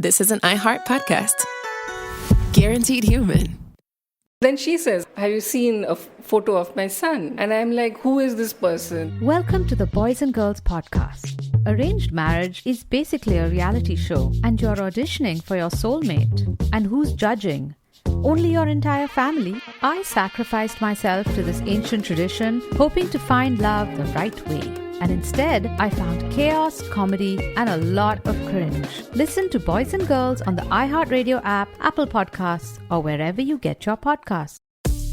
this is an iHeart podcast. Guaranteed human. Then she says, have you seen a photo of my son? And I'm like, who is this person? Welcome to the Boys and Girls Podcast. Arranged marriage is basically a reality show, and you're auditioning for your soulmate. And who's judging? Only your entire family? I sacrificed myself to this ancient tradition, hoping to find love the right way. And instead, I found chaos, comedy, and a lot of cringe. Listen to Boys and Girls on the iHeartRadio app, Apple Podcasts, or wherever you get your podcasts.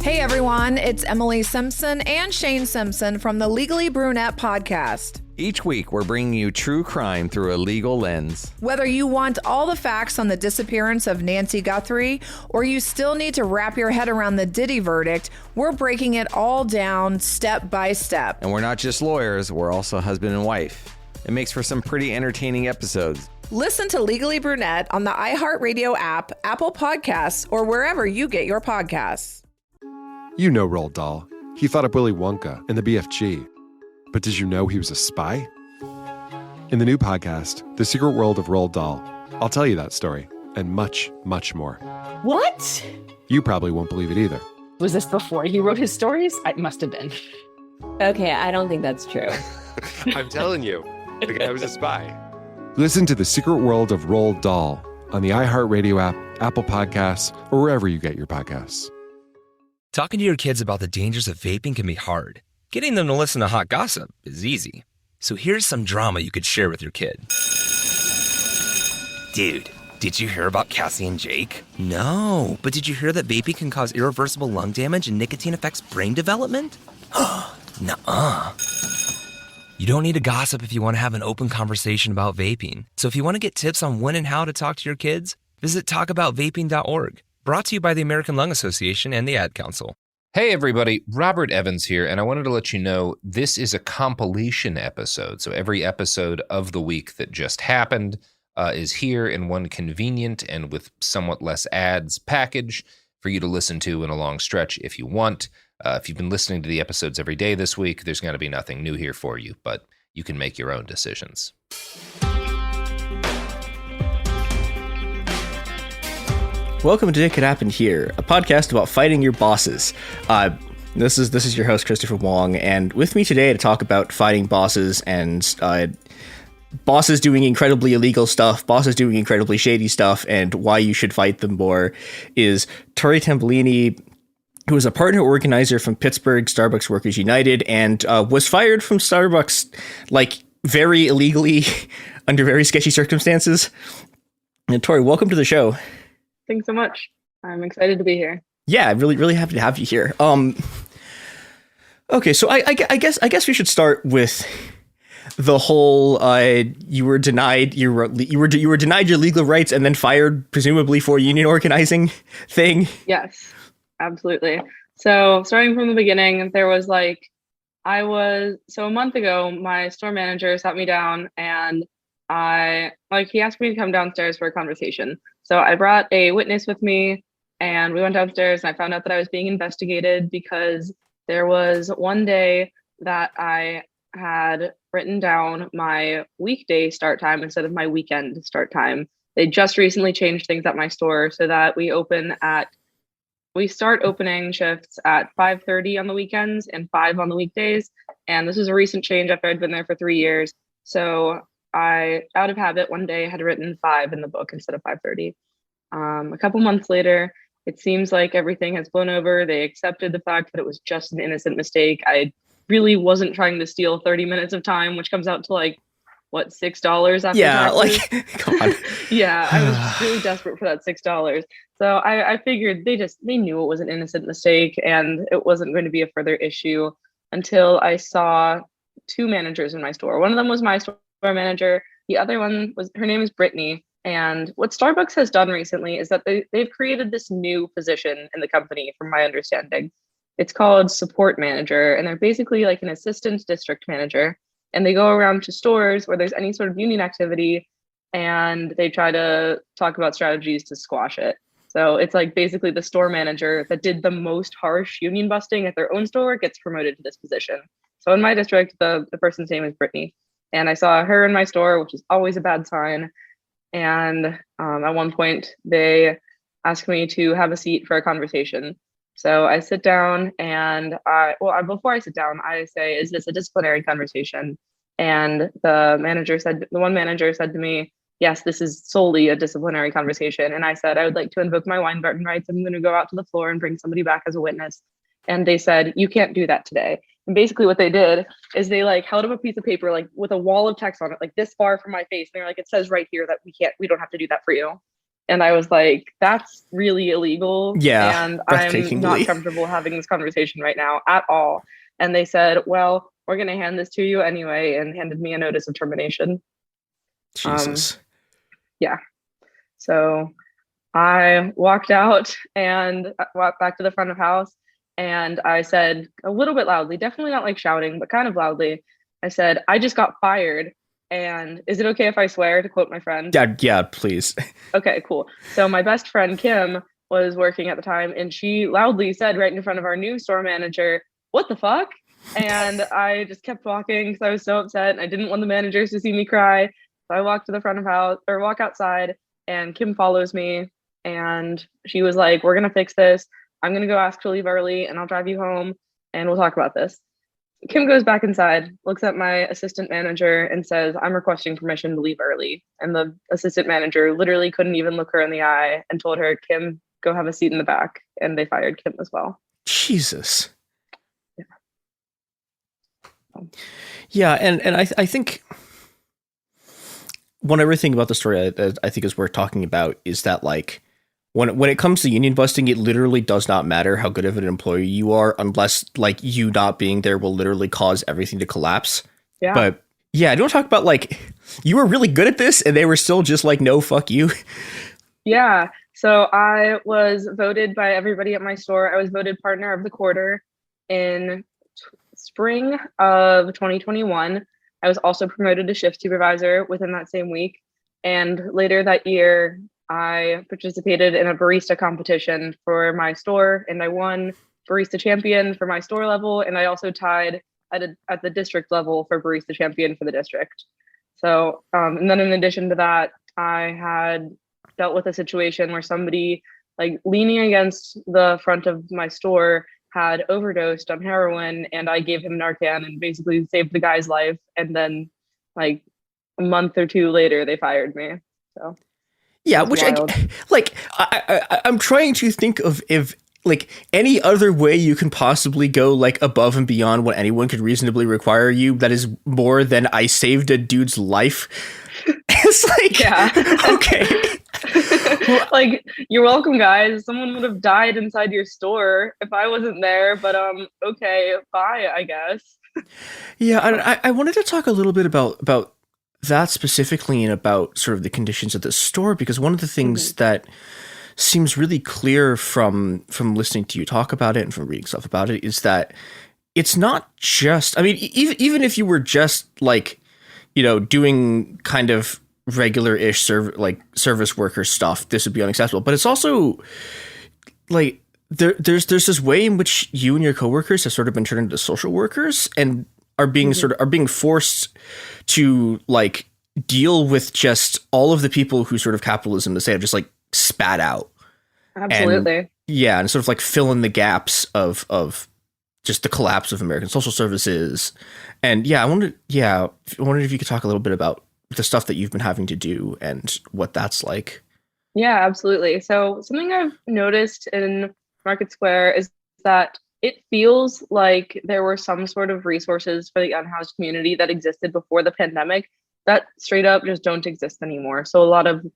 Hey everyone, it's Emily Simpson and Shane Simpson from the Legally Brunette podcast. Each week, we're bringing you true crime through a legal lens. Whether you want all the facts on the disappearance of Nancy Guthrie, or you still need to wrap your head around the Diddy verdict, we're breaking it all down step by step. And we're not just lawyers, we're also husband and wife. It makes for some pretty entertaining episodes. Listen to Legally Brunette on the iHeartRadio app, Apple Podcasts, or wherever you get your podcasts. You know Roald Dahl. He thought up Willy Wonka and the BFG. But did you know he was a spy? In the new podcast, The Secret World of Roald Dahl, I'll tell you that story and much, much more. What? You probably won't believe it either. Was this before he wrote his stories? It must have been. Okay, I don't think that's true. I'm telling you, the guy was a spy. Listen to The Secret World of Roald Dahl on the iHeartRadio app, Apple Podcasts, or wherever you get your podcasts. Talking to your kids about the dangers of vaping can be hard. Getting them to listen to hot gossip is easy. So here's some drama you could share with your kid. Dude, did you hear about Cassie and Jake? No, but did you hear that vaping can cause irreversible lung damage and nicotine affects brain development? Nuh-uh. You don't need to gossip if you want to have an open conversation about vaping. So if you want to get tips on when and how to talk to your kids, visit talkaboutvaping.org. Brought to you by the American Lung Association and the Ad Council. Hey everybody, Robert Evans here, and I wanted to let you know this is a compilation episode. So every episode of the week that just happened is here in one convenient and with somewhat less ads package for you to listen to in a long stretch if you want. If you've been listening to the episodes every day this week, there's going to be nothing new here for you, but you can make your own decisions. Welcome to It Could Happen Here, a podcast about fighting your bosses. This is your host, Christopher Wong, and with me today to talk about fighting bosses and bosses doing incredibly illegal stuff, bosses doing incredibly shady stuff, and why you should fight them more is Tori Tambolini, who is a partner organizer from Pittsburgh Starbucks Workers United and was fired from Starbucks, like, very illegally under very sketchy circumstances. And Tori, welcome to the show. Thanks so much. I'm excited to be here. Yeah, really, really happy to have you here. Okay, so I guess we should start with the whole you were denied your legal rights and then fired presumably for union organizing thing. Yes, absolutely. So starting from the beginning, there was a month ago, my store manager sat me down and he asked me to come downstairs for a conversation. So I brought a witness with me and we went downstairs and I found out that I was being investigated because there was one day that I had written down my weekday start time instead of my weekend start time. They just recently changed things at my store so that we start opening shifts at 5:30 on the weekends and 5 on the weekdays. And this was a recent change after I'd been there for 3 years. So I, out of habit, one day had written 5 in the book instead of 5:30. A couple months later, it seems like everything has blown over. They accepted the fact that it was just an innocent mistake. I really wasn't trying to steal 30 minutes of time, which comes out to $6 after taxes? Come on. Yeah, I was really desperate for that $6. So I figured they knew it was an innocent mistake and it wasn't going to be a further issue until I saw 2 managers in my store. One of them was my store manager. The other one her name is Brittany. And what Starbucks has done recently is that they've created this new position in the company, from my understanding. It's called support manager, and they're basically like an assistant district manager. And they go around to stores where there's any sort of union activity, and they try to talk about strategies to squash it. So it's like basically the store manager that did the most harsh union busting at their own store gets promoted to this position. So in my district, the person's name is Brittany. And I saw her in my store, which is always a bad sign. And at one point, they asked me to have a seat for a conversation. So I sit down and before I sit down, I say, "Is this a disciplinary conversation?" And the one manager said to me, "Yes, this is solely a disciplinary conversation." And I said, "I would like to invoke my Weingarten rights. I'm going to go out to the floor and bring somebody back as a witness." And they said, "You can't do that today." And basically what they did is they like held up a piece of paper, like with a wall of text on it, like this far from my face. And they're like, "It says right here that we don't have to do that for you." And I was like, that's really illegal. Yeah. And I'm not comfortable having this conversation right now at all. And they said, "Well, we're going to hand this to you anyway," and handed me a notice of termination. Jesus. Yeah. So I walked out and walked back to the front of house. And I said a little bit loudly, definitely not like shouting, but kind of loudly, I said, "I just got fired. And is it okay if I swear?" to quote my friend. Yeah, please. Okay, cool. So my best friend, Kim, was working at the time, and she loudly said right in front of our new store manager, "What the fuck?" And I just kept walking because I was so upset. And I didn't want the managers to see me cry. So I walked to the front of house or walk outside, and Kim follows me. And she was like, "We're going to fix this. I'm going to go ask to leave early and I'll drive you home and we'll talk about this." Kim goes back inside, looks at my assistant manager and says, "I'm requesting permission to leave early." And the assistant manager literally couldn't even look her in the eye and told her, "Kim, go have a seat in the back." And they fired Kim as well. Jesus. Yeah. Yeah. And I think one other thing about the story that I think is worth talking about is that like, when it comes to union busting, it literally does not matter how good of an employee you are, unless like you not being there will literally cause everything to collapse. Yeah. But yeah, I don't talk about like you were really good at this and they were still just like, "No, fuck you." Yeah. So I was voted by everybody at my store. I was voted partner of the quarter in spring of 2021. I was also promoted to shift supervisor within that same week. And later that year, I participated in a barista competition for my store, and I won barista champion for my store level, and I also tied at the district level for barista champion for the district. So, and then in addition to that, I had dealt with a situation where somebody like leaning against the front of my store had overdosed on heroin, and I gave him Narcan and basically saved the guy's life. And then like a month or two later, they fired me. So. Yeah, which I'm trying to think of if like any other way you can possibly go like above and beyond what anyone could reasonably require you that is more than "I saved a dude's life." It's like, yeah. Okay. Like, you're welcome, guys. Someone would have died inside your store if I wasn't there, but okay, bye, I guess. Yeah, I wanted to talk a little bit about that specifically and about sort of the conditions at the store, because one of the things that seems really clear from listening to you talk about it and from reading stuff about it is that it's not just, I mean, even if you were just like, you know, doing kind of regular-ish service worker stuff, this would be unacceptable. But it's also like there's this way in which you and your coworkers have sort of been turned into social workers and are being being forced to like deal with just all of the people who sort of capitalism, the state, have just like spat out. Absolutely. And sort of like fill in the gaps of just the collapse of American social services. And yeah, I wondered if you could talk a little bit about the stuff that you've been having to do and what that's like. Yeah, absolutely. So something I've noticed in Market Square is that it feels like there were some sort of resources for the unhoused community that existed before the pandemic that straight up just don't exist anymore. So a lot of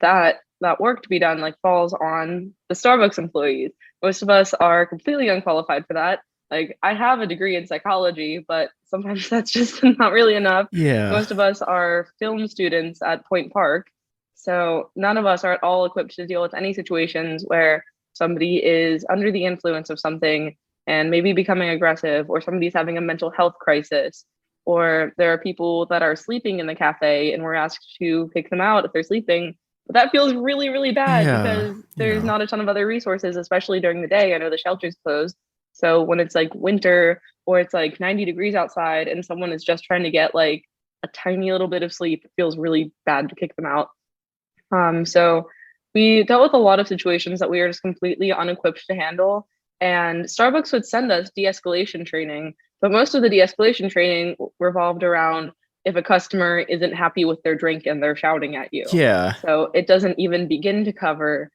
that work to be done like falls on the Starbucks employees. Most of us are completely unqualified for that. Like, I have a degree in psychology, but sometimes that's just not really enough. Yeah. Most of us are film students at Point Park. So none of us are at all equipped to deal with any situations where somebody is under the influence of something and maybe becoming aggressive, or somebody's having a mental health crisis, or there are people that are sleeping in the cafe and we're asked to pick them out if they're sleeping. But that feels really, really bad because there's not a ton of other resources, especially during the day. I know the shelter's closed. So when it's like winter or it's like 90 degrees outside and someone is just trying to get like a tiny little bit of sleep, it feels really bad to kick them out. So we dealt with a lot of situations that we were just completely unequipped to handle. And Starbucks would send us de-escalation training, but most of the de-escalation training revolved around if a customer isn't happy with their drink and they're shouting at you. Yeah. So it doesn't even begin to cover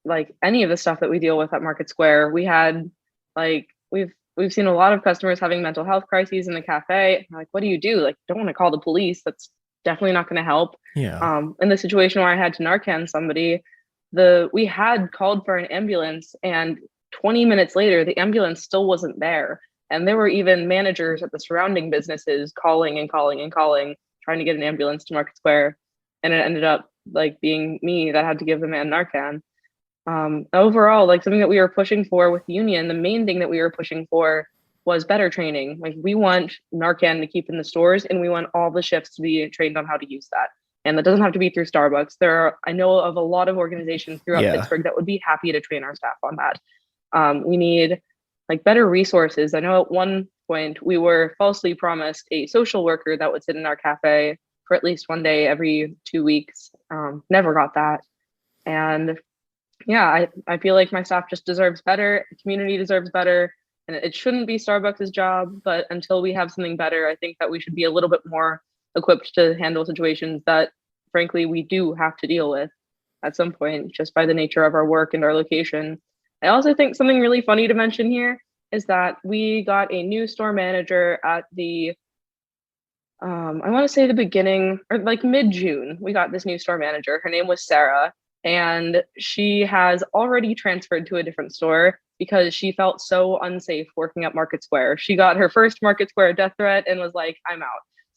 like any of the stuff that we deal with at Market Square. We had like we've seen a lot of customers having mental health crises in the cafe. Like, what do you do? Like, don't want to call the police. That's definitely not going to help. Yeah. In the situation where I had to Narcan somebody, we had called for an ambulance, and 20 minutes later, the ambulance still wasn't there. And there were even managers at the surrounding businesses calling and calling and calling, trying to get an ambulance to Market Square. And it ended up like being me that had to give the man Narcan. Overall, like something that we were pushing for with the union, the main thing that we were pushing for was better training. Like we want Narcan to keep in the stores, and we want all the shifts to be trained on how to use that. And that doesn't have to be through Starbucks. I know of a lot of organizations throughout Pittsburgh that would be happy to train our staff on that. We need like better resources. I know at one point we were falsely promised a social worker that would sit in our cafe for at least one day every 2 weeks. Never got that. And yeah, I feel like my staff just deserves better. The community deserves better. And it shouldn't be Starbucks' job, but until we have something better, I think that we should be a little bit more equipped to handle situations that, frankly, we do have to deal with at some point, just by the nature of our work and our location. I also think something really funny to mention here is that we got a new store manager at the, I want to say the beginning, or like mid-June, we got this new store manager. Her name was Sarah, and she has already transferred to a different store because she felt so unsafe working at Market Square. She got her first Market Square death threat and was like, I'm out.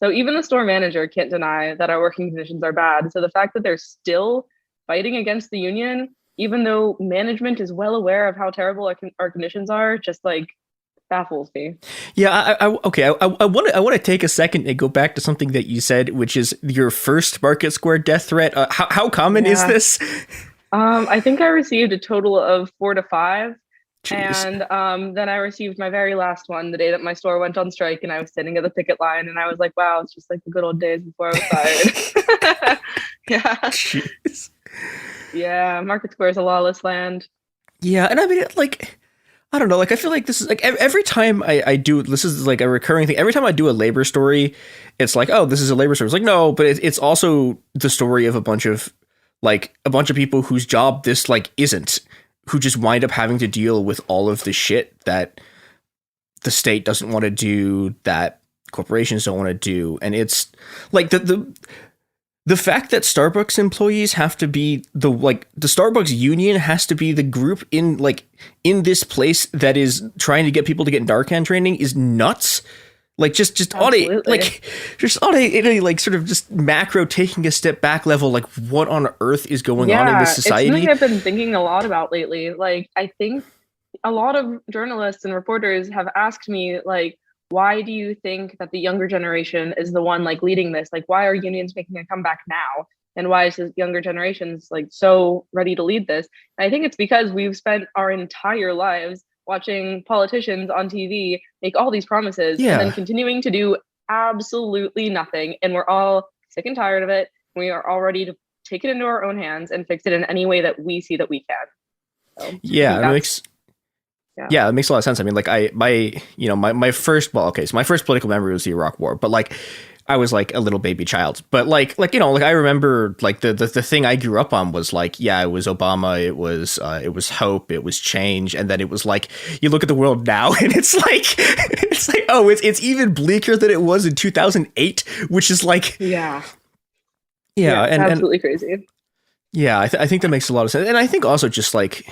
So even the store manager can't deny that our working conditions are bad. So the fact that they're still fighting against the union, even though management is well aware of how terrible our conditions are, just like baffles me. Yeah, I want to take a second and go back to something that you said, which is your first Market Square death threat. How common is this? I think I received a total of 4 to 5. Jeez. And then I received my very last one the day that my store went on strike, and I was standing at the picket line, and I was like, wow, it's just like the good old days before I was fired. Yeah. Jeez. Yeah, Market Square is a lawless land. Yeah, and I mean, like, I don't know, like, I feel like this is, like, every time I do, this is, like, a recurring thing. Every time I do a labor story, it's like, oh, this is a labor story. It's like, no, but it's also the story of a bunch of people whose job this, like, isn't, who just wind up having to deal with all of the shit that the state doesn't want to do, that corporations don't want to do. And it's, like, the fact that Starbucks employees have to be the Starbucks union has to be the group in this place that is trying to get people to get Narcan training is nuts. Like just on a like sort of just macro taking a step back level, like what on earth is going on in this society? It's something I've been thinking a lot about lately. Like I think a lot of journalists and reporters have asked me like, why do you think that the younger generation is the one like leading this? Like, why are unions making a comeback now? And why is the younger generations like so ready to lead this? And I think it's because we've spent our entire lives watching politicians on TV make all these promises and then continuing to do absolutely nothing. And we're all sick and tired of it. We are all ready to take it into our own hands and fix it in any way that we see that we can. So, it makes a lot of sense. I mean, like my first political memory was the Iraq War, but like I was like a little baby child, but like I remember like the thing I grew up on was like, yeah, it was Obama, it was hope, it was change. And then it was like, you look at the world now and it's like, oh, it's even bleaker than it was in 2008, which is like, and absolutely crazy. Yeah. I think that makes a lot of sense. And I think also just like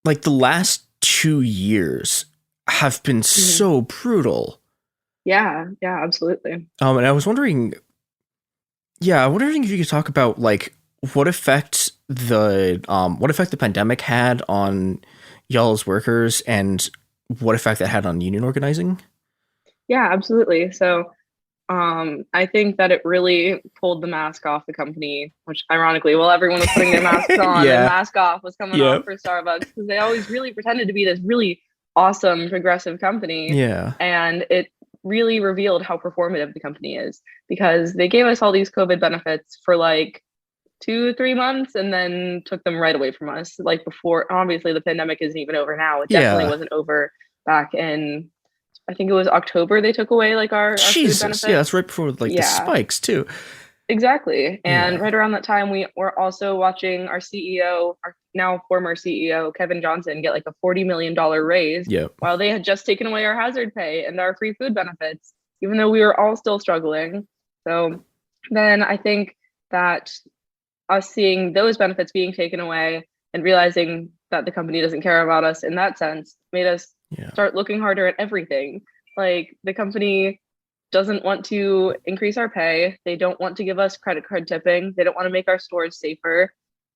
the last 2 years have been so brutal. Yeah, absolutely. And I was wondering, if you could talk about like what effect the pandemic had on y'all's workers and what effect that had on union organizing. Yeah, absolutely. So I think that it really pulled the mask off the company, which ironically, while everyone was putting their masks on, the mask off was coming off for Starbucks because they always really pretended to be this really awesome progressive company. Yeah. And it really revealed how performative the company is, because they gave us all these COVID benefits for like 2-3 months and then took them right away from us. Like before, obviously the pandemic isn't even over now. It definitely wasn't over back in, I think it was October they took away like our food benefits. Yeah, that's right before like the spikes too. Exactly. And right around that time, we were also watching our CEO, our now former CEO, Kevin Johnson, get like a $40 million raise while they had just taken away our hazard pay and our free food benefits, even though we were all still struggling. So then I think that us seeing those benefits being taken away and realizing that the company doesn't care about us in that sense made us start looking harder at everything. Like the company doesn't want to increase our pay. They don't want to give us credit card tipping. They don't want to make our stores safer.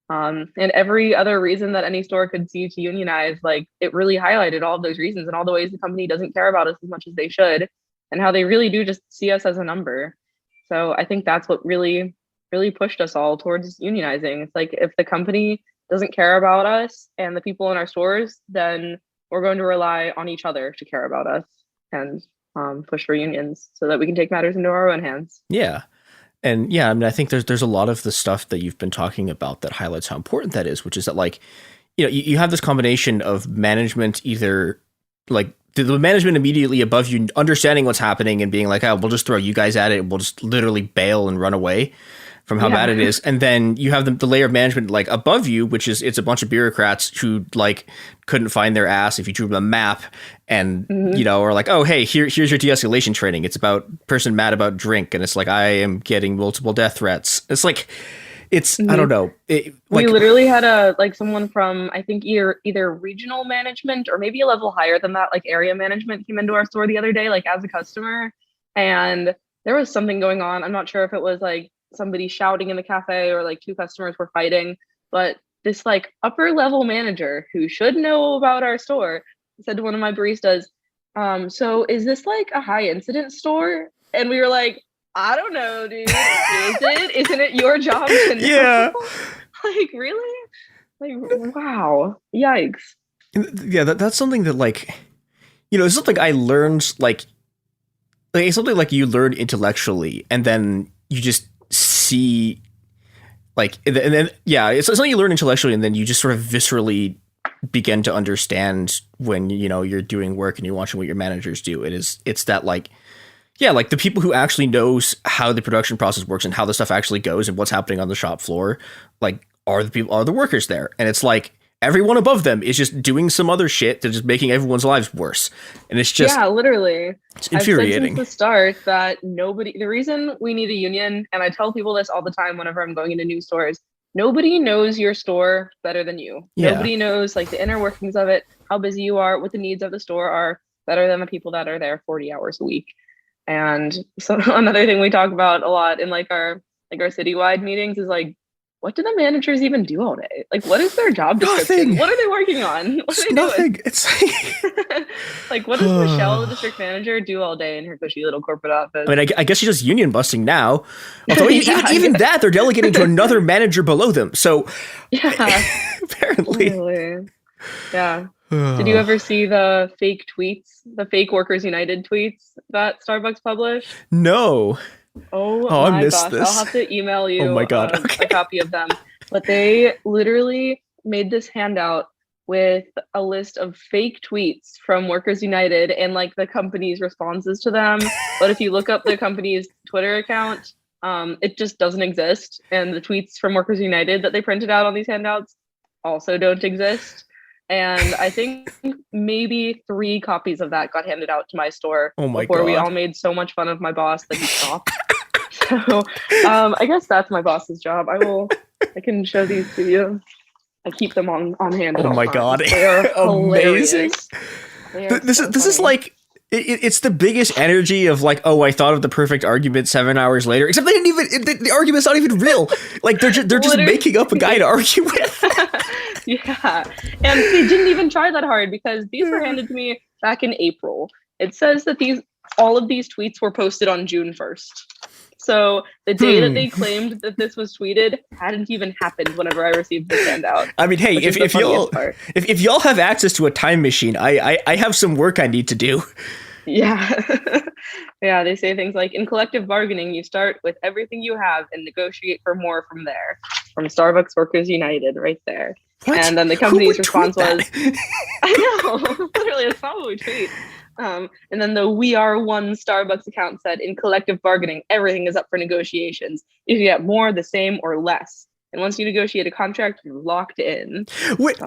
And every other reason that any store could see to unionize, like it really highlighted all of those reasons and all the ways the company doesn't care about us as much as they should, and how they really do just see us as a number. So I think that's what really pushed us all towards unionizing. It's like, if the company doesn't care about us and the people in our stores, then we're going to rely on each other to care about us and push for unions so that we can take matters into our own hands. Yeah. And I mean, I think there's a lot of the stuff that you've been talking about that highlights how important that is, which is that, like, you know, you have this combination of management, either like the management immediately above you understanding what's happening and being like, oh, we'll just throw you guys at it. We'll just literally bail and run away from how bad it is. And then you have the layer of management like above you, which is, it's a bunch of bureaucrats who like couldn't find their ass if you drew them a map and, you know, or like, oh, hey, here's your de-escalation training. It's about person mad about drink. And it's like, I am getting multiple death threats. It's like, it's, I don't know. We literally had someone from, I think either regional management or maybe a level higher than that, like area management, came into our store the other day, like as a customer. And there was something going on. I'm not sure if it was like somebody shouting in the cafe or like two customers were fighting, but this like upper level manager who should know about our store said to one of my baristas, so is this like a high incident store? And we were like, I don't know, dude. Is it? Isn't it your job to know? Yeah. Like, really? Like, wow. Yikes. Yeah, that's something that, like, you know, it's something I learned, like it's something like you learn intellectually and then you just see, like, and then it's something you learn intellectually and then you just sort of viscerally begin to understand when, you know, you're doing work and you're watching what your managers do. It's that, like, yeah, like the people who actually knows how the production process works and how the stuff actually goes and what's happening on the shop floor, like, are the workers there. And it's like everyone above them is just doing some other shit that's just making everyone's lives worse. And it's just, yeah, literally, it's infuriating. I've said since the start that the reason we need a union, and I tell people this all the time whenever I'm going into new stores, nobody knows your store better than you. Yeah. Nobody knows like the inner workings of it, how busy you are, what the needs of the store are, better than the people that are there 40 hours a week. And so another thing we talk about a lot in like our citywide meetings is like, what do the managers even do all day? Like, what is their job description? Nothing. What are they working on? What are they nothing. doing? It's like, like, what does Michelle, the district manager, do all day in her cushy little corporate office? I mean, I guess she's just union busting now. Although even that, they're delegating to another manager below them. So apparently, really. Yeah. Did you ever see the fake tweets, the fake Workers United tweets that Starbucks published? No. Oh I my missed gosh, this. I'll have to email you Oh my God. a copy of them. But they literally made this handout with a list of fake tweets from Workers United and like the company's responses to them. But if you look up the company's Twitter account, it just doesn't exist. And the tweets from Workers United that they printed out on these handouts also don't exist. And I think maybe 3 copies of that got handed out to my store before we all made so much fun of my boss that he stopped. So I guess that's my boss's job. I can show these to you. I keep them on hand. Oh my God. They are amazing. This is like, it's the biggest energy of like, oh, I thought of the perfect argument 7 hours later, except they didn't even, the argument's not even real. Like they're just making up a guy to argue with. Yeah. And they didn't even try that hard because these were handed to me back in April. It says that all of these tweets were posted on June 1st. So the day that they claimed that this was tweeted hadn't even happened whenever I received this handout. I mean, hey, if y'all have access to a time machine, I have some work I need to do. Yeah. Yeah, they say things like in collective bargaining, you start with everything you have and negotiate for more from there. From Starbucks Workers United, right there. What? And then the Who company's would response tweet was, that? I know, literally, it's not what we tweet. And then the We Are One Starbucks account said, in collective bargaining, everything is up for negotiations. You can get more, the same, or less. And once you negotiate a contract, you're locked in. Which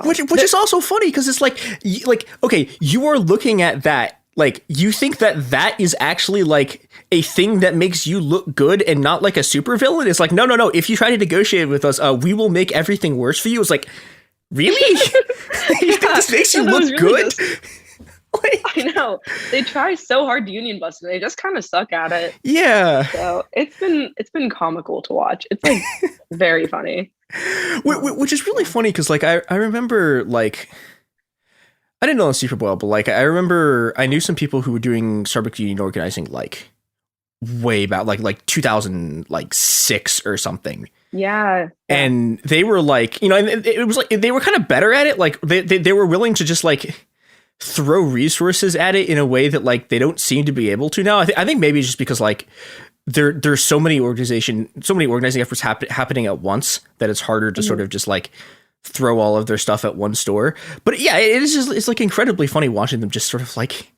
is also funny because it's like, okay, you are looking at that. Like, you think that is actually like a thing that makes you look good and not like a supervillain? It's like, no. If you try to negotiate with us, we will make everything worse for you. It's like, really? You think this makes you look really good? I know. They try so hard to union bust and they just kind of suck at it. Yeah. So it's been comical to watch. It's like very funny. Which is really funny because like I remember like I didn't know super well, but like I remember I knew some people who were doing Starbucks union organizing like way back, like 2006 or something. Yeah. And they were like, and it was like they were kind of better at it. Like they were willing to just like throw resources at it in a way that like they don't seem to be able to now. I think maybe just because like there's so many organizing efforts happening at once that it's harder to sort of just like throw all of their stuff at one store. But yeah, it's like incredibly funny watching them just sort of like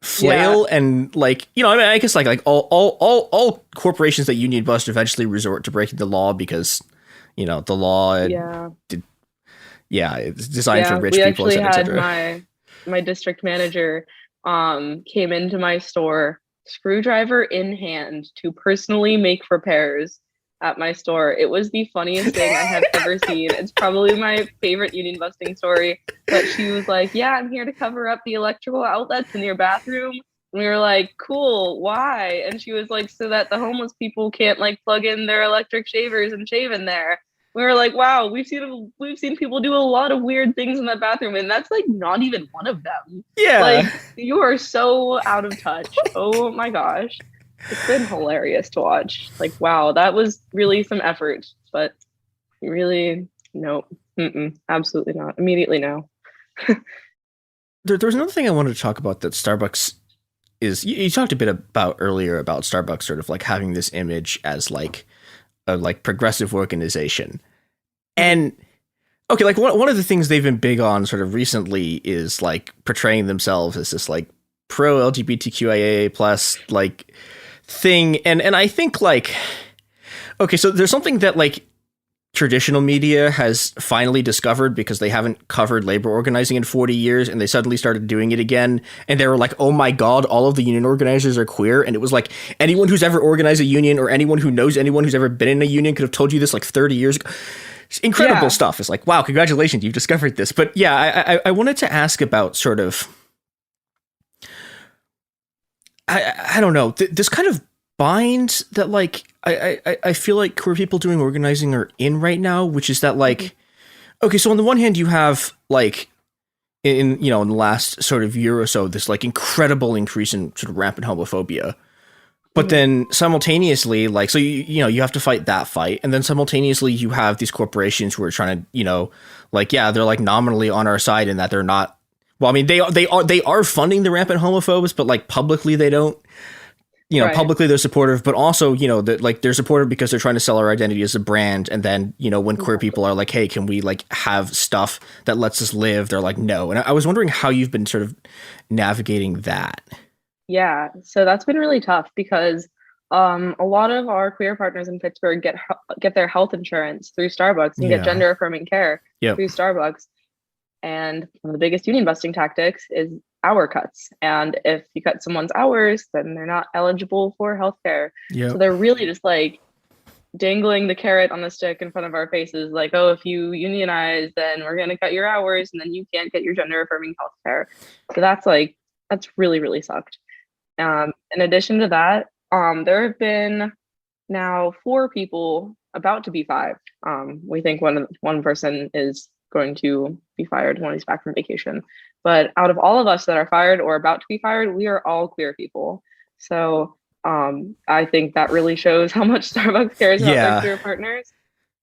flail and like, I guess like all corporations that union bust eventually resort to breaking the law because, the law it's designed for rich people. We actually had my district manager came into my store screwdriver in hand to personally make repairs at my store. It was the funniest thing I have ever seen. It's probably my favorite union busting story. But she was like, yeah, I'm here to cover up the electrical outlets in your bathroom. And we were like, cool, why? And she was like, so that the homeless people can't like plug in their electric shavers and shave in there. We were like, wow, we've seen people do a lot of weird things in that bathroom, and that's like not even one of them. Yeah. Like, you are so out of touch. Oh my gosh. It's been hilarious to watch. Like, wow, that was really some effort, but really, no, absolutely not. Immediately no. There's another thing I wanted to talk about that Starbucks is, you talked a bit about earlier about Starbucks sort of like having this image as like a like progressive organization. And okay, like one of the things they've been big on sort of recently is like portraying themselves as this like pro LGBTQIA plus like thing. And I think like, okay, so there's something that like traditional media has finally discovered because they haven't covered labor organizing in 40 years and they suddenly started doing it again. And they were like, oh my God, all of the union organizers are queer. And it was like anyone who's ever organized a union or anyone who knows anyone who's ever been in a union could have told you this like 30 years ago. It's incredible stuff. It's like, wow, congratulations, you've discovered this. But yeah, I wanted to ask about sort of, I don't know, this kind of bind that like I feel like queer people doing organizing are in right now, which is that like, okay, so on the one hand you have like in the last sort of year or so this like incredible increase in sort of rampant homophobia, but then simultaneously like, so you have to fight that fight, and then simultaneously you have these corporations who are trying to like, yeah, they're like nominally on our side in that they're not, well, I mean they are funding the rampant homophobes, but like publicly they don't. Right. Publicly they're supportive, but also, that like they're supportive because they're trying to sell our identity as a brand. And then, when queer people are like, hey, can we like have stuff that lets us live? They're like, no. And I was wondering how you've been sort of navigating that. Yeah. So that's been really tough because a lot of our queer partners in Pittsburgh get their health insurance through Starbucks and get gender affirming care through Starbucks. And one of the biggest union busting tactics is hour cuts. And if you cut someone's hours, then they're not eligible for healthcare. So they're really just like dangling the carrot on the stick in front of our faces. Like, oh, if you unionize, then we're going to cut your hours and then you can't get your gender affirming healthcare. So that's really, really sucked. In addition to that, there have been now 4 people, about to be 5. We think one person is going to be fired when he's back from vacation. But out of all of us that are fired or about to be fired, we are all queer people. So I think that really shows how much Starbucks cares about their queer partners.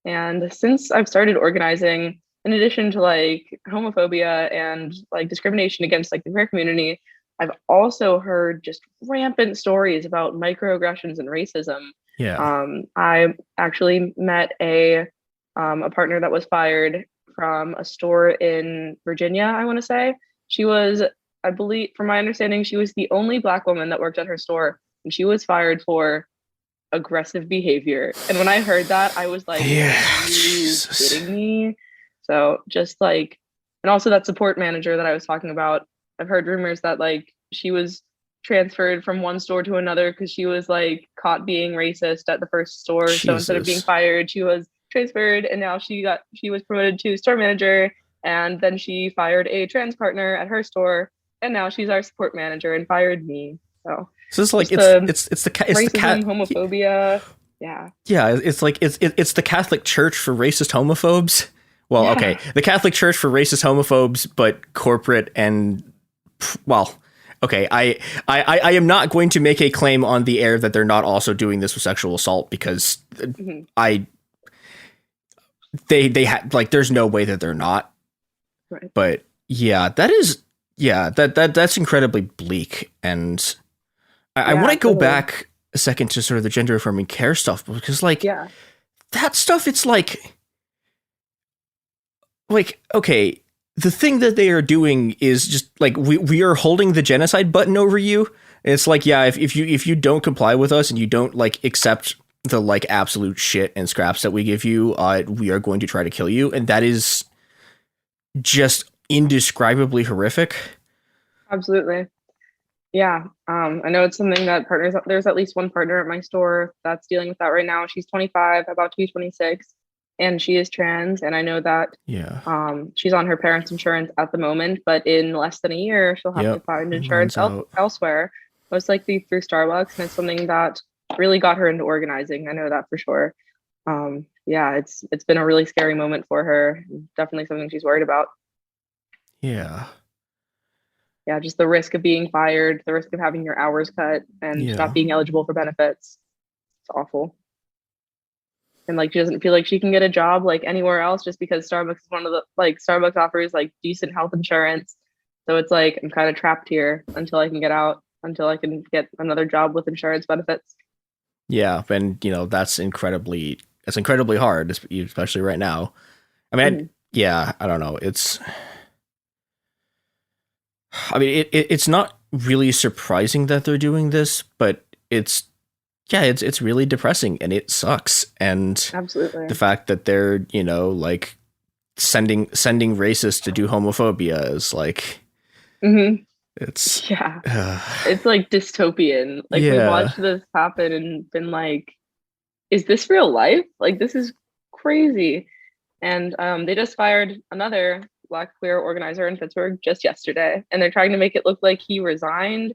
And since I've started organizing, in addition to like homophobia and like discrimination against like the queer community, I've also heard just rampant stories about microaggressions and racism. Yeah. I actually met a partner that was fired from a store in Virginia, I want to say. She was, I believe, from my understanding, she was the only Black woman that worked at her store, and she was fired for aggressive behavior. And when I heard that, I was like, yeah, are you kidding me? So just like, and also that support manager that I was talking about, I've heard rumors that like she was transferred from one store to another because she was like caught being racist at the first store. Jesus. So instead of being fired, she was transferred, and now she was promoted to store manager, and then she fired a trans partner at her store, and now she's our support manager and fired me. So it's like racism, it's the homophobia. Yeah. Yeah, it's like it's the Catholic Church for racist homophobes. Well, Yeah. okay, the Catholic Church for racist homophobes, but corporate and well, okay. I am not going to make a claim on the air that they're not also doing this with sexual assault because they had like there's no way that they're not. Right. But yeah, that's incredibly bleak, and I want to go back a second to sort of the gender affirming care stuff because like that stuff, it's like okay, the thing that they are doing is just like we are holding the genocide button over you. And it's like, yeah, if you don't comply with us and you don't like accept the like absolute shit and scraps that we give you, we are going to try to kill you, and that is just indescribably horrific. Absolutely. Yeah. I know it's something that there's at least one partner at my store that's dealing with that right now. She's 25, about to be 26, and she is trans. And I know that she's on her parents' insurance at the moment, but in less than a year, she'll have to find insurance elsewhere, most likely through Starbucks. And it's something that really got her into organizing. I know that for sure. Yeah, it's been a really scary moment for her. Definitely something she's worried about. Yeah. Yeah, just the risk of being fired, the risk of having your hours cut, and not being eligible for benefits. It's awful. And like she doesn't feel like she can get a job like anywhere else just because Starbucks is one of the Starbucks offers like decent health insurance. So it's like I'm kind of trapped here until I can get out, until I can get another job with insurance benefits. Yeah, and that's incredibly hard, especially right now. I mean, I don't know. It's not really surprising that they're doing this, but it's really depressing and it sucks. And absolutely the fact that they're, like sending racists to do homophobia is like, it's it's like dystopian. Like we watched this happen and been like, is this real life? Like, this is crazy. And they just fired another Black queer organizer in Pittsburgh just yesterday, and they're trying to make it look like he resigned.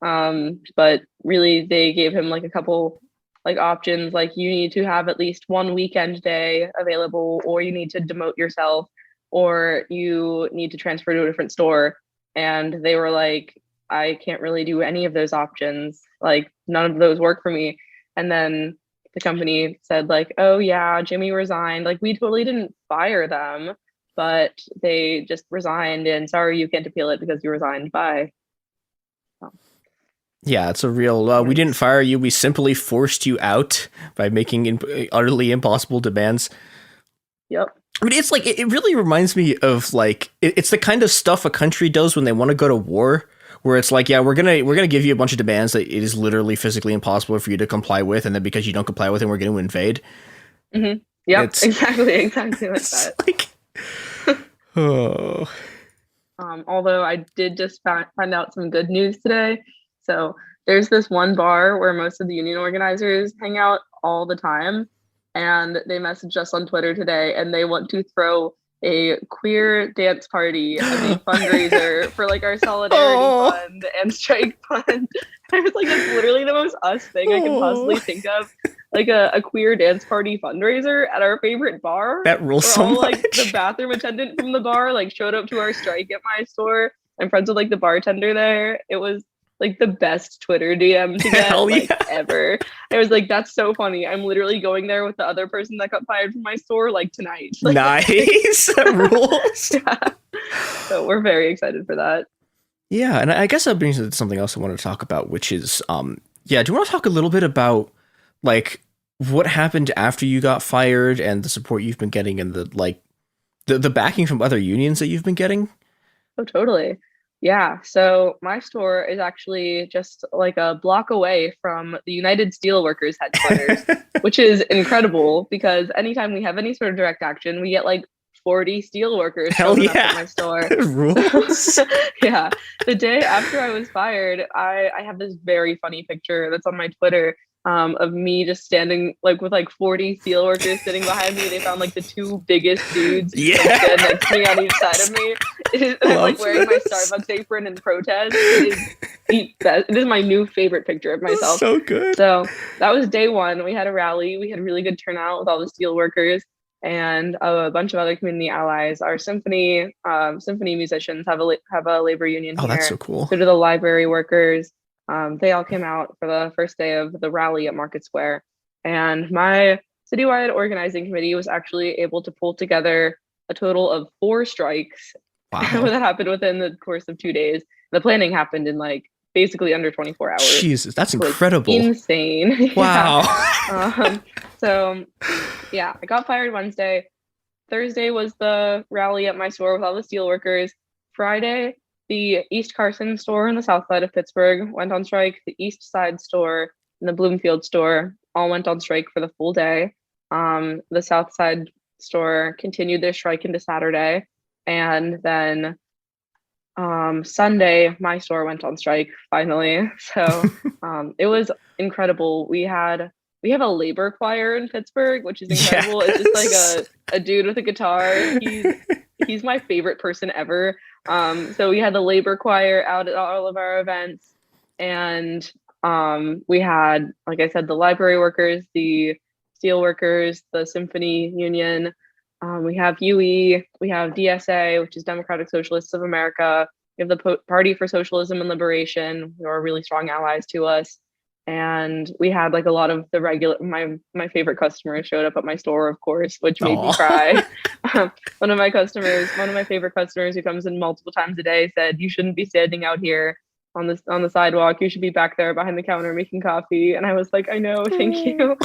But really they gave him like a couple like options, like you need to have at least one weekend day available, or you need to demote yourself, or you need to transfer to a different store. And they were like, I can't really do any of those options. Like none of those work for me. And then the company said like, oh yeah, Jimmy resigned. Like we totally didn't fire them, but they just resigned, and sorry, you can't appeal it because you resigned. Bye. Yeah, it's a real, we didn't fire you. We simply forced you out by making utterly impossible demands. Yep. I mean, it's like, it really reminds me of like, it's the kind of stuff a country does when they want to go to war, where it's like, yeah, we're going to give you a bunch of demands that it is literally physically impossible for you to comply with. And then because you don't comply with them, we're going to invade. Mm-hmm. Yep. Exactly like that. Like, oh. Although I did just find out some good news today. So there's this one bar where most of the union organizers hang out all the time. And they messaged us on Twitter today, and they want to throw a queer dance party as a fundraiser for like our solidarity fund and strike fund. I was like, that's literally the most us thing I can possibly think of. Like a queer dance party fundraiser at our favorite bar. That rules so much. Like the bathroom attendant from the bar like showed up to our strike at my store. I'm friends with like the bartender there. It was like the best Twitter DM to get ever. I was like, that's so funny. I'm literally going there with the other person that got fired from my store like tonight. Like, nice. That rules. Yeah. So we're very excited for that. Yeah, and I guess that brings us to something else I wanted to talk about, which is, do you want to talk a little bit about, like, what happened after you got fired and the support you've been getting and the backing from other unions that you've been getting? Oh, totally. Yeah. So my store is actually just like a block away from the United Steelworkers headquarters, which is incredible because anytime we have any sort of direct action, we get like 40 steelworkers showing up at my store. Rules. Yeah. The day after I was fired, I have this very funny picture that's on my Twitter of me just standing like with like 40 steelworkers sitting behind me. They found like the two biggest dudes stand next to me on each side of me. I'm like wearing my Starbucks apron in protest. It is my new favorite picture of myself. So good. So that was day one. We had a rally. We had really good turnout with all the steelworkers and a bunch of other community allies. Our symphony musicians have a labor union here. Oh, that's so cool. So do the library workers. They all came out for the first day of the rally at Market Square. And my citywide organizing committee was actually able to pull together a total of 4 strikes. Wow. That happened within the course of 2 days. The planning happened in like basically under 24 hours. Jesus, that's incredible. Insane. Wow. So yeah, I got fired Wednesday. Thursday was the rally at my store with all the steelworkers. Friday, the East Carson store in the south side of Pittsburgh went on strike. The East Side store and the Bloomfield store all went on strike for the full day. The South Side store continued their strike into Saturday. And then Sunday, my store went on strike finally. So it was incredible. We have a labor choir in Pittsburgh, which is incredible. Yes. It's just like a dude with a guitar. He's my favorite person ever. So we had the labor choir out at all of our events, and we had, like I said, the library workers, the steel workers, the symphony union. We have UE, we have DSA, which is Democratic Socialists of America. We have the Party for Socialism and Liberation, who are really strong allies to us. And we had like a lot of the regular, my favorite customers showed up at my store, of course, which made me cry. One of my favorite customers who comes in multiple times a day said, "You shouldn't be standing out here on the sidewalk. You should be back there behind the counter making coffee." And I was like, "I know, thank you."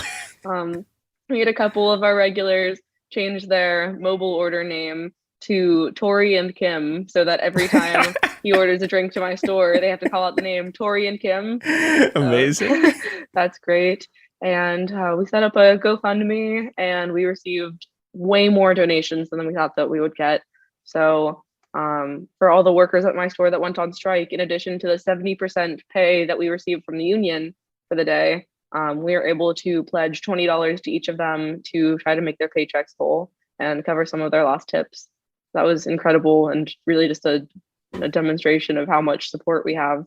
We had a couple of our regulars change their mobile order name to Tori and Kim, so that every time he orders a drink to my store, they have to call out the name Tori and Kim. Amazing. That's great. And we set up a GoFundMe, and we received way more donations than we thought that we would get. So for all the workers at my store that went on strike, in addition to the 70% pay that we received from the union for the day, we were able to pledge $20 to each of them to try to make their paychecks whole and cover some of their lost tips. That was incredible, and really just a demonstration of how much support we have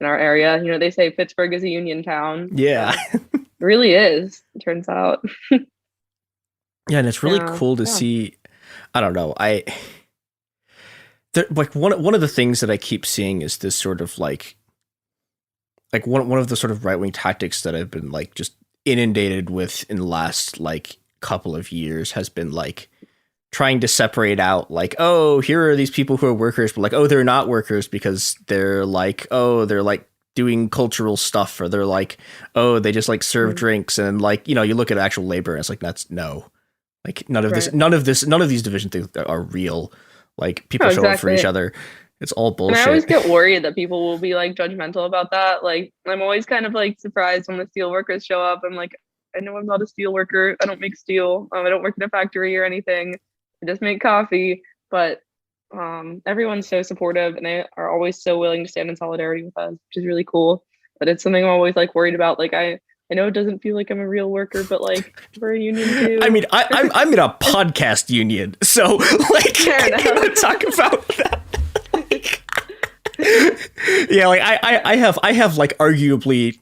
in our area. You know, they say Pittsburgh is a union town. Yeah. It really is, it turns out. Yeah, and it's really cool to see. I don't know. Like one of the things that I keep seeing is this sort of like one of the sort of right-wing tactics that I've been like just inundated with in the last like couple of years has been like trying to separate out like, oh, here are these people who are workers, but like, oh, they're not workers because they're like, oh, they're like doing cultural stuff, or they're like, oh, they just like serve drinks. And like, you know, you look at actual labor and it's like, that's no, like none of these division things are real. Like people show up for each other. It's all bullshit. And I always get worried that people will be like judgmental about that. Like I'm always kind of like surprised when the steel workers show up. I'm like, I know I'm not a steel worker. I don't make steel. I don't work in a factory or anything. I just make coffee. But everyone's so supportive, and they are always so willing to stand in solidarity with us, which is really cool. But it's something I'm always like worried about. Like I know it doesn't feel like I'm a real worker, but like we're a union too. I mean, I'm in a podcast union, so like I gotta talk about that. Yeah, like I have like arguably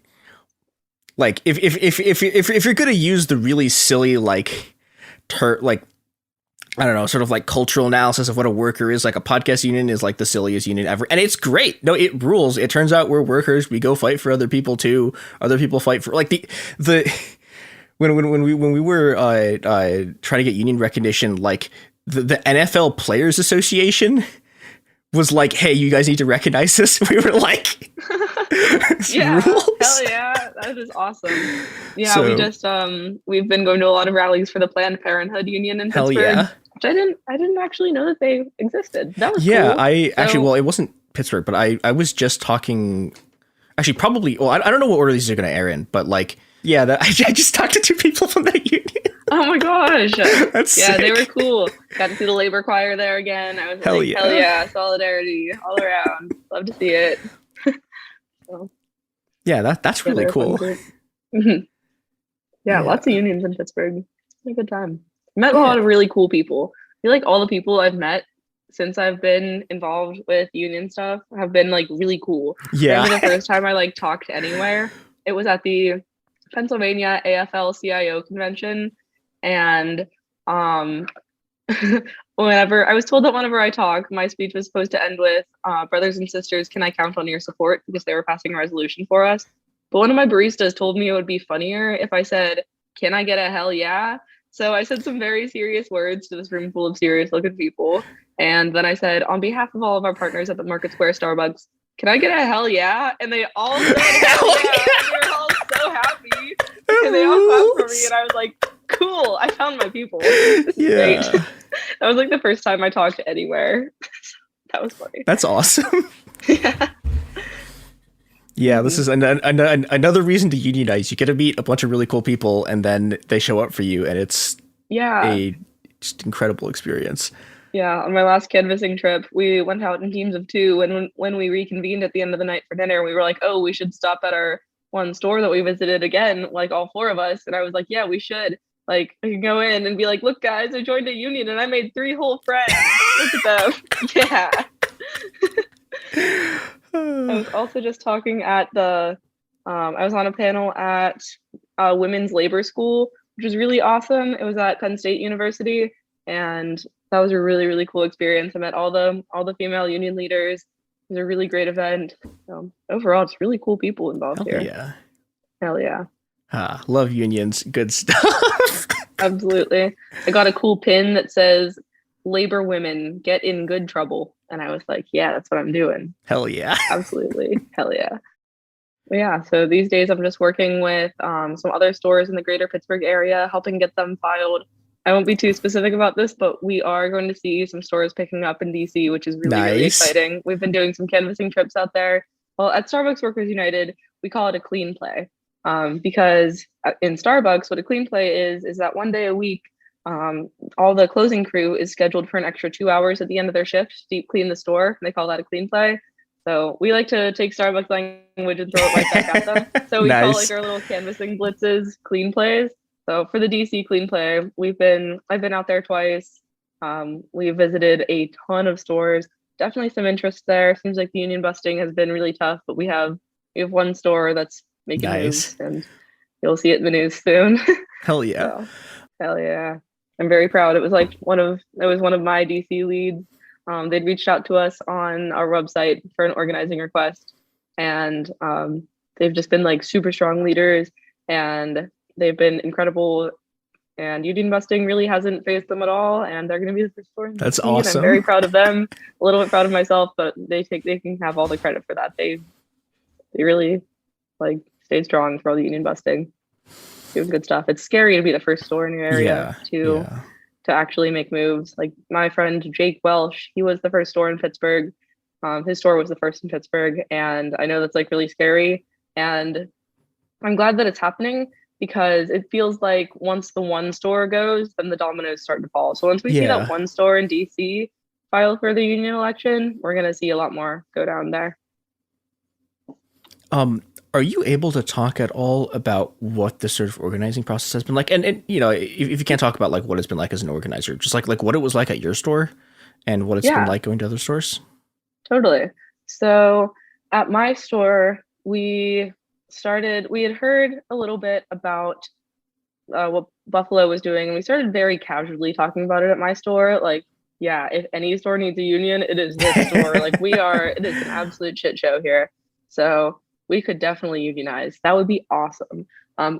like if you're gonna use the really silly like I don't know, sort of like cultural analysis of what a worker is, like a podcast union is like the silliest union ever, and it's great. No, it rules. It turns out we're workers. We go fight for other people too. Other people fight for like the when we were trying to get union recognition, like the NFL Players Association was like, hey, you guys need to recognize this. We were like, Yeah, rules? hell yeah, that is awesome. Yeah, So- we just we've been going to a lot of rallies for the Planned Parenthood Union in Hell Pittsburgh. yeah. Which I didn't actually know that they existed. That was Yeah, cool. I actually, So- well, it wasn't Pittsburgh, but I was just talking, actually probably, well, I don't know what order these are going to air in, but like, yeah, I just talked to 2 people from that union. Oh my gosh. That's yeah, they sick. were cool. Got to see the labor choir there again. I was Hell like, yeah. hell yeah, solidarity all around. Love to see it. So, Yeah, that's yeah, really they're a fun cool. group. Mhm. Yeah, lots of unions in Pittsburgh. It's been a good time. Met a lot of really cool people. I feel like all the people I've met since I've been involved with union stuff have been like really cool. Yeah. I remember the first time I like talked anywhere, it was at the Pennsylvania AFL-CIO convention, and whenever I was told that whenever I talk, my speech was supposed to end with brothers and sisters, can I count on your support, because they were passing a resolution for us. But one of my baristas told me it would be funnier if I said, can I get a hell yeah? So I said some very serious words to this room full of serious looking people. And then I said, on behalf of all of our partners at the Market Square Starbucks, can I get a hell yeah? And they all said hell yeah. They were all so happy. And they all clapped for me. And I was like, cool, I found my people. This is great. That was like the first time I talked anywhere. That was funny. That's awesome. Yeah, this is another reason to unionize. You get to meet a bunch of really cool people, and then they show up for you, and it's a just incredible experience. Yeah, on my last canvassing trip, we went out in teams of 2, and when we reconvened at the end of the night for dinner, we were like, oh, we should stop at our one store that we visited again, like all 4 of us. And I was like, yeah, we should. Like, I can go in and be like, look, guys, I joined a union and I made 3 whole friends. Look at them. Yeah. I was also just talking at the, I was on a panel at Women's Labor School, which was really awesome. It was at Penn State University, and that was a really, really cool experience. I met all the female union leaders. It was a really great event. So overall, it's really cool people involved here. Yeah. Hell yeah. Love unions. Good stuff. Absolutely. I got a cool pin that says, labor women get in good trouble. And I was like, yeah, that's what I'm doing. Hell yeah. Absolutely. Hell yeah. But yeah, so these days I'm just working with some other stores in the greater Pittsburgh area, helping get them filed. I won't be too specific about this, but we are going to see some stores picking up in DC, which is really, really exciting. We've been doing some canvassing trips out there. Well, at Starbucks Workers United, we call it a clean play. Because in Starbucks, what a clean play is that one day a week, all the closing crew is scheduled for an extra 2 hours at the end of their shift to deep clean the store. And they call that a clean play. So we like to take Starbucks language and throw it right back at them. So we call like our little canvassing blitzes clean plays. So for the DC clean play, I've been out there twice. We visited a ton of stores. Definitely some interest there. Seems like the union busting has been really tough, but we have one store that's making moves, and you'll see it in the news soon. Hell yeah. So, hell yeah. I'm very proud. It was one of my DC leads. They'd reached out to us on our website for an organizing request, and they've just been like super strong leaders, and they've been incredible, and union busting really hasn't phased them at all, and they're going to be the first store in That's DC, awesome. and I'm very proud of them, a little bit proud of myself, but they can have all the credit for that. They really like stayed strong for all the union busting, doing good stuff. It's scary to be the first store in your area to actually make moves. Like my friend Jake Welsh, he was the first store in Pittsburgh. His store was the first in Pittsburgh, and I know that's like really scary, and I'm glad that it's happening, because it feels like once the one store goes, then the dominoes start to fall. So once we see that one store in DC file for the union election, we're going to see a lot more go down there. Are you able to talk at all about what the sort of organizing process has been like? And you know, if you can't talk about like what it's been like as an organizer, just like what it was like at your store and what it's been like going to other stores. Totally. So at my store, we had heard a little bit about what Buffalo was doing, and we started very casually talking about it at my store. Like, yeah, if any store needs a union, it is this store. Like it is an absolute shit show here. So we could definitely unionize. That would be awesome.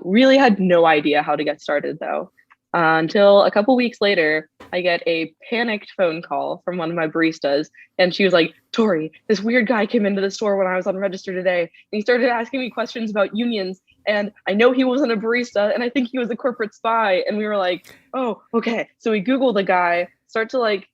Really had no idea how to get started though. until a couple weeks later, I get a panicked phone call from one of my baristas. And she was like, Tori, this weird guy came into the store when I was on register today. And he started asking me questions about unions. And I know he wasn't a barista, and I think he was a corporate spy. And we were like, oh, okay. So we Googled the guy, start to like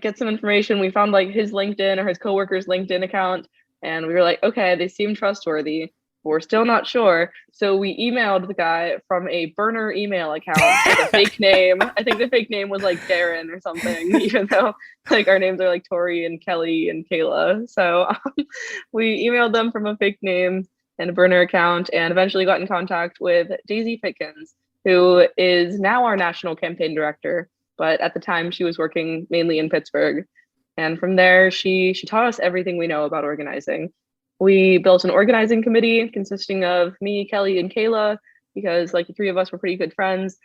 get some information. We found like his LinkedIn or his coworker's LinkedIn account. And we were like, okay, they seem trustworthy. We're still not sure. So we emailed the guy from a burner email account with a fake name. I think the fake name was like Darren or something, even though like our names are like Tori and Kelly and Kayla. So we emailed them from a fake name and a burner account, and eventually got in contact with Daisy Pitkins, who is now our national campaign director. But at the time she was working mainly in Pittsburgh. And from there, she taught us everything we know about organizing. We built an organizing committee consisting of me, Kelly, and Kayla, because like the three of us were pretty good friends.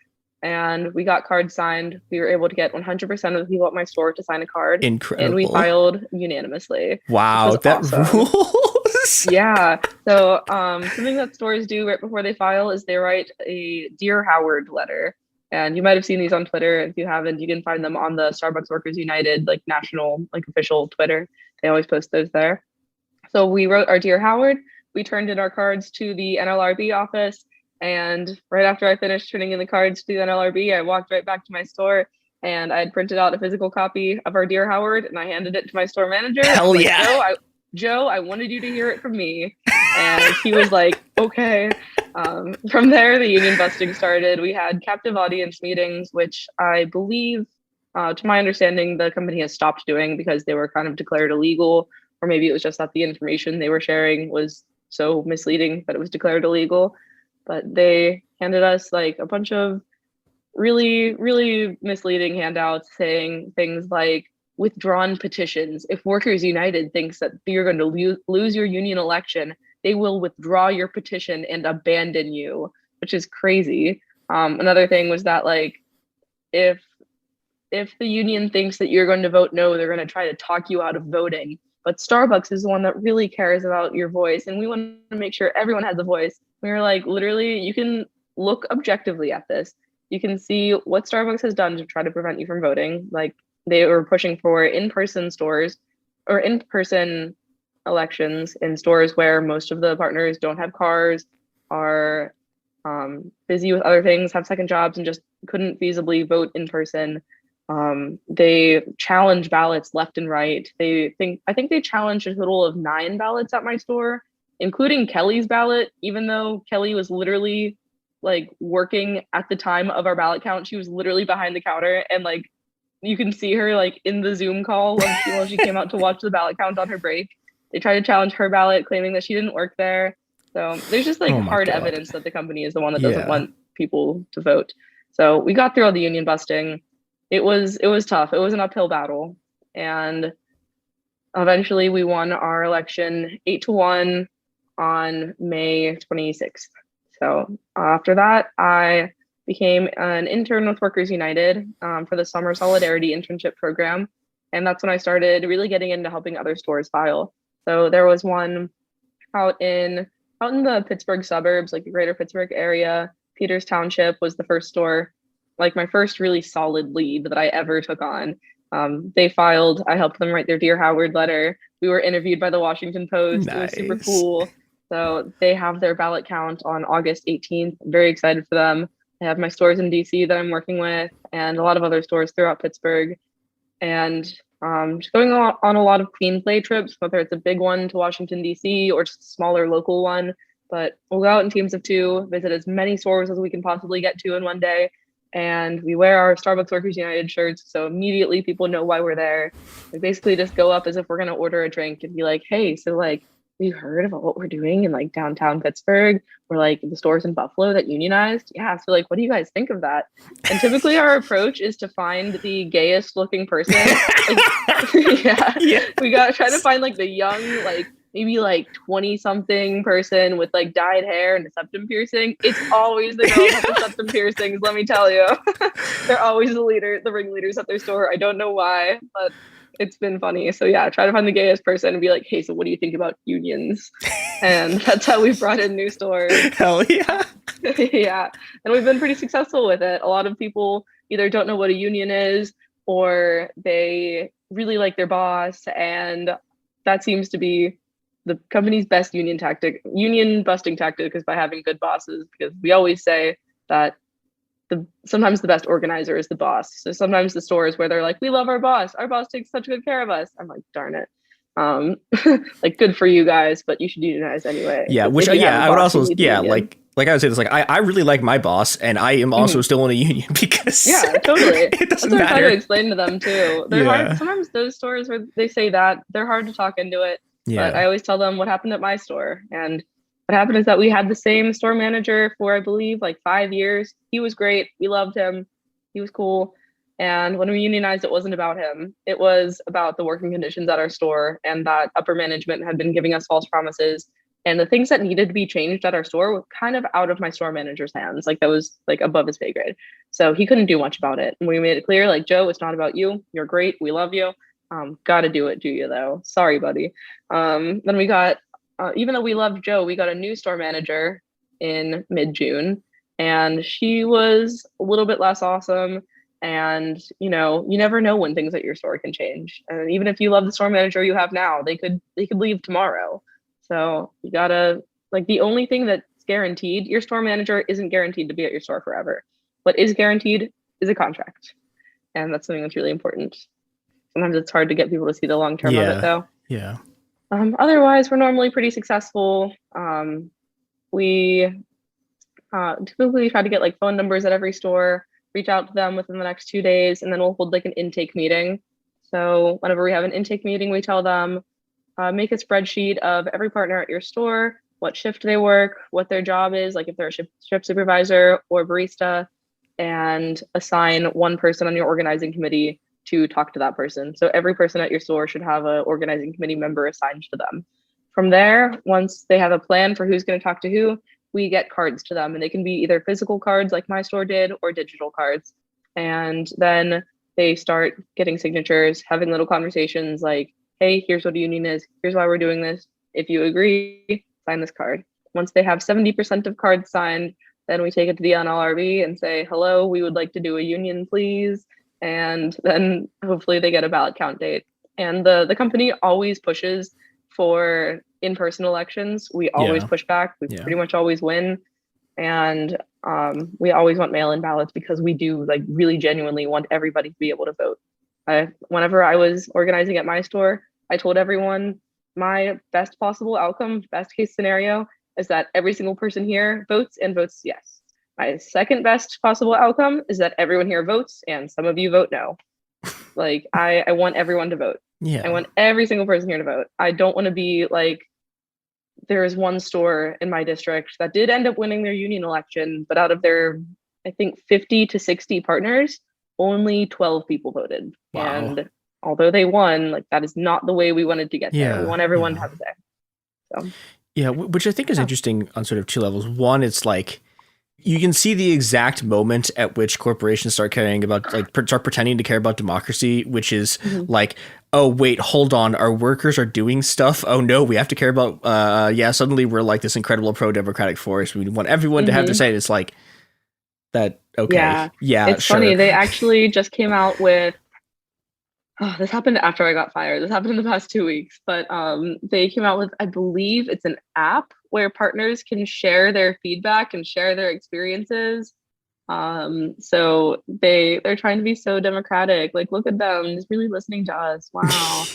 And we got cards signed. We were able to get 100% of the people at my store to sign a card. Incredible. And we filed unanimously. Wow, that awesome. rules. Yeah. So something that stores do right before they file is they write a Dear Howard letter. And you might have seen these on Twitter. If you haven't, you can find them on the Starbucks Workers United, like national, like official Twitter. They always post those there. So we wrote our Dear Howard. We turned in our cards to the NLRB office. And right after I finished turning in the cards to the NLRB, I walked right back to my store, and I had printed out a physical copy of our Dear Howard, and I handed it to my store manager. Hell yeah. Joe, I wanted you to hear it from me. And he was like, okay. From there, the union busting started. We had captive audience meetings, which I believe, to my understanding, the company has stopped doing because they were kind of declared illegal, or maybe it was just that the information they were sharing was so misleading that it was declared illegal. But they handed us like a bunch of really, really misleading handouts saying things like withdrawn petitions. If Workers United thinks that you're going to lose your union election, they will withdraw your petition and abandon you, which is crazy. Another thing was that like, if the union thinks that you're going to vote no, they're going to try to talk you out of voting. But Starbucks is the one that really cares about your voice, and we want to make sure everyone has a voice. We were like, literally, you can look objectively at this. You can see what Starbucks has done to try to prevent you from voting. Like, they were pushing for in-person stores or in-person elections in stores where most of the partners don't have cars, are busy with other things, have second jobs, and just couldn't feasibly vote in person. They challenge ballots left and right. I think they challenged a total of 9 ballots at my store, including Kelly's ballot, even though Kelly was literally like working at the time of our ballot count. She was literally behind the counter, and like you can see her like in the Zoom call when she came out to watch the ballot count on her break. They tried to challenge her ballot, claiming that she didn't work there. So there's just like hard evidence that the company is the one that doesn't want people to vote. So we got through all the union busting. It was tough. It was an uphill battle. And eventually we won our election 8-1 on May 26th. So after that, I became an intern with Workers United for the Summer Solidarity Internship Program. And that's when I started really getting into helping other stores file. So there was one out in the Pittsburgh suburbs, like the greater Pittsburgh area. Peters Township was the first store, like my first really solid lead that I ever took on. They filed, I helped them write their Dear Howard letter. We were interviewed by the Washington Post. Nice. It was super cool. So they have their ballot count on August 18th. I'm very excited for them. I have my stores in DC that I'm working with, and a lot of other stores throughout Pittsburgh. And just going on a lot of clean play trips, whether it's a big one to Washington, DC, or just a smaller local one. But we'll go out in teams of 2, visit as many stores as we can possibly get to in one day. And we wear our Starbucks Workers United shirts, so immediately people know why we're there. We basically just go up as if we're going to order a drink and be like, hey, so like, have you heard about what we're doing in like downtown Pittsburgh, or like the stores in Buffalo that unionized? Yeah, so like, what do you guys think of that? And typically our approach is to find the gayest looking person. Yeah. We got to try to find like the young, like maybe like 20 something person with like dyed hair and a septum piercing. It's always the girls with the septum piercings, let me tell you. They're always the ringleaders at their store. I don't know why, but it's been funny. So yeah, try to find the gayest person and be like, hey, so what do you think about unions? And that's how we brought in new stores. Hell yeah. Yeah. And we've been pretty successful with it. A lot of people either don't know what a union is or they really like their boss. And that seems to be the company's best union busting tactic, is by having good bosses, because we always say that sometimes the best organizer is the boss. So sometimes the stores where they're like, we love our boss takes such good care of us. I'm like, darn it. Like, good for you guys, but you should unionize anyway. Yeah, which I would also like I would say this, like I really like my boss, and I am also still in a union because totally. It doesn't That's what I try matter. to explain to them too. They're hard. Sometimes those stores where they say that, they're hard to talk into it. Yeah. But I always tell them what happened at my store, and what happened is that we had the same store manager for, I believe, like 5 years. He was great. We loved him. He was cool. And when we unionized, it wasn't about him. It was about the working conditions at our store, and that upper management had been giving us false promises. And the things that needed to be changed at our store were kind of out of my store manager's hands. Like, that was like above his pay grade. So he couldn't do much about it. And we made it clear, like, Joe, it's not about you. You're great. We love you. Gotta do it, do you though? Sorry, buddy. Then we got, even though we loved Joe, we got a new store manager in mid-June, and she was a little bit less awesome. And, you know, you never know when things at your store can change. And even if you love the store manager you have now, they could leave tomorrow. So you gotta, like, the only thing that's guaranteed, your store manager isn't guaranteed to be at your store forever. What is guaranteed is a contract. And that's something that's really important. Sometimes it's hard to get people to see the long term of it, though. Yeah. Otherwise, we're normally pretty successful. We typically try to get like phone numbers at every store, reach out to them within the next 2 days, and then we'll hold like an intake meeting. So whenever we have an intake meeting, we tell them, make a spreadsheet of every partner at your store, what shift they work, what their job is, like if they're a shift supervisor or barista, and assign one person on your organizing committee to talk to that person. So every person at your store should have an organizing committee member assigned to them. From there, once they have a plan for who's going to talk to who, we get cards to them, and they can be either physical cards like my store did or digital cards. And then they start getting signatures, having little conversations like, hey, here's what a union is. Here's why we're doing this. If you agree, sign this card. Once they have 70% of cards signed, then we take it to the NLRB and say, hello, we would like to do a union, please. And then hopefully they get a ballot count date. And the company always pushes for in-person elections. We always push back. We pretty much always win. And we always want mail-in ballots, because we do like really genuinely want everybody to be able to vote. Whenever I was organizing at my store, I told everyone my best possible outcome, best case scenario, is that every single person here votes and votes yes. My second best possible outcome is that everyone here votes and some of you vote no. Like, I want everyone to vote. Yeah. I want every single person here to vote. I don't want to be like, there is one store in my district that did end up winning their union election, but out of their, I think, 50 to 60 partners, only 12 people voted. Wow. And although they won, like, that is not the way we wanted to get there. We want everyone to have a say. So. Yeah, which I think is interesting on sort of two levels. One, it's like, you can see the exact moment at which corporations start caring about, like, start pretending to care about democracy, which is like, oh, wait, hold on. Our workers are doing stuff. Oh, no, we have to care about, suddenly we're like this incredible pro-democratic force. We want everyone to have to say it. It's like that. Okay. Yeah. It's funny. They actually just came out with, this happened after I got fired. This happened in the past 2 weeks, but they came out with, I believe it's an app where partners can share their feedback and share their experiences. So they're trying to be so democratic. Like, look at them, just really listening to us. Wow.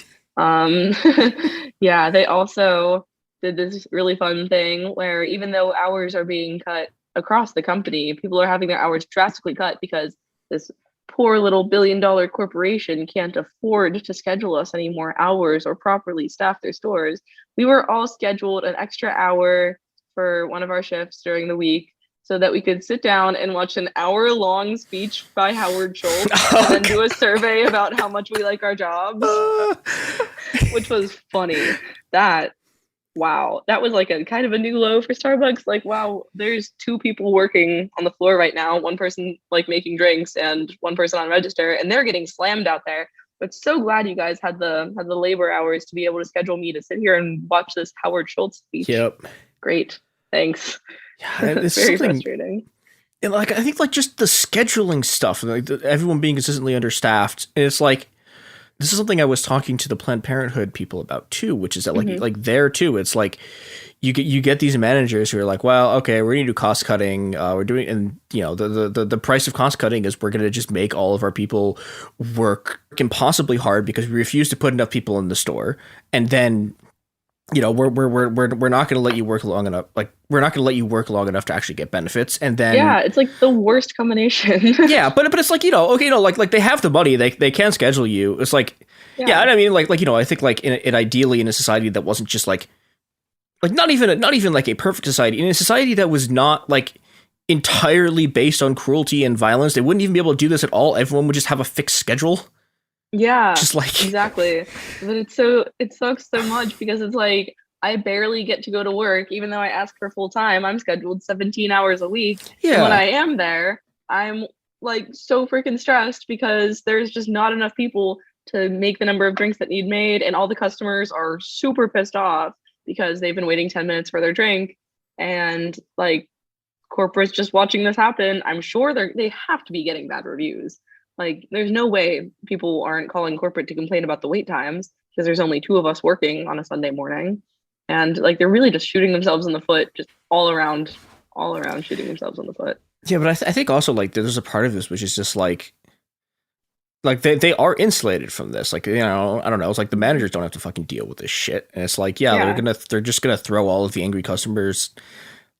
Yeah, they also did this really fun thing where even though hours are being cut across the company, people are having their hours drastically cut because this poor little billion-dollar corporation can't afford to schedule us any more hours or properly staff their stores. We were all scheduled an extra hour for one of our shifts during the week so that we could sit down and watch an hour-long speech by Howard Schultz and then do a survey about how much we like our jobs, which was funny. Wow, that was like a kind of a new low for Starbucks. Like, wow, there's 2 people working on the floor right now, one person like making drinks and one person on register, and they're getting slammed out there. But so glad you guys had the labor hours to be able to schedule me to sit here and watch this Howard Schultz speech. Yep. Great. Thanks. Yeah, it's very something- frustrating. And like, I think like just the scheduling stuff, like everyone being consistently understaffed. And it's like, this is something I was talking to the Planned Parenthood people about too, which is that like there too, it's like you get these managers who are like, well, okay, we're going to do cost cutting. We're doing, and you know, the price of cost cutting is we're going to just make all of our people work impossibly hard because we refuse to put enough people in the store. And then, you know, we're not going to let you work long enough. Like, we're not going to let you work long enough to actually get benefits. And then, yeah, it's like the worst combination. yeah, but it's like, you know, okay, you know, like they have the money, they can schedule you. It's like, yeah, and I mean, like you know, I think like in ideally in a society that wasn't just like not even like a perfect society, in a society that was not like entirely based on cruelty and violence, they wouldn't even be able to do this at all. Everyone would just have a fixed schedule. Yeah, just like exactly. But it sucks so much because it's like I barely get to go to work, even though I ask for full time. I'm scheduled 17 hours a week. Yeah. And when I am there, I'm like so freaking stressed because there's just not enough people to make the number of drinks that need made, and all the customers are super pissed off because they've been waiting 10 minutes for their drink, and like corporate's just watching this happen. I'm sure they have to be getting bad reviews. Like, there's no way people aren't calling corporate to complain about the wait times because there's only 2 of us working on a Sunday morning. And like, they're really just shooting themselves in the foot, just all around shooting themselves in the foot. Yeah, but I think also like there's a part of this which is just like they are insulated from this. Like, you know, I don't know. It's like the managers don't have to fucking deal with this shit. And it's like, yeah. they're just gonna throw all of the angry customers,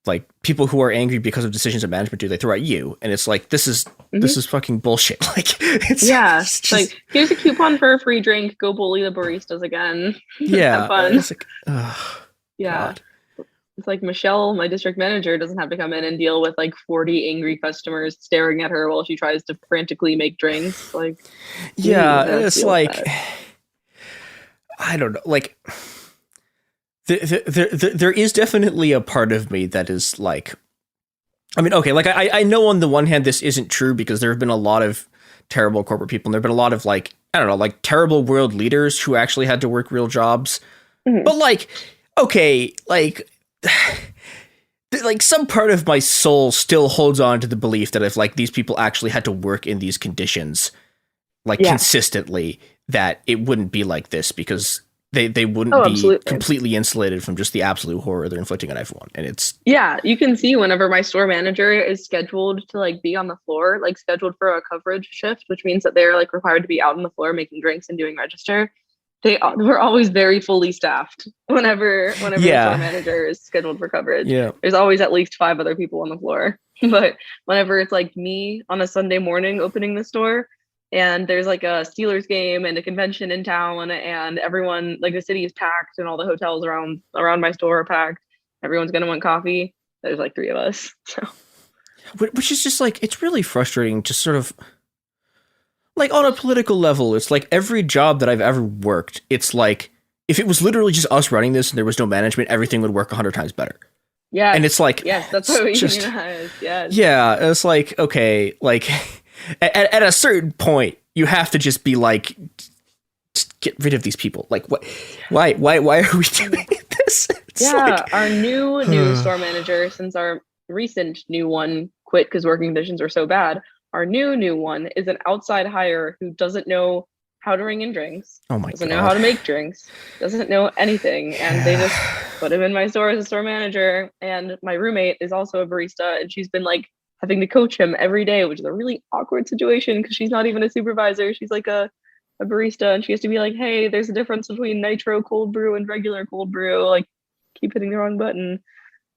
like people who are angry because of decisions that management do, they throw at you. And it's like, this is fucking bullshit. Like, it's just, like, here's a coupon for a free drink. Go bully the baristas again. Yeah. Have fun. It's like, yeah. God. It's like Michelle, my district manager, doesn't have to come in and deal with like 40 angry customers staring at her while she tries to frantically make drinks. Like, yeah, it's like, I don't know. Like, there is definitely a part of me that is like, I mean, okay, like I know on the one hand this isn't true because there have been a lot of terrible corporate people and there have been a lot of like, I don't know, like terrible world leaders who actually had to work real jobs. But like, okay, like some part of my soul still holds on to the belief that if like these people actually had to work in these conditions like consistently, that it wouldn't be like this because they wouldn't be absolutely. completely insulated from just the absolute horror they're inflicting on everyone. And it's, yeah, you can see whenever my store manager is scheduled to like be on the floor, like scheduled for a coverage shift, which means that they're like required to be out on the floor making drinks and doing register. We're always very fully staffed whenever the store manager is scheduled for coverage. Yeah. There's always at least 5 other people on the floor. But whenever it's like me on a Sunday morning opening the store, and there's like a Steelers game and a convention in town, and everyone, like the city is packed and all the hotels around my store are packed, everyone's gonna want coffee. There's like 3 of us. So, which is just like, it's really frustrating to sort of like on a political level. It's like every job that I've ever worked, it's like if it was literally just us running this and there was no management, everything would work 100 times better. Yeah. And it's like, yes, that's what we just, unionize. Yes. Yeah. It's like, okay, like at a certain point, you have to just be like, just get rid of these people. Like, what? Why are we doing this? It's like, our new store manager, since our recent new one quit because working conditions are so bad, our new one is an outside hire who doesn't know how to ring in drinks. Oh my doesn't God. know how to make drinks. Doesn't know anything, and they just put him in my store as a store manager. And my roommate is also a barista, and she's been like having to coach him every day, which is a really awkward situation because she's not even a supervisor. She's like a barista, and she has to be like, hey, there's a difference between nitro cold brew and regular cold brew. Like, keep hitting the wrong button.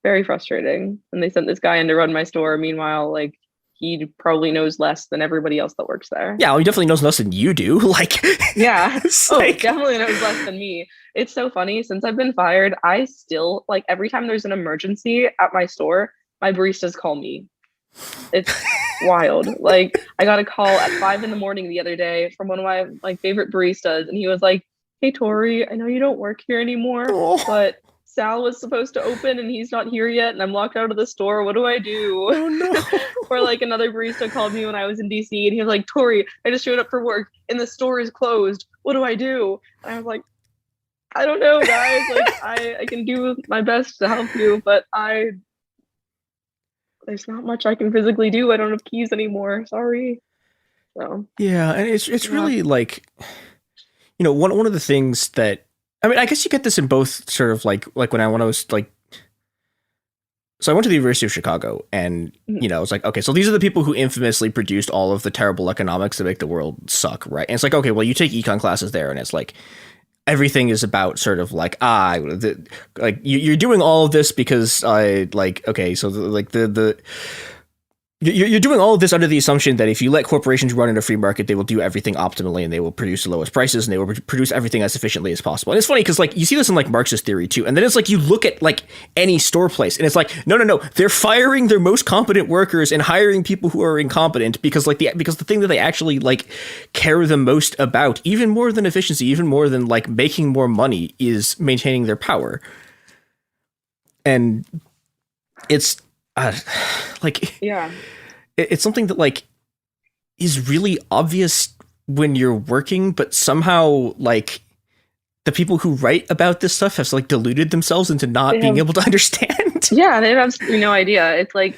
Very frustrating. And they sent this guy in to run my store. Meanwhile, like, he probably knows less than everybody else that works there. Yeah, well, he definitely knows less than you do. Like, yeah, like, definitely knows less than me. It's so funny. Since I've been fired, I still, like, every time there's an emergency at my store, my baristas call me. It's wild. Like, I got a call at 5 a.m. the other day from one of my like favorite baristas, and he was like, "Hey Tori, I know you don't work here anymore, but Sal was supposed to open and he's not here yet and I'm locked out of the store. What do I do? Oh no. Or like another barista called me when I was in DC and he was like, Tori, I just showed up for work and the store is closed. What do I do? And I was like, I don't know, guys. Like I can do my best to help you, but there's not much I can physically do. I don't have keys anymore. Sorry. So yeah, and it's really like, you know, one of the things that, I mean, I guess you get this in both sort of like when I was like, so I went to the University of Chicago and, you know, it's like, okay, so these are the people who infamously produced all of the terrible economics that make the world suck, right? And it's like, okay, well, you take econ classes there and it's like, everything is about sort of like, like you're doing all of this because okay, so you're doing all of this under the assumption that if you let corporations run in a free market, they will do everything optimally and they will produce the lowest prices and they will produce everything as efficiently as possible. And it's funny because like you see this in like Marxist theory too. And then it's like you look at like any store place and it's like, no, they're firing their most competent workers and hiring people who are incompetent because the thing that they actually like care the most about, even more than efficiency, even more than like making more money, is maintaining their power. And it's it's something that like is really obvious when you're working, but somehow like the people who write about this stuff have like deluded themselves into not being able to understand. Yeah, they have absolutely no idea. It's like,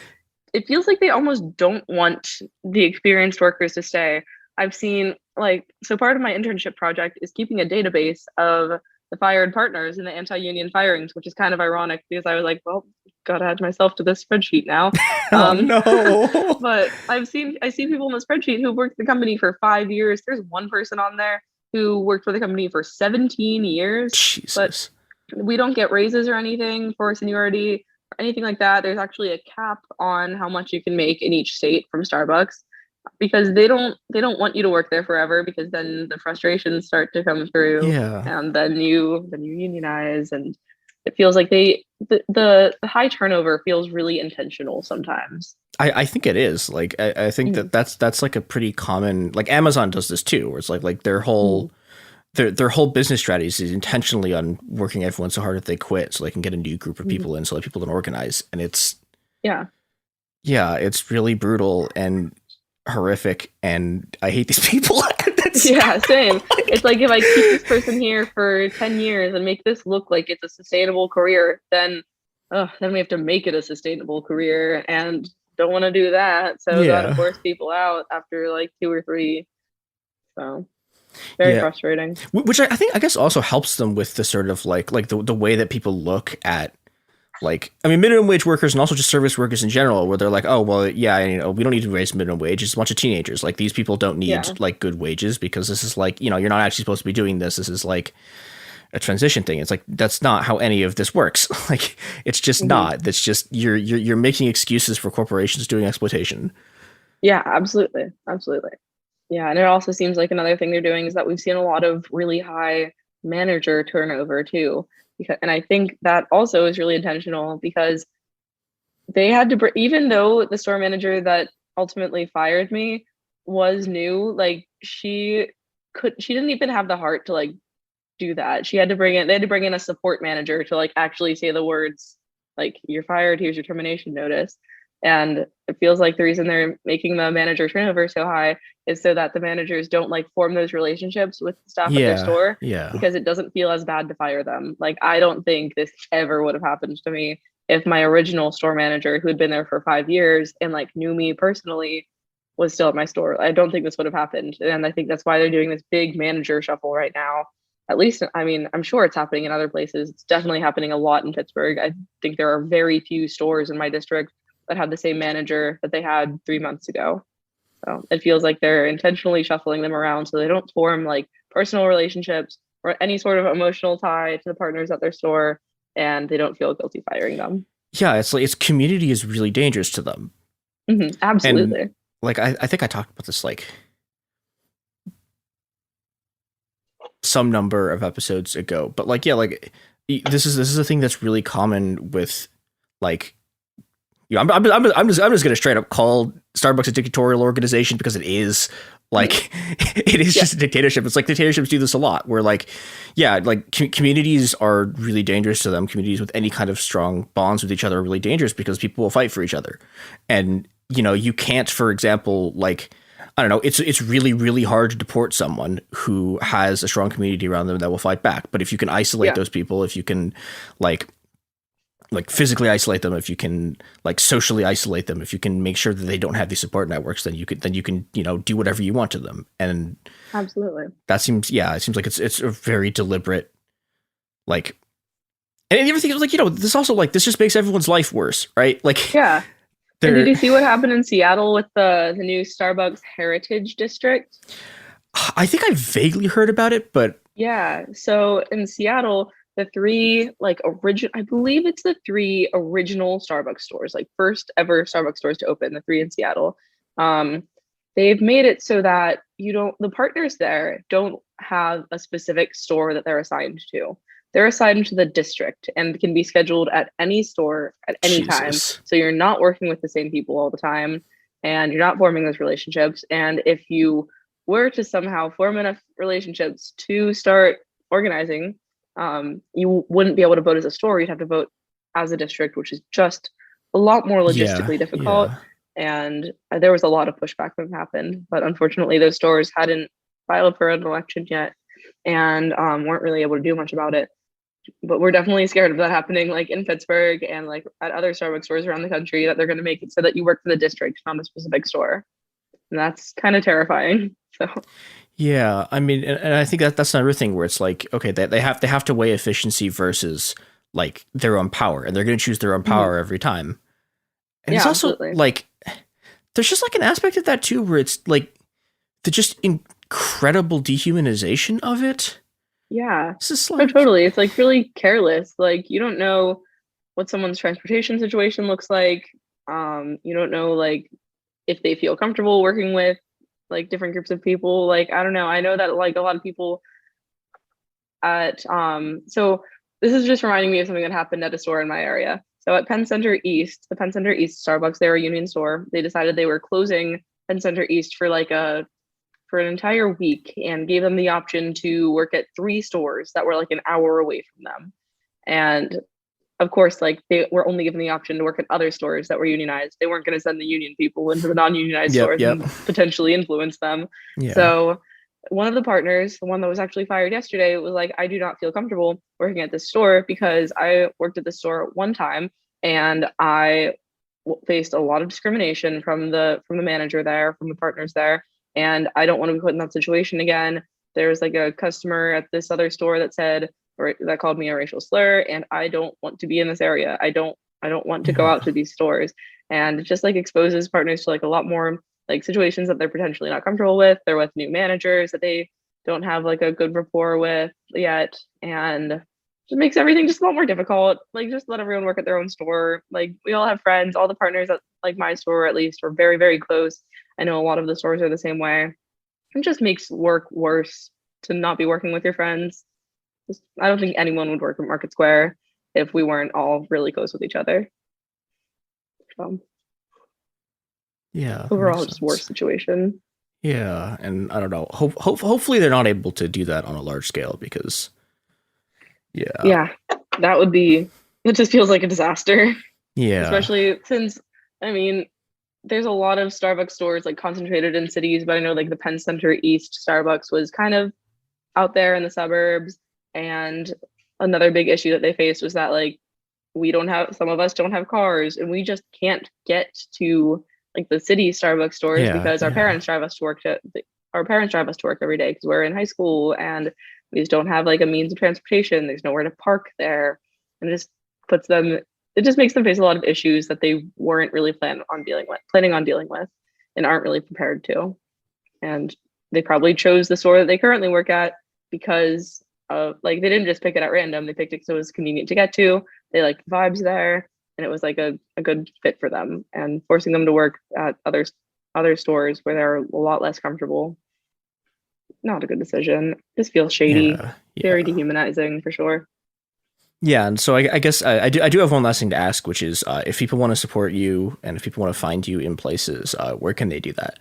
it feels like they almost don't want the experienced workers to stay. I've seen like, so part of my internship project is keeping a database of the fired partners in the anti-union firings, which is kind of ironic because I was like, well, gotta add myself to this spreadsheet now. No. But I see people in the spreadsheet who worked the company for 5 years. There's one person on there who worked for the company for 17 years. Jesus. But we don't get raises or anything for seniority or anything like that. There's actually a cap on how much you can make in each state from Starbucks, because they don't want you to work there forever, because then the frustrations start to come through. Yeah. And then you unionize, and it feels like the high turnover feels really intentional sometimes. I think it is. Like I think that's like a pretty common, like Amazon does this too, where it's like their whole their whole business strategy is intentionally on working everyone so hard that they quit so they can get a new group of people in so that people don't organize. And it's it's really brutal and horrific, and I hate these people. Yeah, same. It's like, if I keep this person here for 10 years and make this look like it's a sustainable career, then we have to make it a sustainable career, and don't want to do that. So gotta force people out after like 2 or 3. So very frustrating. Which I think, I guess, also helps them with the sort of like the way that people look at, like, I mean, minimum wage workers and also just service workers in general, where they're like, oh, well, yeah, you know, we don't need to raise minimum wage. It's a bunch of teenagers. Like, these people don't need like good wages, because this is like, you know, you're not actually supposed to be doing this. This is like a transition thing. It's like, that's not how any of this works. Like, it's just not. That's just, you're making excuses for corporations doing exploitation. Yeah, absolutely. Yeah, and it also seems like another thing they're doing is that we've seen a lot of really high manager turnover too. And I think that also is really intentional, because they had to, even though the store manager that ultimately fired me was new, like she didn't even have the heart to like do that. They had to bring in a support manager to like actually say the words like, you're fired, here's your termination notice. And it feels like the reason they're making the manager turnover so high is so that the managers don't like form those relationships with the staff at their store. Yeah. Because it doesn't feel as bad to fire them. Like, I don't think this ever would have happened to me if my original store manager, who had been there for 5 years and like knew me personally, was still at my store. I don't think this would have happened. And I think that's why they're doing this big manager shuffle right now. At least, I mean, I'm sure it's happening in other places. It's definitely happening a lot in Pittsburgh. I think there are very few stores in my district that have the same manager that they had 3 months ago. So it feels like they're intentionally shuffling them around so they don't form like personal relationships or any sort of emotional tie to the partners at their store, and they don't feel guilty firing them. Yeah, it's like, its community is really dangerous to them. Absolutely. And, like, I think I talked about this like some number of episodes ago, but like, yeah, like this is a thing that's really common with like, you know, I'm just gonna straight up call Starbucks a dictatorial organization, because it is. Like it is just a dictatorship. It's like dictatorships do this a lot where like, yeah, like communities are really dangerous to them. Communities with any kind of strong bonds with each other are really dangerous because people will fight for each other. And, you know, you can't, for example, like, I don't know, it's really, really hard to deport someone who has a strong community around them that will fight back. But if you can isolate those people, if you can like physically isolate them, if you can like socially isolate them, if you can make sure that they don't have these support networks, then you can, you know, do whatever you want to them. And absolutely, that seems, it seems like it's a very deliberate, like, and the other thing is like, you know, this also like, this just makes everyone's life worse, right? Like, yeah. And did you see what happened in Seattle with the new Starbucks Heritage District? I think I vaguely heard about it, but yeah. So in Seattle, the three I believe it's the three original Starbucks stores, like first ever Starbucks stores to open, the three in Seattle. They've made it so that the partners there don't have a specific store that they're assigned to. They're assigned to the district and can be scheduled at any store at any time. So you're not working with the same people all the time and you're not forming those relationships. And if you were to somehow form enough relationships to start organizing, you wouldn't be able to vote as a store. You'd have to vote as a district, which is just a lot more logistically difficult. And there was a lot of pushback that happened, but unfortunately those stores hadn't filed for an election yet and weren't really able to do much about it. But we're definitely scared of that happening, like in Pittsburgh and like at other Starbucks stores around the country, that they're going to make it so that you work for the district, not a specific store. And that's kind of terrifying. So yeah, I mean, and I think that's another thing where it's like, okay, they have to weigh efficiency versus like their own power, and they're going to choose their own power every time. And it's also like, there's just like an aspect of that too, where it's like the just incredible dehumanization of it. Yeah, this is like, totally. It's like really careless. Like you don't know what someone's transportation situation looks like. You don't know like if they feel comfortable working with like different groups of people. Like, I don't know. I know that like a lot of people at, so this is just reminding me of something that happened at a store in my area. So at Penn Center East, the Penn Center East Starbucks, they're a union store. They decided they were closing Penn Center East for an entire week and gave them the option to work at 3 stores that were like an hour away from them. And of course, like they were only given the option to work at other stores that were unionized. They weren't going to send the union people into the non-unionized stores and potentially influence them. Yeah. So one of the partners, the one that was actually fired yesterday, was like, I do not feel comfortable working at this store because I worked at this store one time and I faced a lot of discrimination from the manager there, from the partners there. And I don't want to be put in that situation again. There was like a customer at this other store that called me a racial slur, and I don't want to be in this area. I don't want to go out to these stores. And it just like exposes partners to like a lot more like situations that they're potentially not comfortable with. They're with new managers that they don't have like a good rapport with yet. And it makes everything just a lot more difficult. Like just let everyone work at their own store. Like we all have friends, all the partners at like my store at least are very, very close. I know a lot of the stores are the same way. It just makes work worse to not be working with your friends. I don't think anyone would work at Market Square if we weren't all really close with each other. Yeah. Overall, just worse situation. Yeah, and I don't know. Hopefully, they're not able to do that on a large scale because. Yeah, that would be. It just feels like a disaster. Yeah. Especially since, I mean, there's a lot of Starbucks stores like concentrated in cities, but I know like the Penn Center East Starbucks was kind of out there in the suburbs. And another big issue that they faced was that like some of us don't have cars and we just can't get to like the city Starbucks stores because our parents drive us to work every day because we're in high school and we just don't have like a means of transportation. There's nowhere to park there. And it just makes them face a lot of issues that they weren't really planning on dealing with and aren't really prepared to. And they probably chose the store that they currently work at because like they didn't just pick it at random. They picked it because it was convenient to get to. They liked the vibes there, and it was like a good fit for them. And forcing them to work at other stores where they're a lot less comfortable, not a good decision. Just feels shady, very dehumanizing for sure. Yeah, and so I guess I do have one last thing to ask, which is if people want to support you and if people want to find you in places, where can they do that?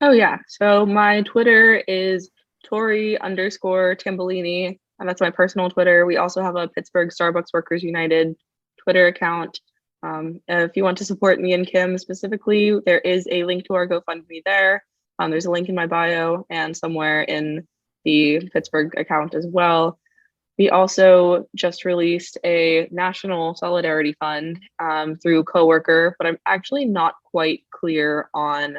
Oh yeah. So my Twitter is Tori_Tambolini, and that's my personal Twitter. We also have a Pittsburgh Starbucks Workers United Twitter account. If you want to support me and Kim specifically, there is a link to our GoFundMe there. There's a link in my bio and somewhere in the Pittsburgh account as well. We also just released a national solidarity fund through Coworker, but I'm actually not quite clear on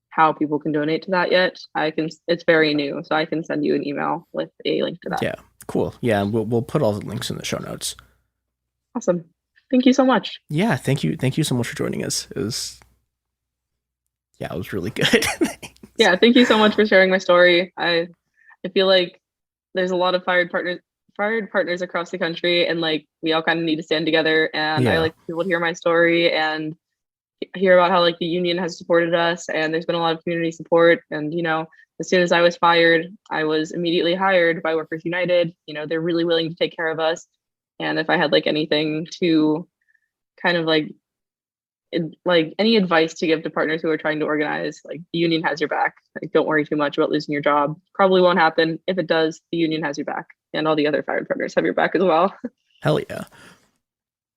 how people can donate to that yet. It's very new, so I can send you an email with a link to that. Yeah, cool. Yeah, we'll put all the links in the show notes. Awesome. Thank you so much. Yeah, thank you so much for joining us. It was really good. Yeah, thank you so much for sharing my story. I feel like there's a lot of fired partners across the country, and like we all kind of need to stand together, and I like people to hear my story and hear about how like the union has supported us, and there's been a lot of community support. And as soon as I was fired, I was immediately hired by Workers United. They're really willing to take care of us, and if I had like anything to kind of like any advice to give to partners who are trying to organize, like the union has your back. Like, don't worry too much about losing your job. Probably won't happen. If it does, the union has your back, and all the other fired partners have your back as well. Hell yeah.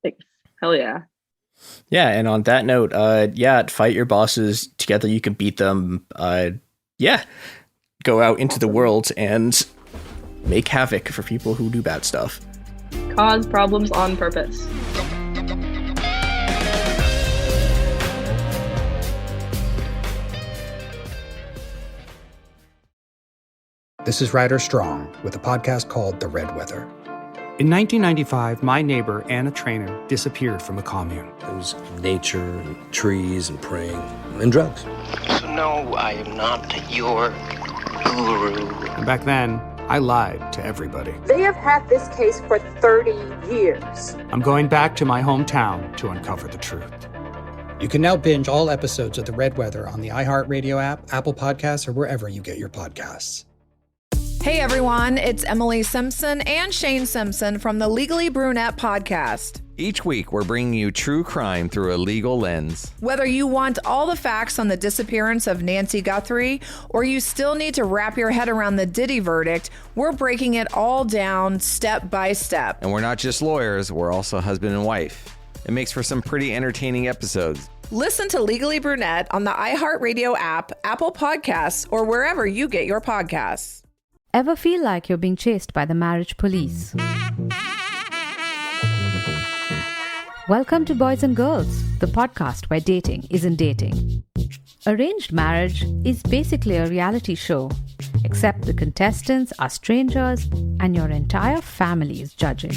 Thanks. Hell yeah. Yeah, and on that note, fight your bosses. Together you can beat them. Go out into the world and make havoc for people who do bad stuff. Cause problems on purpose. This is Ryder Strong with a podcast called The Red Weather. In 1995, my neighbor, Anna Trainer, disappeared from the commune. It was nature and trees and praying and drugs. So no, I am not your guru. And back then, I lied to everybody. They have had this case for 30 years. I'm going back to my hometown to uncover the truth. You can now binge all episodes of The Red Weather on the iHeartRadio app, Apple Podcasts, or wherever you get your podcasts. Hey everyone, it's Emily Simpson and Shane Simpson from the Legally Brunette podcast. Each week, we're bringing you true crime through a legal lens. Whether you want all the facts on the disappearance of Nancy Guthrie, or you still need to wrap your head around the Diddy verdict, we're breaking it all down step by step. And we're not just lawyers, we're also husband and wife. It makes for some pretty entertaining episodes. Listen to Legally Brunette on the iHeartRadio app, Apple Podcasts, or wherever you get your podcasts. Ever feel like you're being chased by the marriage police? Welcome to Boys and Girls, the podcast where dating isn't dating. Arranged marriage is basically a reality show, except the contestants are strangers and your entire family is judging.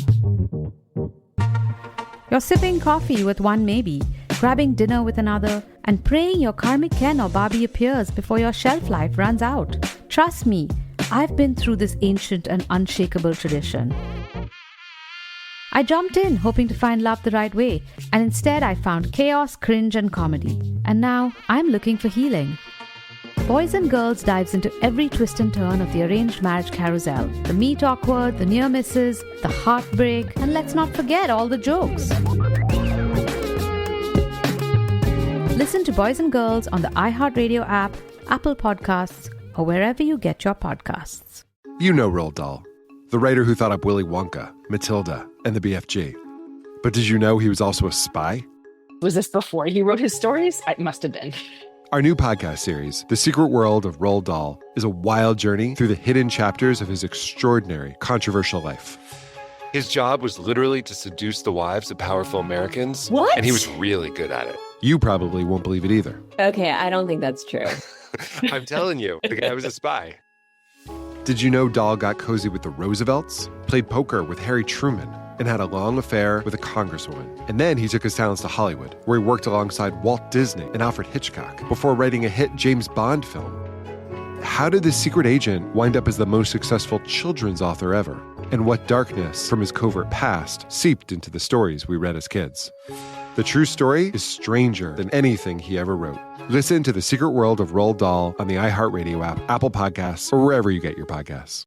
You're sipping coffee with one maybe, grabbing dinner with another, and praying your karmic Ken or Barbie appears before your shelf life runs out. Trust me, I've been through this ancient and unshakable tradition. I jumped in hoping to find love the right way, and instead I found chaos, cringe, and comedy. And now I'm looking for healing. Boys and Girls dives into every twist and turn of the arranged marriage carousel. The meet awkward, the near misses, the heartbreak, and let's not forget all the jokes. Listen to Boys and Girls on the iHeartRadio app, Apple Podcasts, or wherever you get your podcasts. You know Roald Dahl, the writer who thought up Willy Wonka, Matilda, and the BFG. But did you know he was also a spy? Was this before he wrote his stories? It must have been. Our new podcast series, The Secret World of Roald Dahl, is a wild journey through the hidden chapters of his extraordinary, controversial life. His job was literally to seduce the wives of powerful Americans. What? And he was really good at it. You probably won't believe it either. Okay, I don't think that's true. I'm telling you, the guy was a spy. Did you know Dahl got cozy with the Roosevelts, played poker with Harry Truman, and had a long affair with a congresswoman? And then he took his talents to Hollywood, where he worked alongside Walt Disney and Alfred Hitchcock before writing a hit James Bond film. How did this secret agent wind up as the most successful children's author ever? And what darkness from his covert past seeped into the stories we read as kids? The true story is stranger than anything he ever wrote. Listen to The Secret World of Roald Dahl on the iHeartRadio app, Apple Podcasts, or wherever you get your podcasts.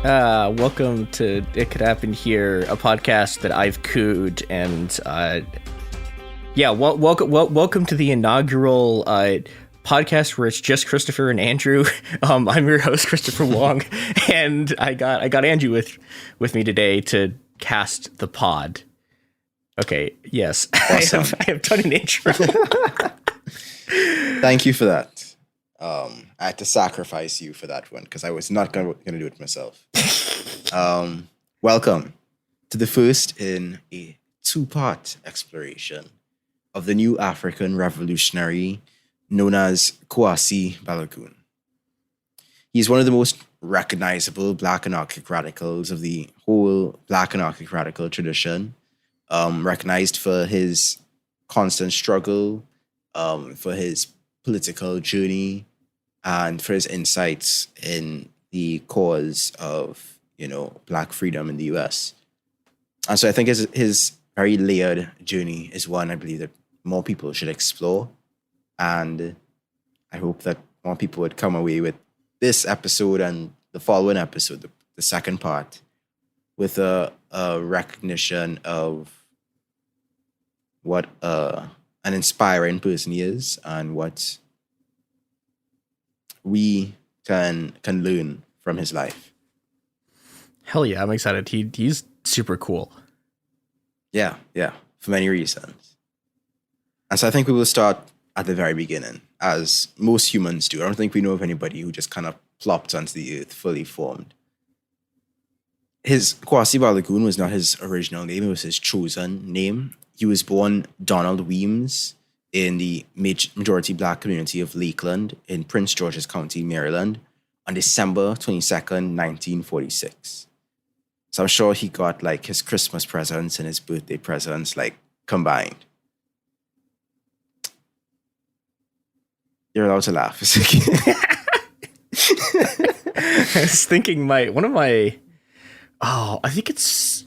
Welcome to It Could Happen Here, a podcast that I've cooed and Yeah, welcome to the inaugural podcast where it's just Christopher and Andrew. I'm your host, Christopher Wong, and I got Andrew with me today to cast the pod. Okay, yes, awesome. I have done an intro. Thank you for that. I had to sacrifice you for that one because I was not going to do it myself. Welcome to the first in a two-part exploration of the new African revolutionary known as Kwasi Balogun. He's one of the most recognizable Black anarchic radicals of the whole Black anarchic radical tradition, recognized for his constant struggle, for his political journey, and for his insights in the cause of, Black freedom in the US. And so I think his very layered journey is one I believe that more people should explore. And I hope that more people would come away with this episode and the following episode, the second part, with a recognition of what an inspiring person he is and what we can learn from his life. Hell yeah, I'm excited. He's super cool. Yeah, for many reasons. And so I think we will start at the very beginning, as most humans do. I don't think we know of anybody who just kind of plopped onto the earth fully formed. His Kwasi Balogun was not his original name, it was his chosen name. He was born Donald Weems in the majority Black community of Lakeland in Prince George's County, Maryland, on December 22nd, 1946. So I'm sure he got like his Christmas presents and his birthday presents like combined. You're allowed to laugh. It's okay. I was thinking I think it's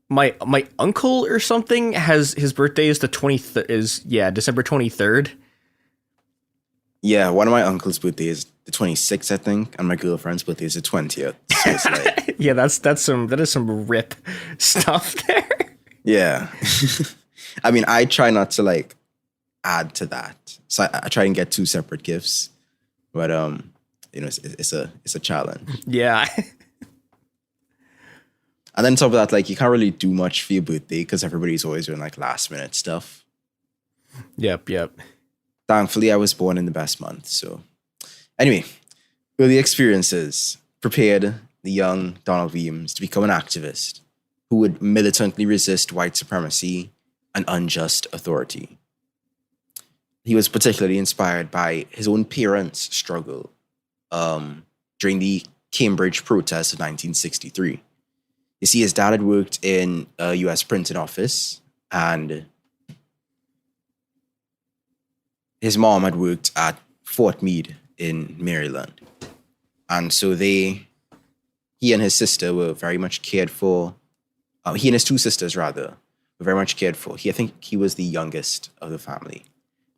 my uncle or something has his birthday is December 23rd. Yeah, one of my uncle's birthday is the 26th, I think, and my girlfriend's birthday is the 20th. So it's like, yeah, that is some rip stuff there. Yeah. I mean, I try not to like add to that. So I try and get two separate gifts. But it's a challenge. Yeah. And then on top of that, like you can't really do much for your birthday because everybody's always doing like last minute stuff. Yep. Thankfully, I was born in the best month. So anyway, early experiences prepared the young Donald Weems to become an activist who would militantly resist white supremacy and unjust authority. He was particularly inspired by his own parents' struggle during the Cambridge protests of 1963. You see, his dad had worked in a U.S. printing office, and his mom had worked at Fort Meade in Maryland. And so he and his sister were very much cared for. He and his two sisters, rather, were very much cared for. I think he was the youngest of the family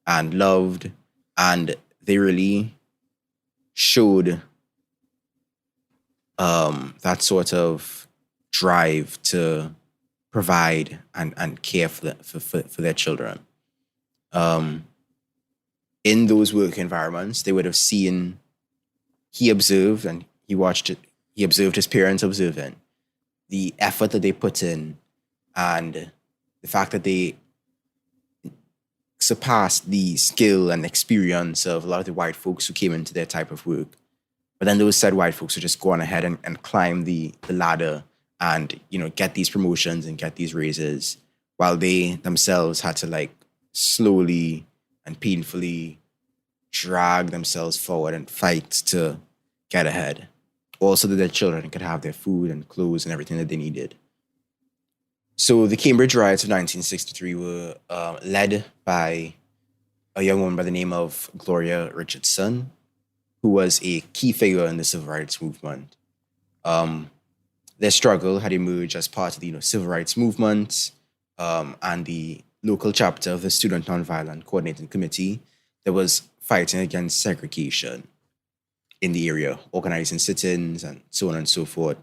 and loved, and they really showed that sort of drive to provide and care for their children. In those work environments, they would have seen, he observed his parents observing the effort that they put in and the fact that they surpassed the skill and experience of a lot of the white folks who came into their type of work. But then those said white folks would just go on ahead and climb the ladder and, get these promotions and get these raises while they themselves had to like slowly and painfully drag themselves forward and fight to get ahead. Also that their children could have their food and clothes and everything that they needed. So the Cambridge riots of 1963 were led by a young woman by the name of Gloria Richardson, who was a key figure in the civil rights movement. Their struggle had emerged as part of the civil rights movement and the local chapter of the Student Nonviolent Coordinating Committee that was fighting against segregation in the area, organizing sit-ins and so on and so forth.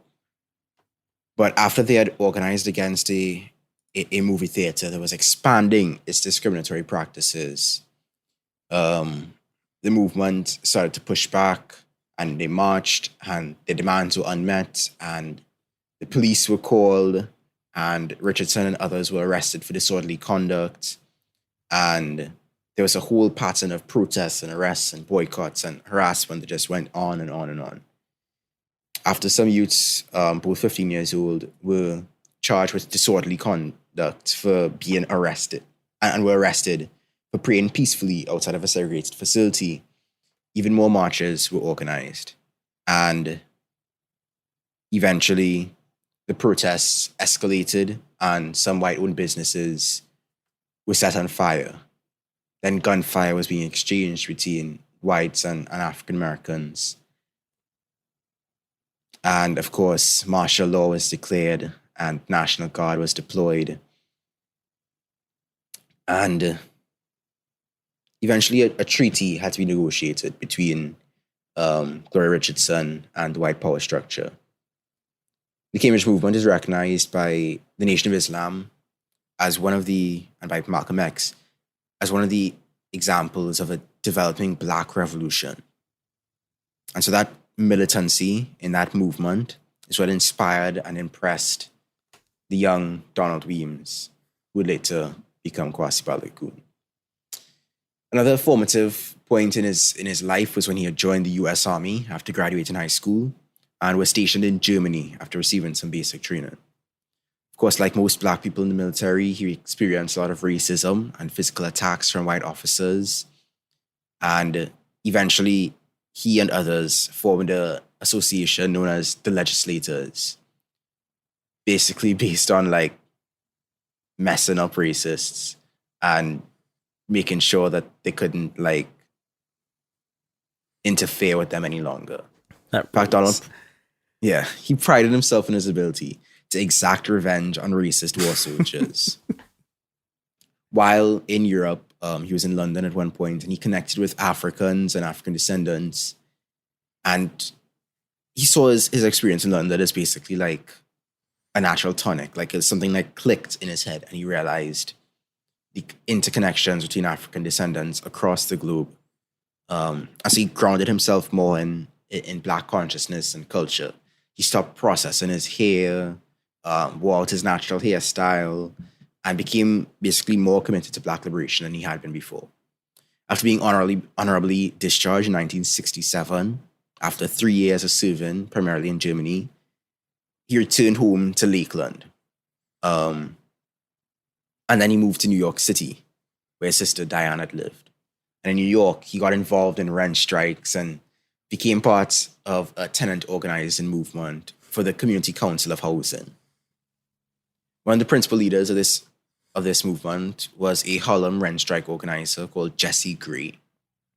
But after they had organized against a a movie theater that was expanding its discriminatory practices. The movement started to push back, and they marched, and their demands were unmet, and the police were called, and Richardson and others were arrested for disorderly conduct. And there was a whole pattern of protests and arrests and boycotts and harassment that just went on and on and on. After some youths, both 15 years old, were charged with disorderly conduct for being arrested, and were arrested for praying peacefully outside of a segregated facility, even more marches were organized. And eventually, the protests escalated, and some white-owned businesses were set on fire. Then gunfire was being exchanged between whites and African Americans. And of course, martial law was declared, and National Guard was deployed. And eventually, a treaty had to be negotiated between Gloria Richardson and the white power structure. The Cambridge movement is recognized by the Nation of Islam as one of the, and by Malcolm X, as one of the examples of a developing Black revolution. And so that militancy in that movement is what inspired and impressed the young Donald Weems, who would later become Kwasi Balogun. Another formative point in his life was when he had joined the US Army after graduating high school and was stationed in Germany after receiving some basic training. Of course, like most Black people in the military, he experienced a lot of racism and physical attacks from white officers. And eventually, he and others formed an association known as the Legislators, basically based on like messing up racists and making sure that they couldn't like interfere with them any longer. In fact, Donald, he prided himself in his ability to exact revenge on racist war soldiers. While in Europe, he was in London at one point, and he connected with Africans and African descendants. And he saw his experience in London as basically like a natural tonic, like it's something that clicked in his head, and he realized the interconnections between African descendants across the globe. As he grounded himself more in Black consciousness and culture, he stopped processing his hair, wore out his natural hairstyle, and became basically more committed to Black liberation than he had been before. After being honorably discharged in 1967, after 3 years of serving primarily in Germany, he returned home to Lakeland. And then he moved to New York City, where his sister Diane had lived. And in New York, he got involved in rent strikes and became part of a tenant organizing movement for the Community Council of Housing. One of the principal leaders of this movement was a Harlem rent strike organizer called Jesse Gray.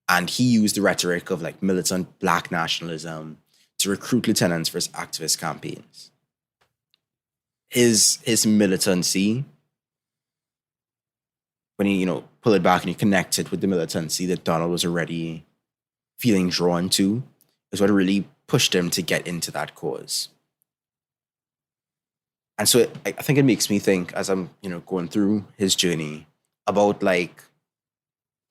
And he used the rhetoric of like militant Black nationalism to recruit lieutenants for his activist campaigns. His militancy, when he, pull it back and he connected with the militancy that Donald was already feeling drawn to, is what really pushed him to get into that cause. And so I think it makes me think, as I'm, going through his journey, about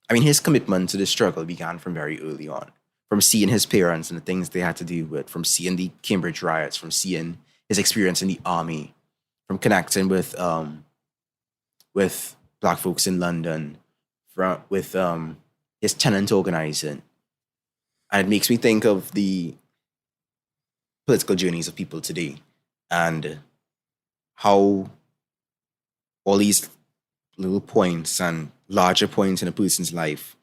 his commitment to this struggle began from very early on, from seeing his parents and the things they had to deal with, from seeing the Cambridge riots, from seeing his experience in the army, from connecting with Black folks in London, with his tenant organizing. And it makes me think of the political journeys of people today and how all these little points and larger points in a person's life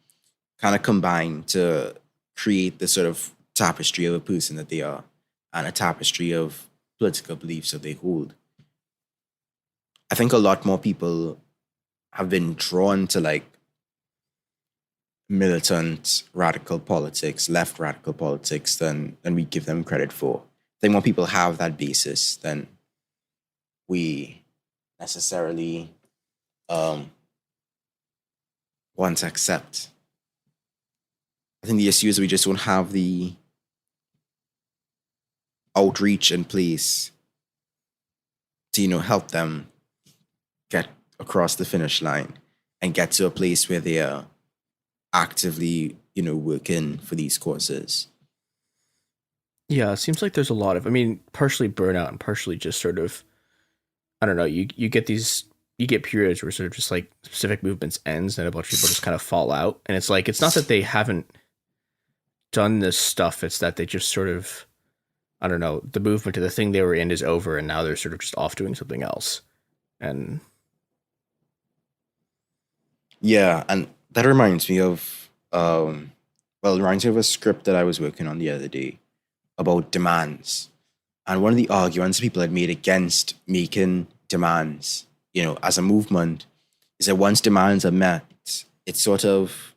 kind of combine to create the sort of tapestry of a person that they are and a tapestry of political beliefs that they hold. I think a lot more people have been drawn to militant radical politics, left radical politics than we give them credit for. I think more people have that basis than we necessarily want to accept. I think the issue is we just don't have the outreach in place to, help them get across the finish line and get to a place where they are actively, working for these causes. Yeah, it seems like there's a lot of, partially burnout and partially just sort of, I don't know, you get periods where sort of just like specific movements ends and a bunch of people just kind of fall out. And it's like, it's not that they haven't done this stuff, it's that they just sort of, I don't know, the movement to the thing they were in is over and now they're sort of just off doing something else. And yeah, and that reminds me of, a script that I was working on the other day about demands. And one of the arguments people had made against making demands, as a movement, is that once demands are met, it's sort of,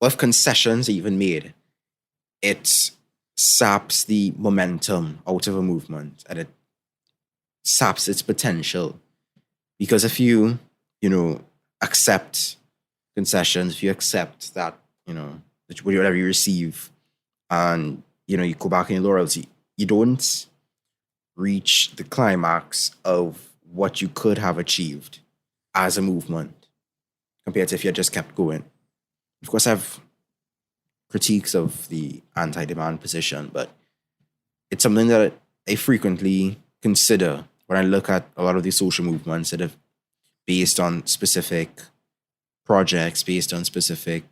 if concessions are even made, it saps the momentum out of a movement and it saps its potential. Because if you, accept concessions, if you accept that, whatever you receive, and, you go back in your laurels, you don't reach the climax of what you could have achieved as a movement compared to if you had just kept going. Of course, I have critiques of the anti-demand position, but it's something that I frequently consider when I look at a lot of these social movements that have based on specific projects, based on specific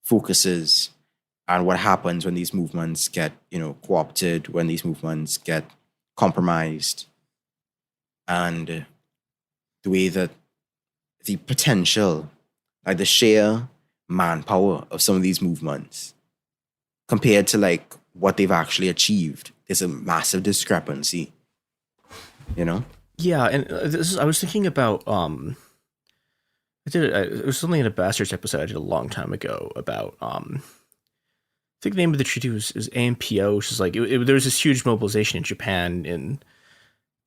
focuses, and what happens when these movements get, co-opted, when these movements get compromised, and the way that the potential, like the sheer manpower of some of these movements compared to like what they've actually achieved, there's a massive discrepancy, Yeah, and I was thinking about it was something in a Bastards episode I did a long time ago about I think the name of the treaty was AMPO, which is like there was this huge mobilization in Japan in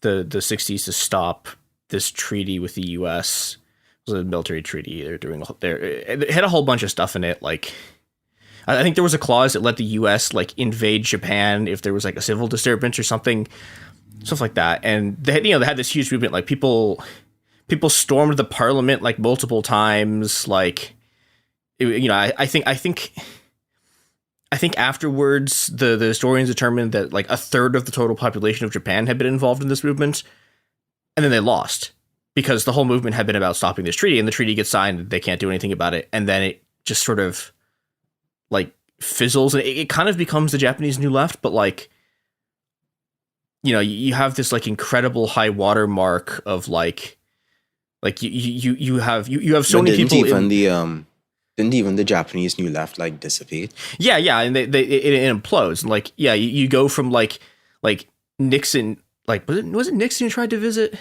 the 60s to stop this treaty with the US. It was a military treaty. It had a whole bunch of stuff in it, like I think there was a clause that let the US like invade Japan if there was like a civil disturbance or something, stuff like that. And they had this huge movement, like people stormed the parliament like multiple times. Like, I think afterwards the historians determined that like a third of the total population of Japan had been involved in this movement, and then they lost because the whole movement had been about stopping this treaty, and the treaty gets signed, they can't do anything about it, and then it just sort of like fizzles, and it kind of becomes the Japanese New Left, but like, you have this like incredible high water mark of like you have so many people didn't even the Japanese New Left like dissipate? Yeah, and it implodes. And like, yeah, you go from like Nixon, like was it Nixon who tried to visit?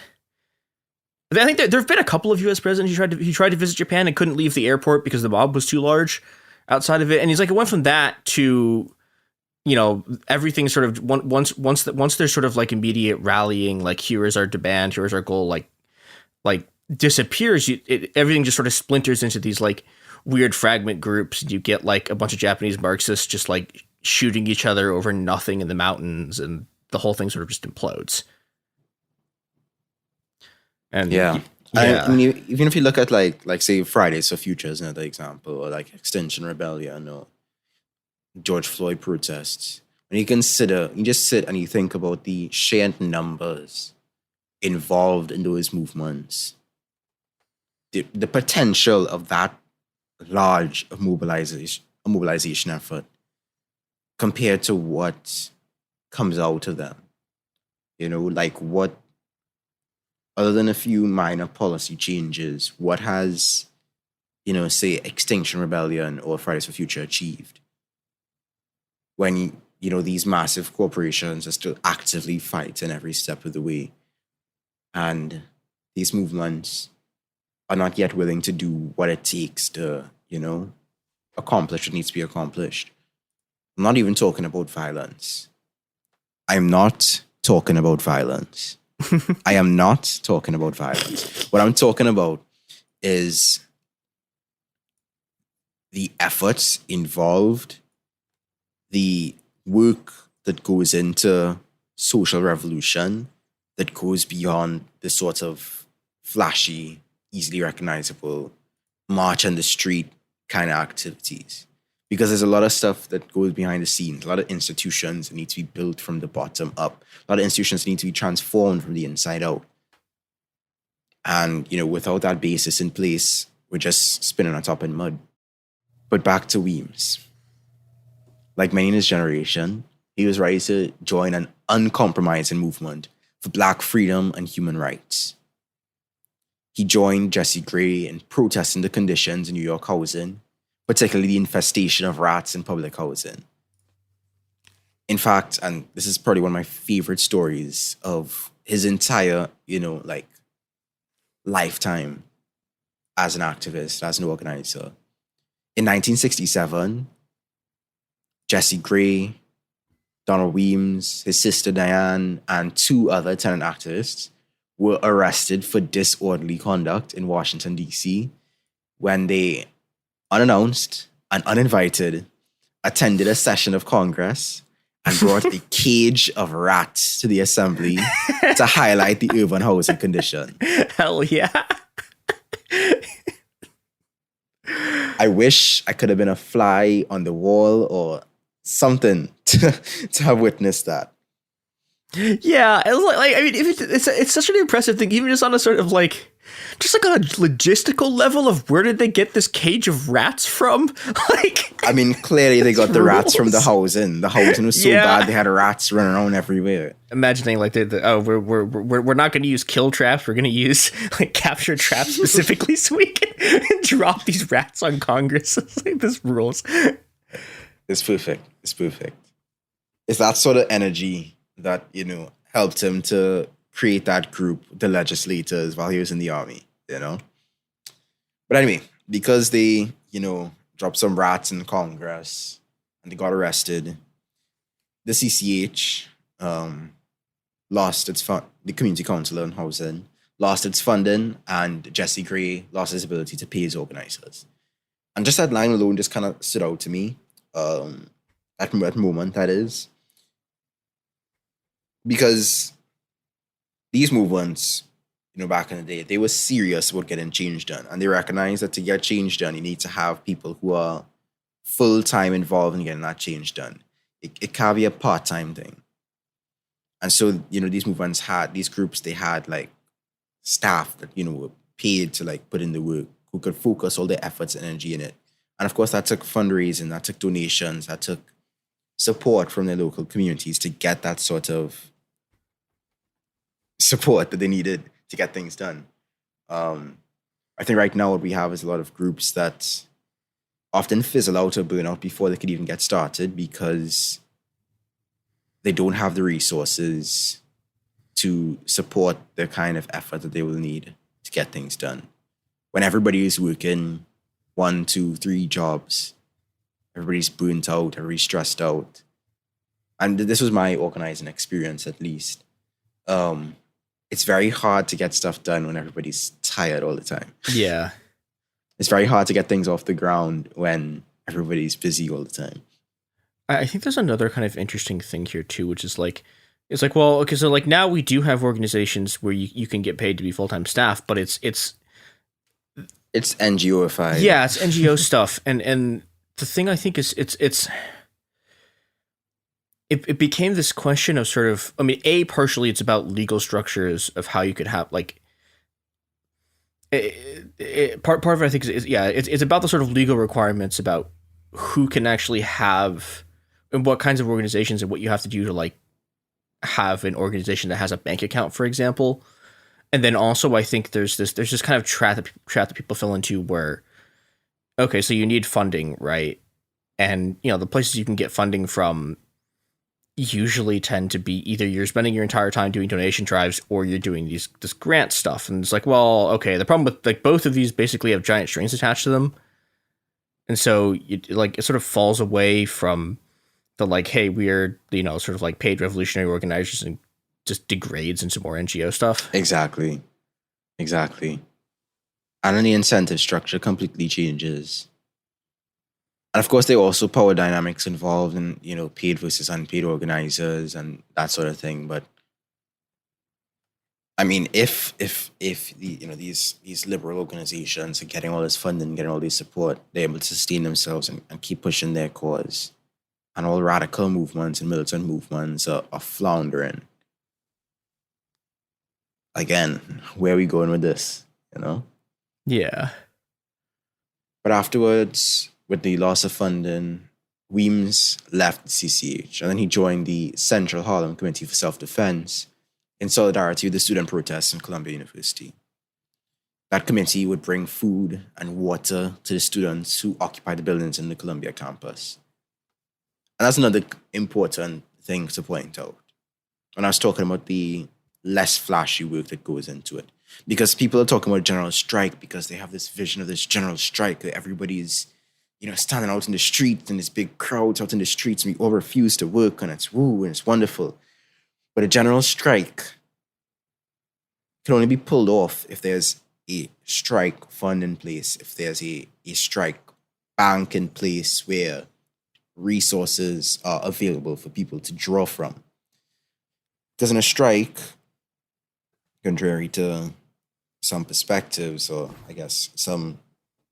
I think there have been a couple of U.S. presidents who tried to visit Japan and couldn't leave the airport because the mob was too large outside of it. And he's like, it went from that to, everything sort of once there's sort of like immediate rallying, like here is our demand, here is our goal, like disappears. Everything just sort of splinters into these like weird fragment groups. You get like a bunch of Japanese Marxists just like shooting each other over nothing in the mountains, and the whole thing sort of just implodes. And yeah. I mean, even if you look at like say Fridays for Future is another example, or like Extinction Rebellion or George Floyd protests. When you just sit and you think about the sheer numbers involved in those movements, the potential of that large of mobilization effort compared to what comes out of them, like what, other than a few minor policy changes, what has, say Extinction Rebellion or Fridays for Future achieved? When, these massive corporations are still actively fighting every step of the way, and these movements are not yet willing to do what it takes to, accomplish what needs to be accomplished. I'm not even talking about violence. I'm not talking about violence. I am not talking about violence. What I'm talking about is the efforts involved, the work that goes into social revolution, that goes beyond the sort of flashy, easily recognizable march on the street kind of activities. Because there's a lot of stuff that goes behind the scenes, a lot of institutions that need to be built from the bottom up, a lot of institutions need to be transformed from the inside out. And, without that basis in place, we're just spinning on top in mud. But back to Weems. Like many in his generation, he was ready to join an uncompromising movement for Black freedom and human rights. He joined Jesse Gray in protesting the conditions in New York housing, particularly the infestation of rats in public housing. In fact, and this is probably one of my favorite stories of his entire, lifetime as an activist, as an organizer. In 1967, Jesse Gray, Donald Weems, his sister Diane, and 2 other tenant activists were arrested for disorderly conduct in Washington, D.C. when they, unannounced and uninvited, attended a session of Congress and brought a cage of rats to the assembly to highlight the urban housing condition. Hell yeah. I wish I could have been a fly on the wall or something to have witnessed that. Yeah, it was I mean, it's such an impressive thing, even just on a sort of just on a logistical level of where did they get this cage of rats from? I mean, clearly they got the rats from the housing. The housing was so bad they had rats running around everywhere. Imagining we're not going to use kill traps. We're going to use capture traps specifically so we can drop these rats on Congress. It's this rules. It's perfect. It's perfect. It's that sort of energy that, helped him to create that group, the legislators, while he was in the army, But anyway, because they, dropped some rats in Congress and they got arrested, the CCH lost its the Community Council on Housing lost its funding, and Jesse Gray lost his ability to pay his organizers. And just that line alone just kind of stood out to me, at that moment, that is. Because these movements, back in the day, they were serious about getting change done. And they recognized that to get change done, you need to have people who are full-time involved in getting that change done. It can't be a part-time thing. And so, these movements had, these groups, they had staff that, were paid to put in the work, who could focus all their efforts and energy in it. And of course, that took fundraising, that took donations, that took support from their local communities to get that sort of support that they needed to get things done. I think right now what we have is a lot of groups that often fizzle out or burn out before they could even get started because they don't have the resources to support the kind of effort that they will need to get things done. When everybody is working 1, 2, 3 jobs, everybody's burnt out, everybody's stressed out. And this was my organizing experience, at least. It's very hard to get stuff done when everybody's tired all the time. Yeah. It's very hard to get things off the ground when everybody's busy all the time. I think there's another kind of interesting thing here too, which is well, okay, so now we do have organizations where you can get paid to be full-time staff, but it's NGOified. Yeah, it's NGO stuff. And the thing I think is it became this question of sort of, partially it's about legal structures of how you could have part of it I think is it's about the sort of legal requirements about who can actually have and what kinds of organizations and what you have to do to have an organization that has a bank account, for example. And then also I think there's this kind of trap that people fell into where, okay, so you need funding, right? And the places you can get funding from usually tend to be either you're spending your entire time doing donation drives or you're doing this grant stuff. And it's well, okay, the problem with both of these basically have giant strings attached to them. And so it sort of falls away from the hey, we're, sort of paid revolutionary organizers and just degrades into more NGO stuff. Exactly. And then the incentive structure completely changes. And of course, there are also power dynamics involved in, paid versus unpaid organizers and that sort of thing. But I mean, if these liberal organizations are getting all this funding, getting all this support, they're able to sustain themselves and keep pushing their cause, and all radical movements and militant movements are floundering. Again, where are we going with this? Yeah. But afterwards, with the loss of funding, Weems left the CCH, and then he joined the Central Harlem Committee for Self-Defense in solidarity with the student protests in Columbia University. That committee would bring food and water to the students who occupied the buildings in the Columbia campus. And that's another important thing to point out when I was talking about the less flashy work that goes into it. Because people are talking about general strike because they have this vision of this general strike that everybody's, standing out in the street and this big crowds out in the streets and we all refuse to work and it's woo and it's wonderful. But a general strike can only be pulled off if there's a strike fund in place, if there's a strike bank in place where resources are available for people to draw from. Because in a strike, contrary to some perspectives or I guess some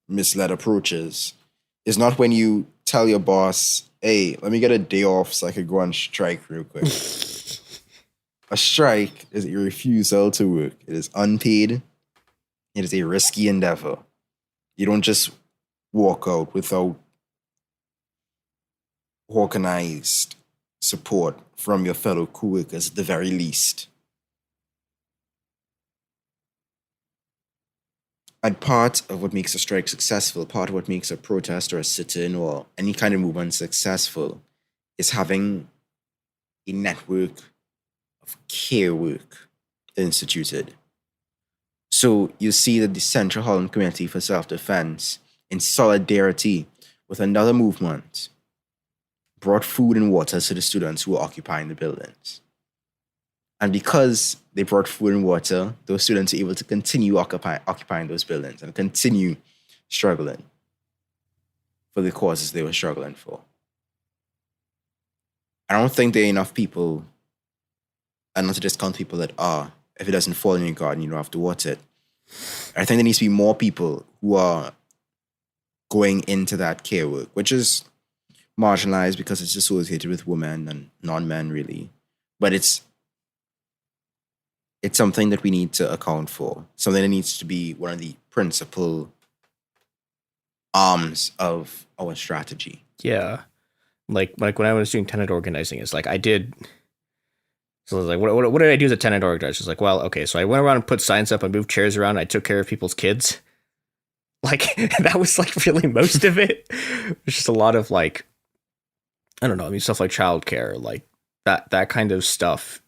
misled approaches, is not when you tell your boss, hey, let me get a day off so I could go on strike real quick. A strike is a refusal to work. It is unpaid. It is a risky endeavor. You don't just walk out without organized support from your fellow co-workers at the very least. And part of what makes a strike successful, part of what makes a protest or a sit-in or any kind of movement successful is having a network of care work instituted. So you see that the Central Harlem Committee for Self-Defense, in solidarity with another movement, brought food and water to the students who were occupying the buildings. And because they brought food and water, those students were able to continue occupying those buildings and continue struggling for the causes they were struggling for. I don't think there are enough people, and not to discount people that are, if it doesn't fall in your garden, you don't have to water it. I think there needs to be more people who are going into that care work, which is marginalized because it's associated with women and non-men, really. But it's something that we need to account for, something that needs to be one of the principal arms of our strategy. Yeah. Like when I was doing tenant organizing, it's like I did. So like, what did I do as a tenant organizer? It's like, well, okay, so I went around and put signs up, I moved chairs around, I took care of people's kids. Like that was like really most of it. It's just a lot of like, I don't know. I mean, stuff like childcare, like that kind of stuff,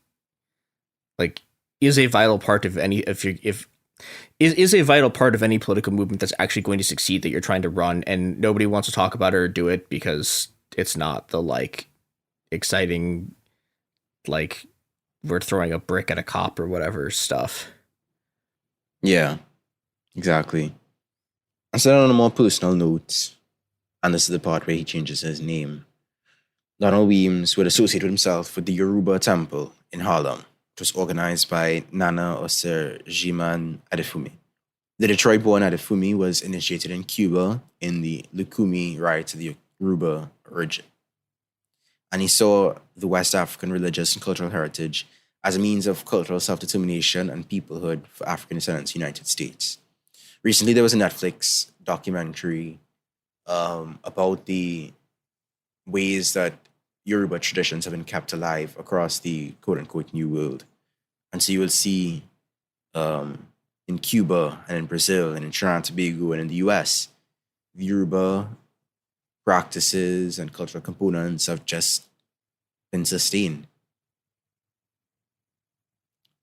like is a vital part of any is a vital part of any political movement that's actually going to succeed that you're trying to run, and nobody wants to talk about it or do it because it's not the like exciting, like we're throwing a brick at a cop or whatever stuff. Yeah, exactly. And so on a more personal note, and this is the part where he changes his name, Donald Weems would associate himself with the Yoruba Temple in Harlem, which was organized by Nana Osei-Jiman Adefumi. The Detroit-born Adefumi was initiated in Cuba in the Lukumi riots of the Yoruba origin. And he saw the West African religious and cultural heritage as a means of cultural self-determination and peoplehood for African descendants in the United States. Recently, there was a Netflix documentary about the ways that Yoruba traditions have been kept alive across the quote-unquote New World. And so you will see in Cuba and in Brazil and in Trinidad and Tobago and in the US, the Yoruba practices and cultural components have just been sustained.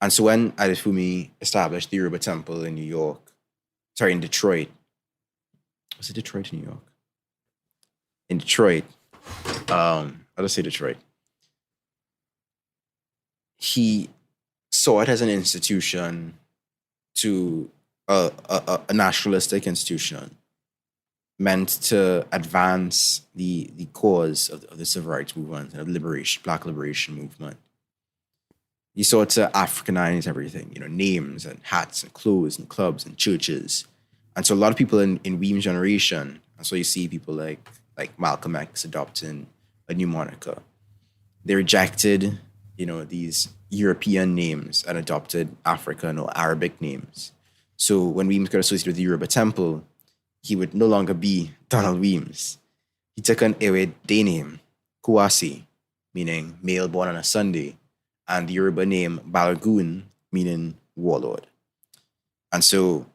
And so when Adefumi established the Yoruba Temple in in Detroit. Was it Detroit or New York? In Detroit. I'll just say Detroit. He saw it as an institution a nationalistic institution meant to advance the cause of the civil rights movement and the Black liberation movement. He sought to Africanize everything, names and hats and clothes and clubs and churches. And so a lot of people in Weems' generation, and so you see people like Malcolm X adopting a new moniker. They rejected, these European names and adopted African or Arabic names. So when Weems got associated with the Yoruba temple, he would no longer be Donald Weems. He took an Ewe day name, Kouassi, meaning male born on a Sunday, and the Yoruba name Balogun, meaning warlord. And so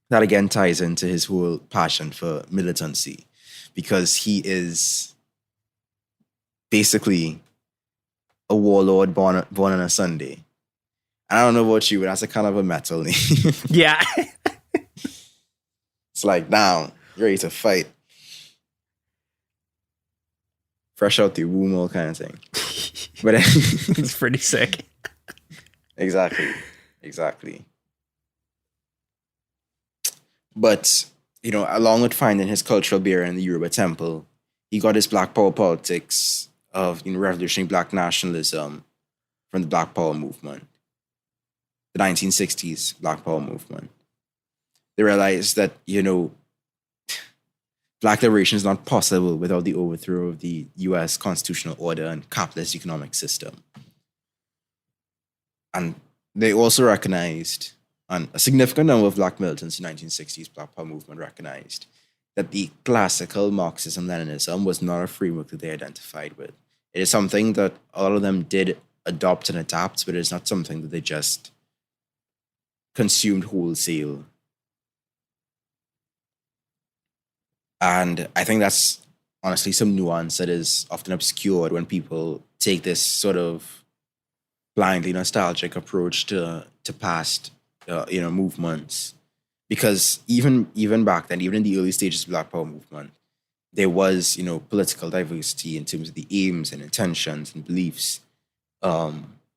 that again ties into his whole passion for militancy, because he is basically a warlord born on a Sunday. And I don't know about you, but that's a kind of a metal name. Yeah. It's like, now, you're ready to fight. Fresh out the womb, all kind of thing. But it's pretty sick. Exactly. But, along with finding his cultural bearing in the Yoruba temple, he got his Black Power politics of revolutionary Black nationalism from the Black Power movement, the 1960s Black Power movement. They realized that, Black liberation is not possible without the overthrow of the U.S. constitutional order and capitalist economic system. And they also recognized, and a significant number of Black militants in the 1960s Black Power movement recognized, that the classical Marxism-Leninism was not a framework that they identified with. It is something that a lot of them did adopt and adapt, but it's not something that they just consumed wholesale. And I think that's honestly some nuance that is often obscured when people take this sort of blindly nostalgic approach to past movements. Because even back then, even in the early stages of the Black Power movement, there was political diversity in terms of the aims and intentions and beliefs,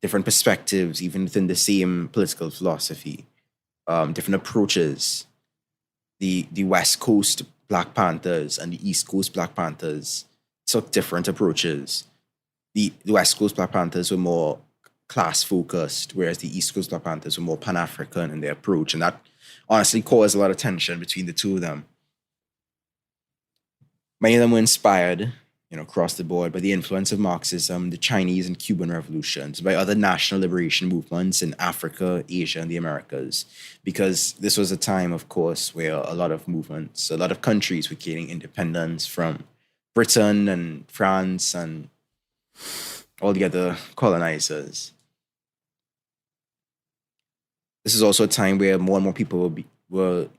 different perspectives, even within the same political philosophy, different approaches. The West Coast Black Panthers and the East Coast Black Panthers took different approaches. The West Coast Black Panthers were more class-focused, whereas the East Coast Black Panthers were more Pan-African in their approach, and that honestly caused a lot of tension between the two of them. Many of them were inspired, across the board, by the influence of Marxism, the Chinese and Cuban revolutions, by other national liberation movements in Africa, Asia, and the Americas, because this was a time, of course, where a lot of movements, a lot of countries were gaining independence from Britain and France and all the other colonizers. This is also a time where more and more people were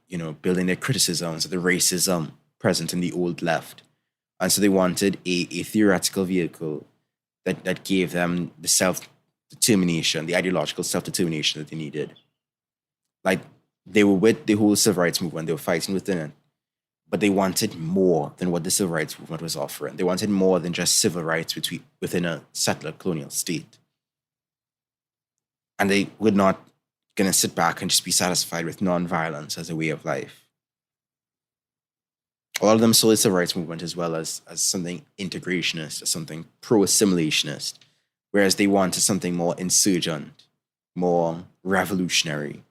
building their criticisms of the racism present in the old left. And so they wanted a theoretical vehicle that gave them the self-determination, the ideological self-determination that they needed. Like, they were with the whole civil rights movement, they were fighting within it, but they wanted more than what the civil rights movement was offering. They wanted more than just civil rights within a settler colonial state. And they were not going to sit back and just be satisfied with non-violence as a way of life. A lot of them saw the civil rights movement as well as something integrationist, as something pro-assimilationist, whereas they wanted something more insurgent, more revolutionary.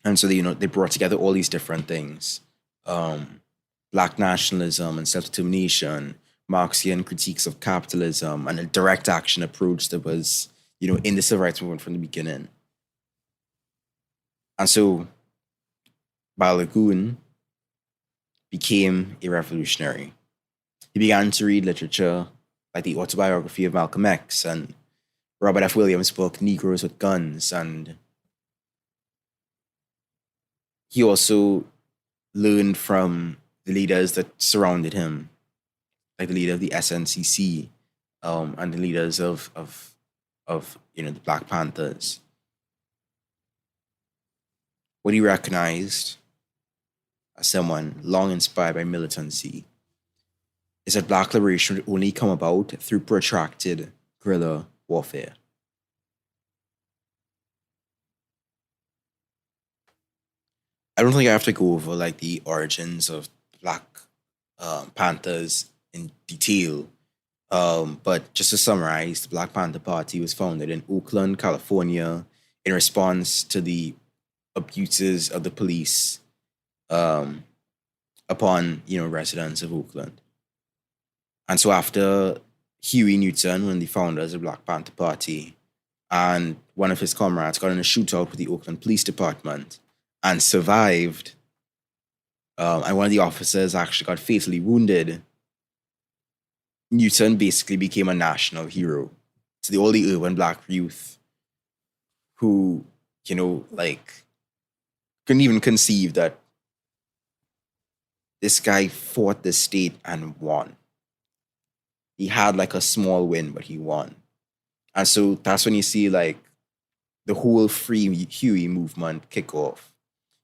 And so they brought together all these different things. Black nationalism and self-determination, Marxian critiques of capitalism, and a direct action approach that was, in the civil rights movement from the beginning. And so Balogun became a revolutionary. He began to read literature like the autobiography of Malcolm X and Robert F. Williams' book, Negroes with Guns. And he also learned from the leaders that surrounded him, like the leader of the SNCC and the leaders of the Black Panthers. What he recognized as someone long inspired by militancy is that Black liberation would only come about through protracted guerrilla warfare. I don't think I have to go over the origins of Black Panthers in detail, But just to summarize, the Black Panther Party was founded in Oakland, California, in response to the abuses of the police upon residents of Oakland. And so after Huey Newton, one of the founders of the Black Panther Party, and one of his comrades got in a shootout with the Oakland Police Department and survived, and one of the officers actually got fatally wounded, Newton basically became a national hero to all the urban Black youth who, couldn't even conceive that this guy fought the state and won. He had a small win, but he won. And so that's when you see the whole Free Huey movement kick off.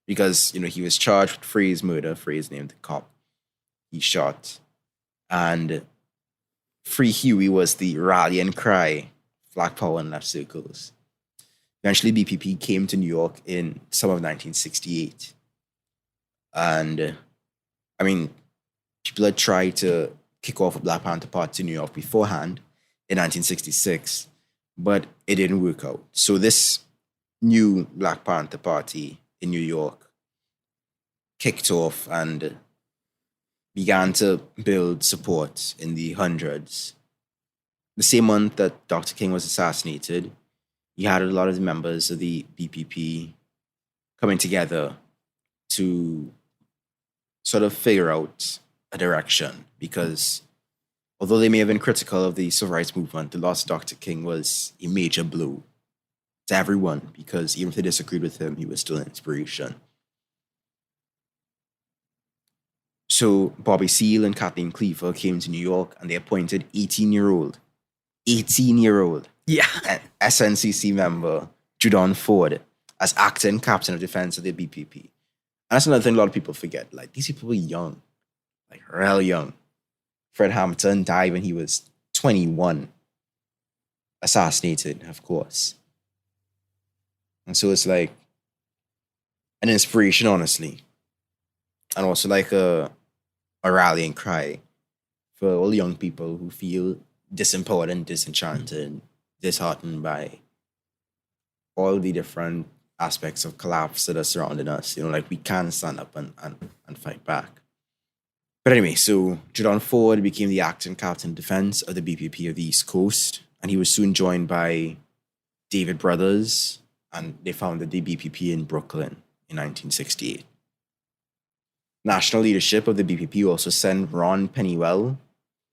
Because, he was charged with Frey's murder. Frey's named the cop he shot. And Free Huey was the rallying cry, Black Power in left circles. Eventually, BPP came to New York in summer of 1968. And, people had tried to kick off a Black Panther Party in New York beforehand in 1966, but it didn't work out. So this new Black Panther Party in New York kicked off and began to build support in the hundreds. The same month that Dr. King was assassinated, he had a lot of the members of the BPP coming together to sort of figure out a direction, because although they may have been critical of the civil rights movement, the loss of Dr. King was a major blow to everyone, because even if they disagreed with him, he was still an inspiration. So Bobby Seale and Kathleen Cleaver came to New York, and they appointed 18-year-old SNCC member Judon Ford as acting captain of defense of the BPP. And that's another thing a lot of people forget. These people were young, real young. Fred Hampton died when he was 21, assassinated, of course. And so it's an inspiration, honestly. And also a rallying cry for all young people who feel disempowered and disenchanted, disheartened by all the different aspects of collapse that are surrounding us. We can stand up and fight back. But anyway, so Judon Ford became the acting captain of defense of the BPP of the East Coast, and he was soon joined by David Brothers, and they founded the BPP in Brooklyn in 1968. National leadership of the BPP also sent Ron Pennywell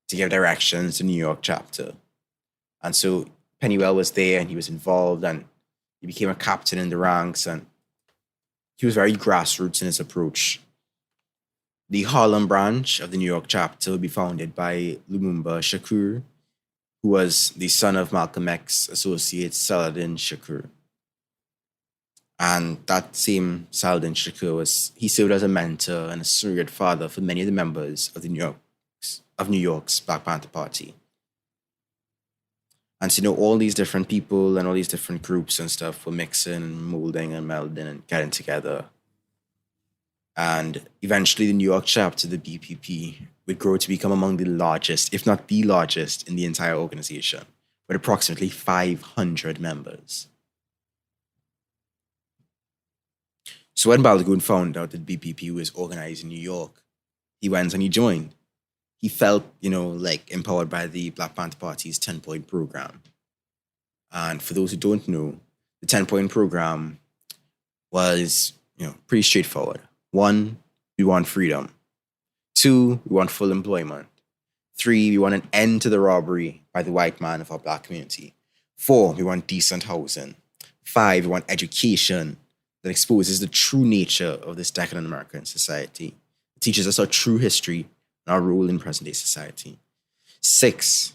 to give directions to the New York chapter. And so Pennywell was there, and he was involved, and he became a captain in the ranks, and he was very grassroots in his approach. The Harlem branch of the New York chapter would be founded by Lumumba Shakur, who was the son of Malcolm X's associate Saladin Shakur. And that same Saladin Shakur he served as a mentor and a surrogate father for many of the members of New York's Black Panther Party. And so, all these different people and all these different groups and stuff were mixing and molding and melding and getting together. And eventually the New York chapter of the BPP would grow to become among the largest, if not the largest, in the entire organization, with approximately 500 members. So when Balagoon found out that BPP was organized in New York, he went and he joined. He felt, empowered by the Black Panther Party's 10-point program. And for those who don't know, the 10-point program was, pretty straightforward. 1, we want freedom. 2, we want full employment. 3, we want an end to the robbery by the white man of our Black community. 4, we want decent housing. 5, we want education that exposes the true nature of this decadent American society. It teaches us our true history and our role in present-day society. 6,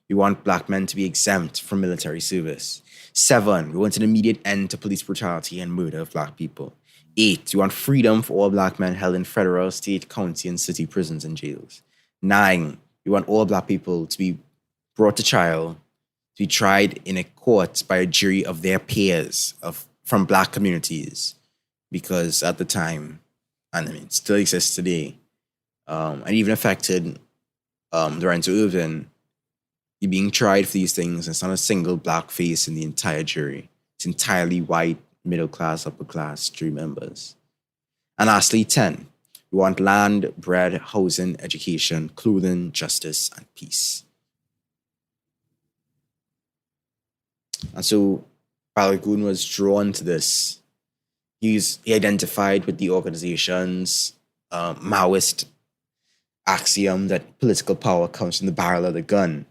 we want Black men to be exempt from military service. 7, we want an immediate end to police brutality and murder of Black people. 8, we want freedom for all Black men held in federal, state, county, and city prisons and jails. 9, we want all Black people to be brought to trial, to be tried in a court by a jury of their peers from Black communities. Because at the time, and it still exists today, and even affected Lorenzo Irvin, You're being tried for these things. It's not a single black face in the entire jury. It's entirely white, middle class, upper class jury members. And lastly, 10. We want land, bread, housing, education, clothing, justice, and peace. And so Balagoon was drawn to this. He identified with the organization's Maoist axiom that political power comes from the barrel of the gun,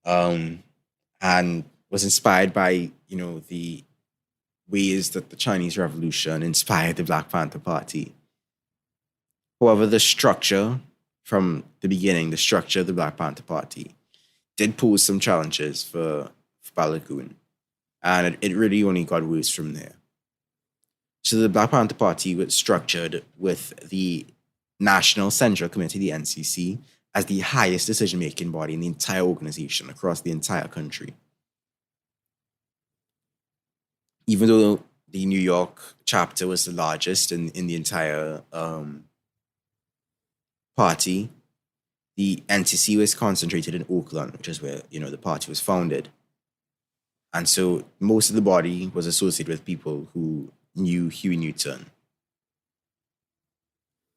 and was inspired by, the ways that the Chinese Revolution inspired the Black Panther Party. However, the structure from the beginning, the structure of the Black Panther Party did pose some challenges for Balagoon, and it really only got worse from there. So the Black Panther Party was structured with the National Central Committee, the NCC, as the highest decision-making body in the entire organization across the entire country. Even though the New York chapter was the largest in the entire party, the NCC was concentrated in Oakland, which is where, the party was founded. And so most of the body was associated with people who knew Huey Newton.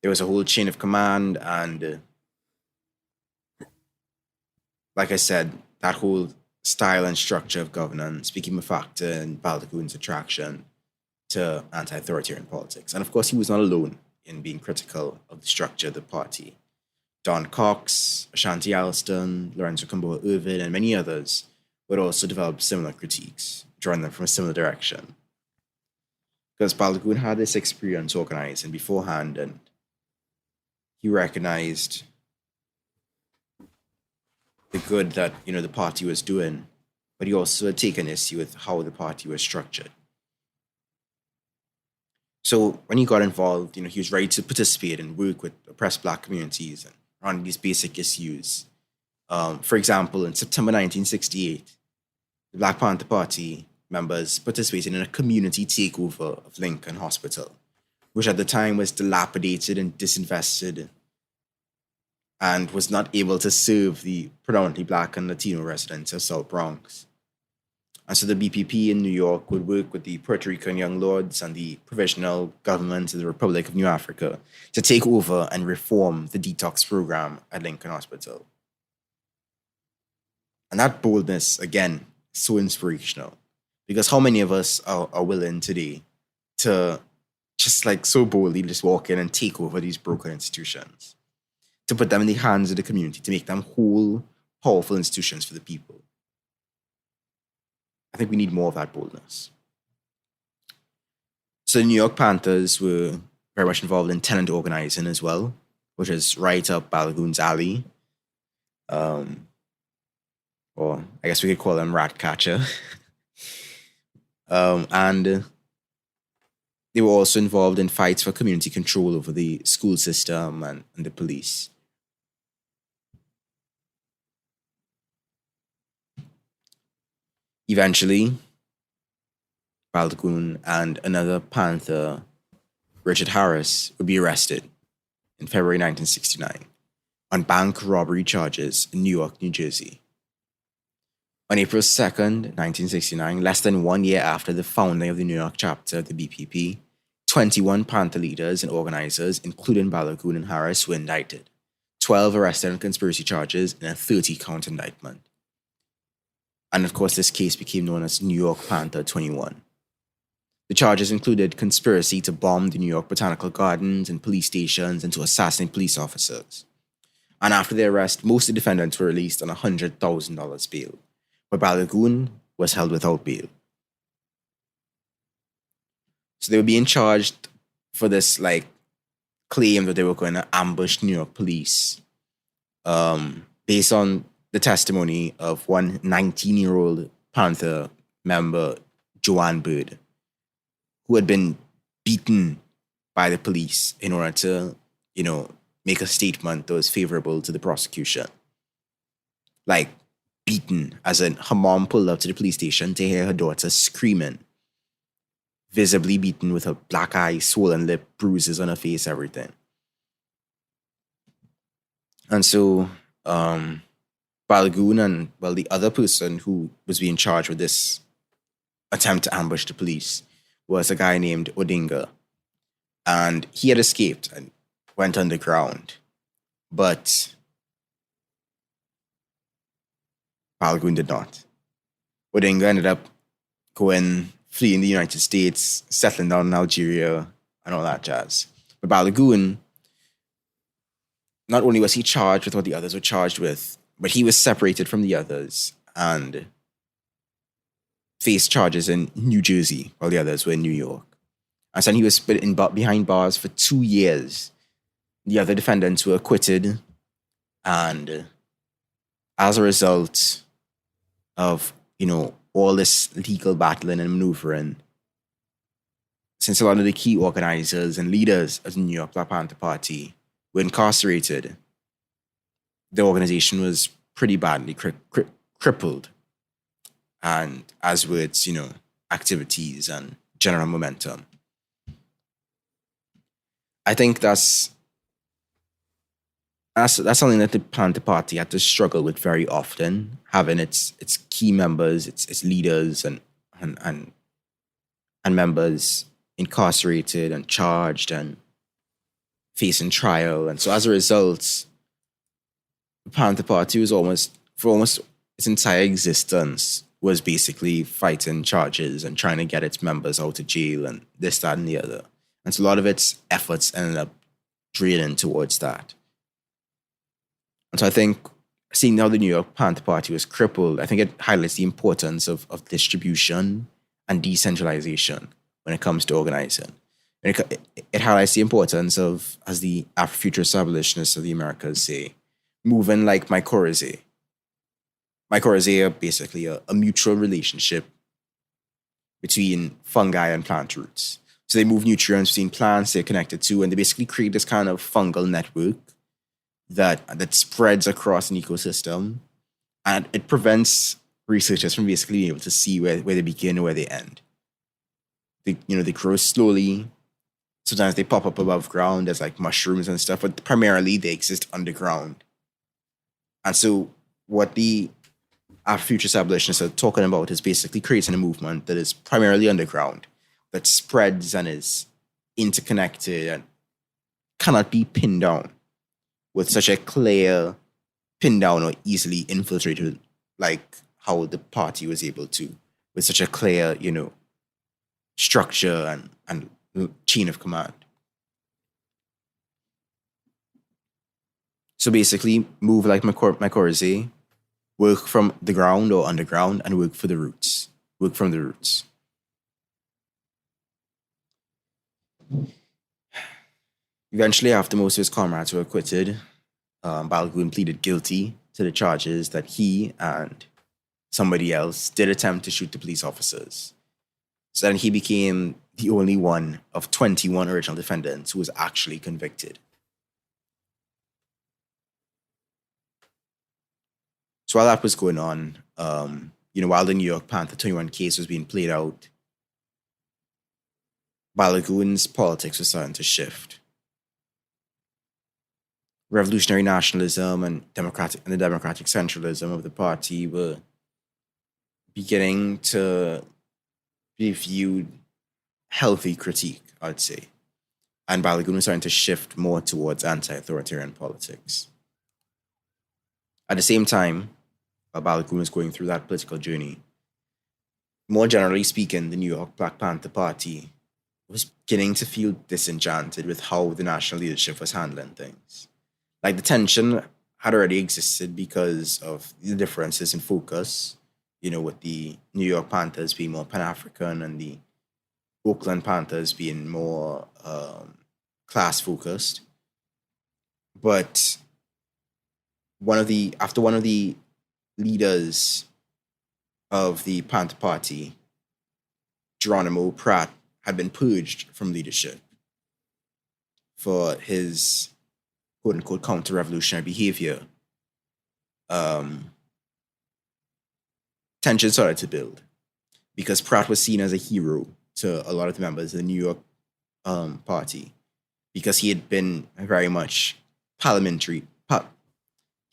There was a whole chain of command, and like I said, that whole style and structure of governance became a factor in Balagoon's attraction to anti-authoritarian politics. And of course, he was not alone in being critical of the structure of the party. Don Cox, Ashanti Alston, Lorenzo Camboa Irvin, and many others would also develop similar critiques, drawing them from a similar direction. Because Balagoon had this experience organizing beforehand, and he recognized the good that, the party was doing, but he also had taken issue with how the party was structured. So when he got involved, he was ready to participate and work with oppressed Black communities and on these basic issues. For example, in September 1968, the Black Panther Party members participated in a community takeover of Lincoln Hospital, which at the time was dilapidated and disinvested and was not able to serve the predominantly Black and Latino residents of South Bronx. And so the BPP in New York would work with the Puerto Rican Young Lords and the Provisional Government of the Republic of New Africa to take over and reform the detox program at Lincoln Hospital. And that boldness, again, is so inspirational, because how many of us are willing today to just so boldly just walk in and take over these broken institutions, to put them in the hands of the community, to make them whole, powerful institutions for the people? I think we need more of that boldness. So the New York Panthers were very much involved in tenant organizing as well, which is right up Balagoon's alley. Or I guess we could call them Ratcatcher. And they were also involved in fights for community control over the school system and the police. Eventually, Balagoon and another Panther, Richard Harris, would be arrested in February 1969 on bank robbery charges in New York, New Jersey. On April 2nd, 1969, less than 1 year after the founding of the New York chapter of the BPP, 21 Panther leaders and organizers, including Balagoon and Harris, were indicted. 12 arrested on conspiracy charges in a 30-count indictment. And of course, this case became known as New York Panther 21. The charges included conspiracy to bomb the New York Botanical Gardens and police stations and to assassinate police officers. And after their arrest, most of the defendants were released on $100,000 bail, but Balagoon was held without bail. So they were being charged for this claim that they were going to ambush New York police, based on the testimony of one 19-year-old Panther member, Joanne Bird, who had been beaten by the police in order to, make a statement that was favorable to the prosecution. Beaten, as in her mom pulled up to the police station to hear her daughter screaming, visibly beaten with her black eye, swollen lip, bruises on her face, everything. And so, Balagoon and, well, the other person who was being charged with this attempt to ambush the police was a guy named Odinga. And he had escaped and went underground. But Balagoon did not. Odinga ended up fleeing the United States, settling down in Algeria, and all that jazz. But Balagoon, not only was he charged with what the others were charged with, but he was separated from the others and faced charges in New Jersey while the others were in New York. And so he was put behind bars for 2 years. The other defendants were acquitted, and as a result of, all this legal battling and maneuvering, since a lot of the key organizers and leaders of the New York Black Panther Party were incarcerated, the organization was pretty badly crippled. And as were its, activities and general momentum. I think that's something that the Panther Party had to struggle with very often, having its key members, its leaders and members incarcerated and charged and facing trial. And so as a result, the Panther Party was for almost its entire existence was basically fighting charges and trying to get its members out of jail and this, that, and the other. And so a lot of its efforts ended up draining towards that. And so I think seeing how the New York Panther Party was crippled, I think it highlights the importance of distribution and decentralization when it comes to organizing. And it highlights the importance of, as the Afrofuturist abolitionists of the Americas say, moving like mycorrhizae. Mycorrhizae are basically a mutual relationship between fungi and plant roots. So they move nutrients between plants they're connected to, and they basically create this kind of fungal network that spreads across an ecosystem, and it prevents researchers from basically being able to see where they begin and where they end. They grow slowly. Sometimes they pop up above ground as like mushrooms and stuff, but primarily they exist underground. And so what the Afrofuturist abolitionists are talking about is basically creating a movement that is primarily underground, that spreads and is interconnected and cannot be pinned down with such a clear pin down or easily infiltrated, like how the party was able to, with such a clear, structure and chain of command. So basically, move like mycorrhizae, work from the ground or underground, and work for the roots. Work from the roots. Eventually, after most of his comrades were acquitted, Balagoon pleaded guilty to the charges that he and somebody else did attempt to shoot the police officers. So then he became the only one of 21 original defendants who was actually convicted. So while that was going on, while the New York Panther 21 case was being played out, Balagoon's politics was starting to shift. Revolutionary nationalism and the democratic centralism of the party were beginning to be viewed healthy critique, I'd say. And Balagoon was starting to shift more towards anti-authoritarian politics. At the same time, while Balagoon was going through that political journey, more generally speaking, the New York Black Panther Party was beginning to feel disenchanted with how the national leadership was handling things. Like, the tension had already existed because of the differences in focus, with the New York Panthers being more Pan-African and the Oakland Panthers being more class-focused. But after one of the leaders of the Panther Party, Geronimo Pratt, had been purged from leadership for his quote-unquote counter-revolutionary behavior, tension started to build because Pratt was seen as a hero to a lot of the members of the New York Party because he had been very much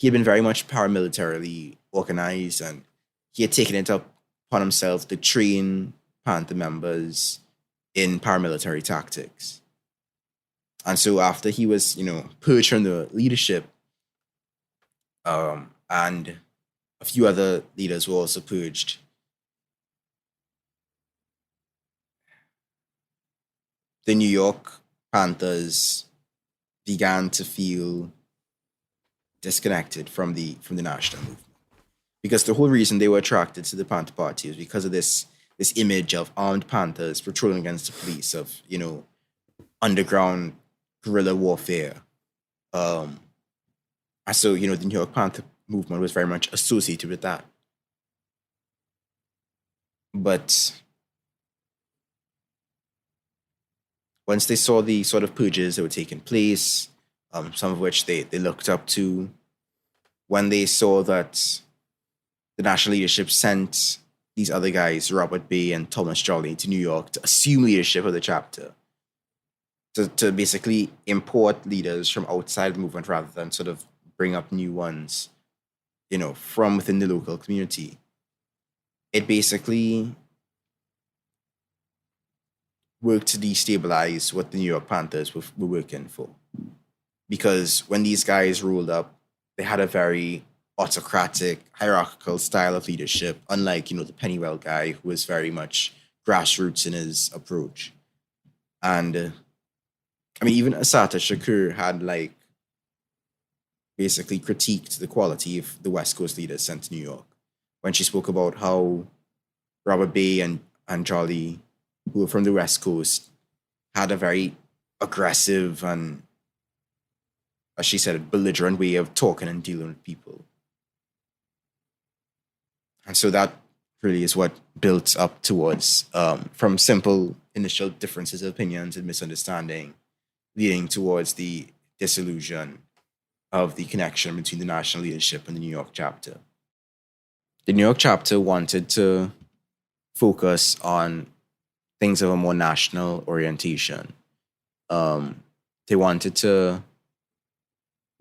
he had been very much paramilitarily organized, and he had taken it upon himself to train Panther members in paramilitary tactics. And so after he was, purged from the leadership, and a few other leaders were also purged, the New York Panthers began to feel disconnected from the national movement, because the whole reason they were attracted to the Panther Party is because of this image of armed Panthers patrolling against the police, of underground guerrilla warfare, and so the New York Panther movement was very much associated with that. But once they saw the sort of purges that were taking place, some of which they looked up to, when they saw that the national leadership sent these other guys, Robert Bay and Thomas Jolly, to New York to assume leadership of the chapter, to basically import leaders from outside the movement rather than sort of bring up new ones, from within the local community. It basically worked to destabilize what the New York Panthers were working for. Because when these guys rolled up, they had a very autocratic, hierarchical style of leadership, unlike, the Pennywell guy, who was very much grassroots in his approach. And, even Assata Shakur had, basically critiqued the quality of the West Coast leaders sent to New York when she spoke about how Robert Bay and Jolly, who were from the West Coast, had a very aggressive and, as she said, belligerent way of talking and dealing with people. And so that really is what built up towards, from simple initial differences of opinions and misunderstanding, leading towards the dissolution of the connection between the national leadership and the New York chapter. The New York chapter wanted to focus on things of a more national orientation. They wanted to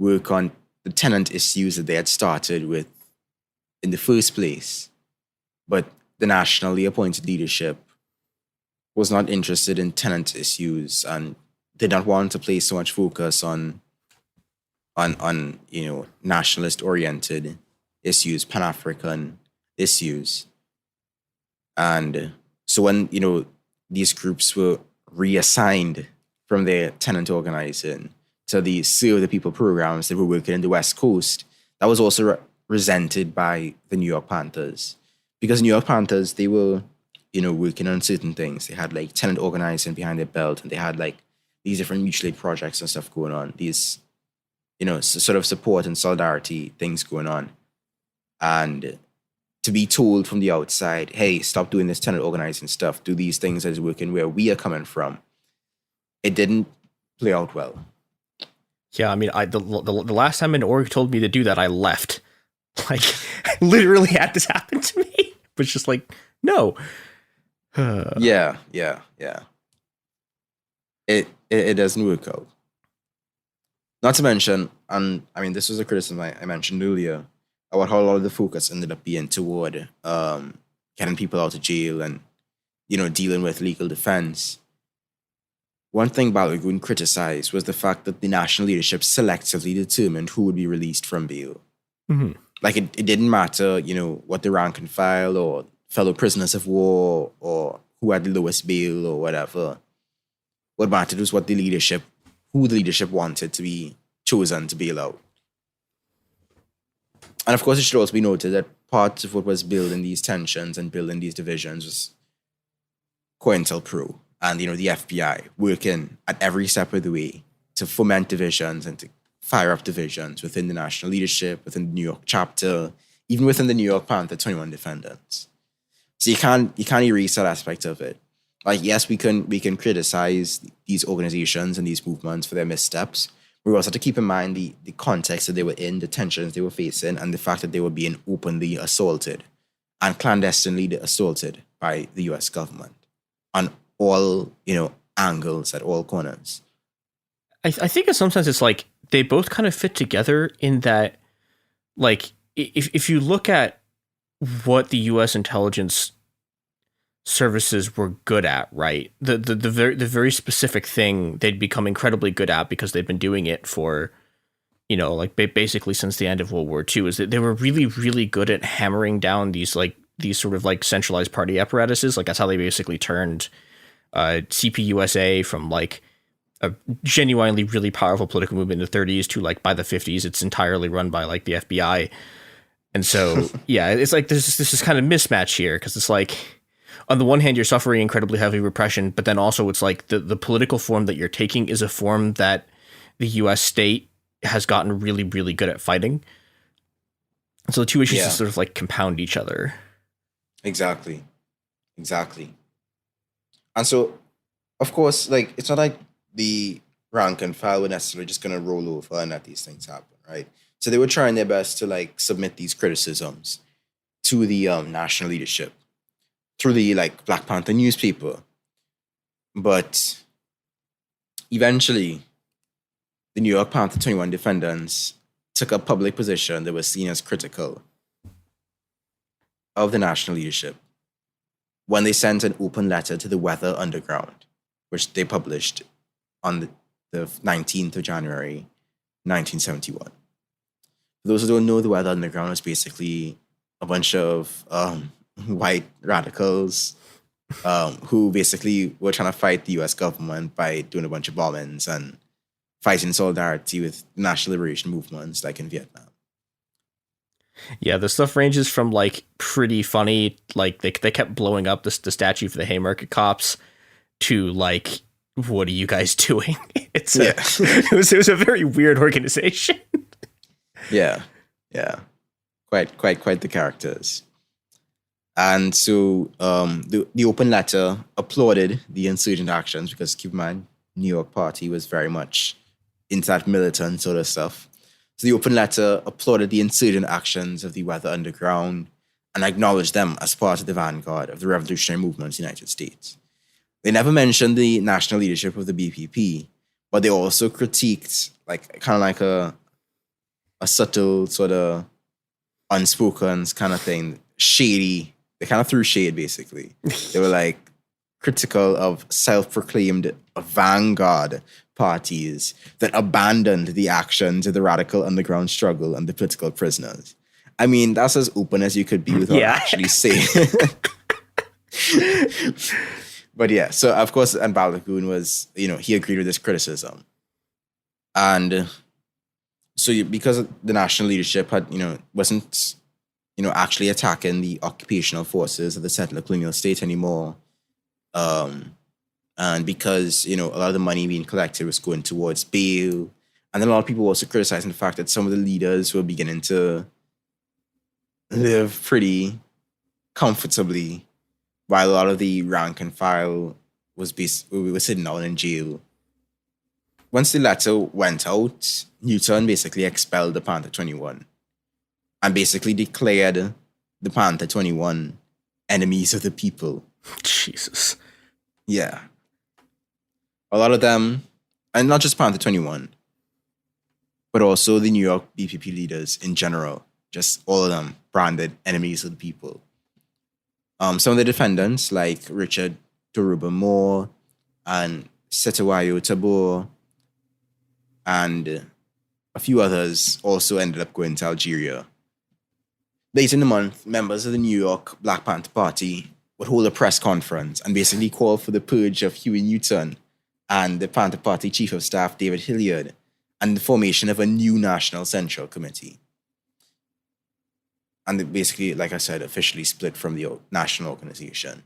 work on the tenant issues that they had started with in the first place, but the nationally appointed leadership was not interested in tenant issues and did not want to place so much focus on nationalist oriented issues, Pan-African issues. And so when these groups were reassigned from their tenant organizing to the Serve the People programs that were working in the West Coast, that was also resented by the New York Panthers. Because New York Panthers, they were, working on certain things. They had tenant organizing behind their belt, and they had these different mutual aid projects and stuff going on. These, sort of support and solidarity things going on. And to be told from the outside, hey, stop doing this tenant organizing stuff, do these things that is working where we are coming from, it didn't play out well. Yeah, the last time an org told me to do that, I left. Literally had this happen to me. But it's just no. Yeah. It doesn't work out. Not to mention, and this was a criticism I mentioned earlier, about how a lot of the focus ended up being toward getting people out of jail and, dealing with legal defense. One thing Balagoon criticized was the fact that the national leadership selectively determined who would be released from bail. Mm-hmm. It didn't matter, what the rank and file or fellow prisoners of war or who had the lowest bail or whatever. What mattered was who the leadership wanted to be chosen to bail out. And of course, it should also be noted that part of what was building these tensions and building these divisions was COINTELPRO and, the FBI working at every step of the way to foment divisions and to fire up divisions within the national leadership, within the New York chapter, even within the New York Panther 21 defendants. So you can't erase that aspect of it. Yes, we can criticize these organizations and these movements for their missteps. We also have to keep in mind the context that they were in, the tensions they were facing, and the fact that they were being openly assaulted and clandestinely assaulted by the US government on all, angles at all corners. I think in some sense it's they both kind of fit together in that like if you look at what the U.S. intelligence services were good at, right? The very specific thing they'd become incredibly good at because they'd been doing it for, you know, like basically since the end of World War II, is that they were really, really good at hammering down these sort of like centralized party apparatuses. Like that's how they basically turned CPUSA from like a genuinely really powerful political movement in the 30s to like by the 50s, it's entirely run by like the FBI. And so, yeah, it's like there's this kind of mismatch here because it's like, on the one hand, you're suffering incredibly heavy repression, but then also it's like the political form that you're taking is a form that the U.S. state has gotten really, really good at fighting. So the two issues just sort of like compound each other. Exactly. And so, of course, like, it's not like the rank and file were necessarily just going to roll over and let these things happen, right? So they were trying their best to like submit these criticisms to the national leadership through the like Black Panther newspaper. But eventually, the New York Panther 21 defendants took a public position that was seen as critical of the national leadership when they sent an open letter to the Weather Underground, which they published on the 19th of January, 1971. For those who don't know, the Weather Underground was basically a bunch of white radicals who basically were trying to fight the US government by doing a bunch of bombings and fighting solidarity with national liberation movements like in Vietnam. Yeah, the stuff ranges from like pretty funny, like they kept blowing up the statue for the Haymarket Cops to like, what are you guys doing? It was a very weird organization. Yeah. Quite the characters. And so the open letter applauded the insurgent actions because, keep in mind, New York Party was very much into that militant sort of stuff. So the open letter applauded the insurgent actions of the Weather Underground and acknowledged them as part of the vanguard of the revolutionary movement in the United States. They never mentioned the national leadership of the BPP, but they also critiqued, like, kind of like a subtle sort of unspoken kind of thing, shady. They kind of threw shade, basically. They were like critical of self-proclaimed vanguard parties that abandoned the actions of the radical underground struggle and the political prisoners. I mean, that's as open as you could be without actually saying. But yeah, so of course, and Balagoon was, he agreed with this criticism. And so because the national leadership had, wasn't, actually attacking the occupational forces of the settler colonial state anymore. And because, a lot of the money being collected was going towards bail. And then a lot of people also criticizing the fact that some of the leaders were beginning to live pretty comfortably while a lot of the rank and file was sitting down in jail. Once the letter went out, Newton basically expelled the Panther 21 and basically declared the Panther 21 enemies of the people. Jesus. Yeah. A lot of them, and not just Panther 21, but also the New York BPP leaders in general, just all of them branded enemies of the people. Some of the defendants, like Richard Toruba Moore and Setawayo Tabor, and a few others also ended up going to Algeria. Later in the month, members of the New York Black Panther Party would hold a press conference and basically call for the purge of Huey Newton and the Panther Party Chief of Staff David Hilliard and the formation of a new National Central Committee. And they basically, like I said, officially split from the national organization.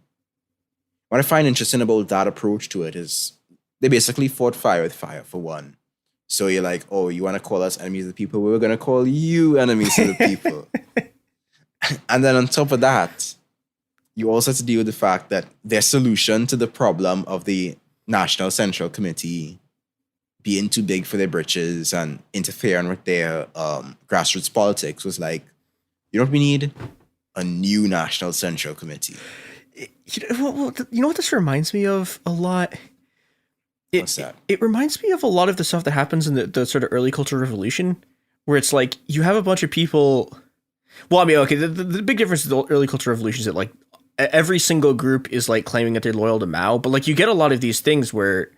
What I find interesting about that approach to it is they basically fought fire with fire, for one. So you're like, oh, you want to call us enemies of the people? We're going to call you enemies of the people. And then on top of that, you also have to deal with the fact that their solution to the problem of the National Central Committee being too big for their britches and interfering with their grassroots politics was like, you know what we need? A new National Central Committee. You know what this reminds me of a lot? What's that? It reminds me of a lot of the stuff that happens in the sort of early Cultural Revolution, where it's like you have a bunch of people. Well, I mean, okay, the big difference with the early Cultural Revolution is that like every single group is like claiming that they're loyal to Mao, but like you get a lot of these things where,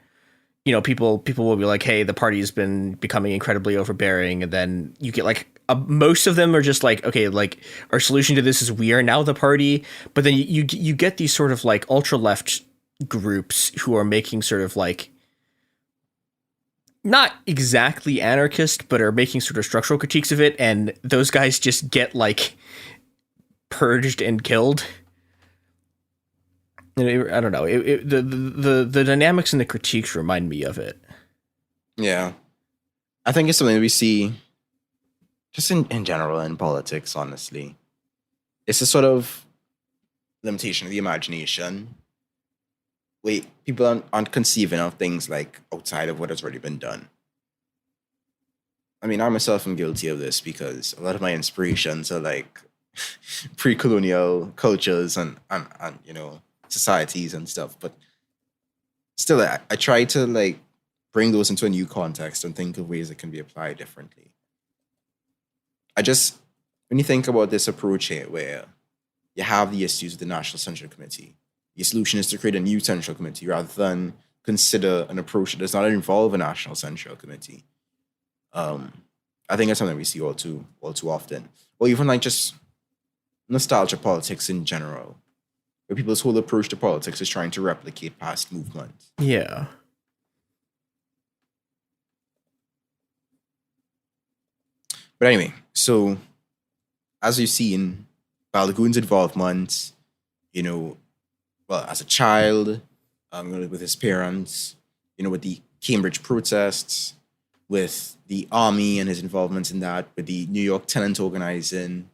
you know, people will be like, hey, the party has been becoming incredibly overbearing, and then you get like most of them are just like, okay, like our solution to this is we are now the party, but then you get these sort of like ultra left groups who are making sort of like not exactly anarchist, but are making sort of structural critiques of it, and those guys just get like purged and killed. And I don't know. The dynamics and the critiques remind me of it. Yeah, I think it's something we see just in general in politics. Honestly, it's a sort of limitation of the imagination. Wait, people aren't conceiving of things like outside of what has already been done. I mean, I myself am guilty of this because a lot of my inspirations are like pre-colonial cultures and you know, societies and stuff. But still, I try to like bring those into a new context and think of ways that can be applied differently. When you think about this approach here, where you have the issues of the National Central Committee, the solution is to create a new Central Committee rather than consider an approach that does not involve a National Central Committee. I think that's something we see all too often. Or even like just nostalgia politics in general, where people's whole approach to politics is trying to replicate past movements. Yeah. But anyway, so as you see in Balagoon's involvement, you know, well, as a child, with his parents, you know, with the Cambridge protests, with the army and his involvement in that, with the New York tenant organizing,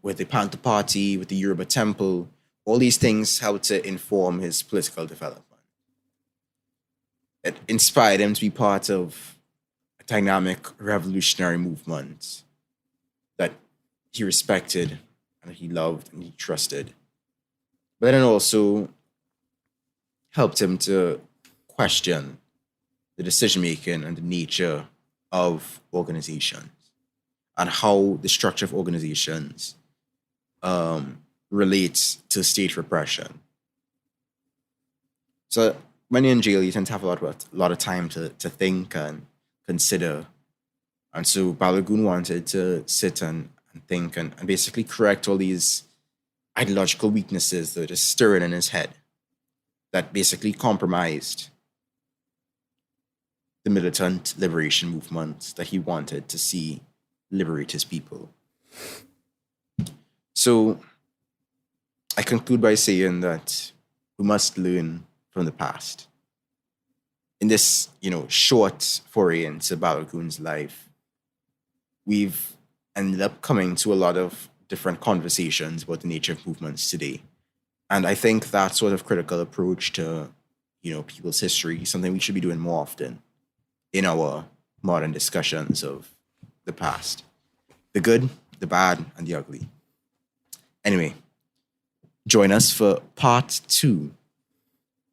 with the Panther Party, with the Yoruba Temple, all these things helped to inform his political development. It inspired him to be part of a dynamic revolutionary movement that he respected and he loved and he trusted. But then also helped him to question the decision-making and the nature of organizations and how the structure of organizations relates to state repression. So when you're in jail, you tend to have a lot of time to think and consider. And so Balagoon wanted to sit and think and basically correct all these ideological weaknesses that are stirring in his head that basically compromised the militant liberation movement that he wanted to see liberate his people. So I conclude by saying that we must learn from the past. In this, you know, short foray into Balagoon's life, we've ended up coming to a lot of different conversations about the nature of movements today. And I think that sort of critical approach to, you know, people's history is something we should be doing more often in our modern discussions of the past. The good, the bad, and the ugly. Anyway, join us for part 2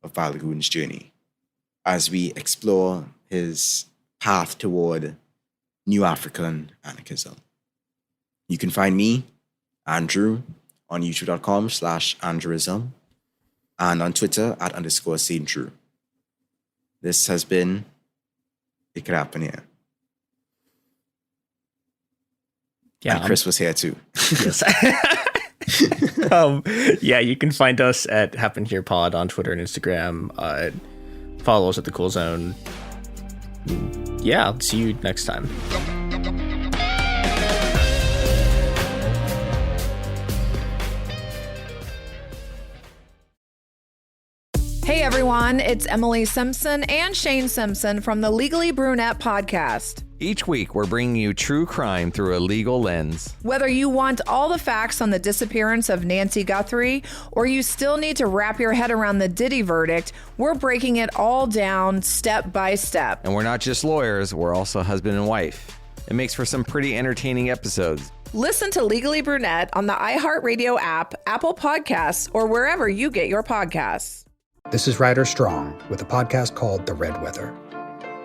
of Balagoon's journey as we explore his path toward New African anarchism. You can find me, Andrew, on youtube.com/Andrewism and on Twitter @_SaintDrew. This has been It Could Happen Here. Yeah, and Chris was here too. Yes. Yeah, you can find us at Happen Here Pod on Twitter and Instagram. Follow us at The Cool Zone. Yeah, I'll see you next time. Hey everyone, it's Emily Simpson and Shane Simpson from the Legally Brunette podcast. Each week, we're bringing you true crime through a legal lens. Whether you want all the facts on the disappearance of Nancy Guthrie or you still need to wrap your head around the Diddy verdict, we're breaking it all down step by step. And we're not just lawyers, we're also husband and wife. It makes for some pretty entertaining episodes. Listen to Legally Brunette on the iHeartRadio app, Apple Podcasts, or wherever you get your podcasts. This is Ryder Strong with a podcast called The Red Weather.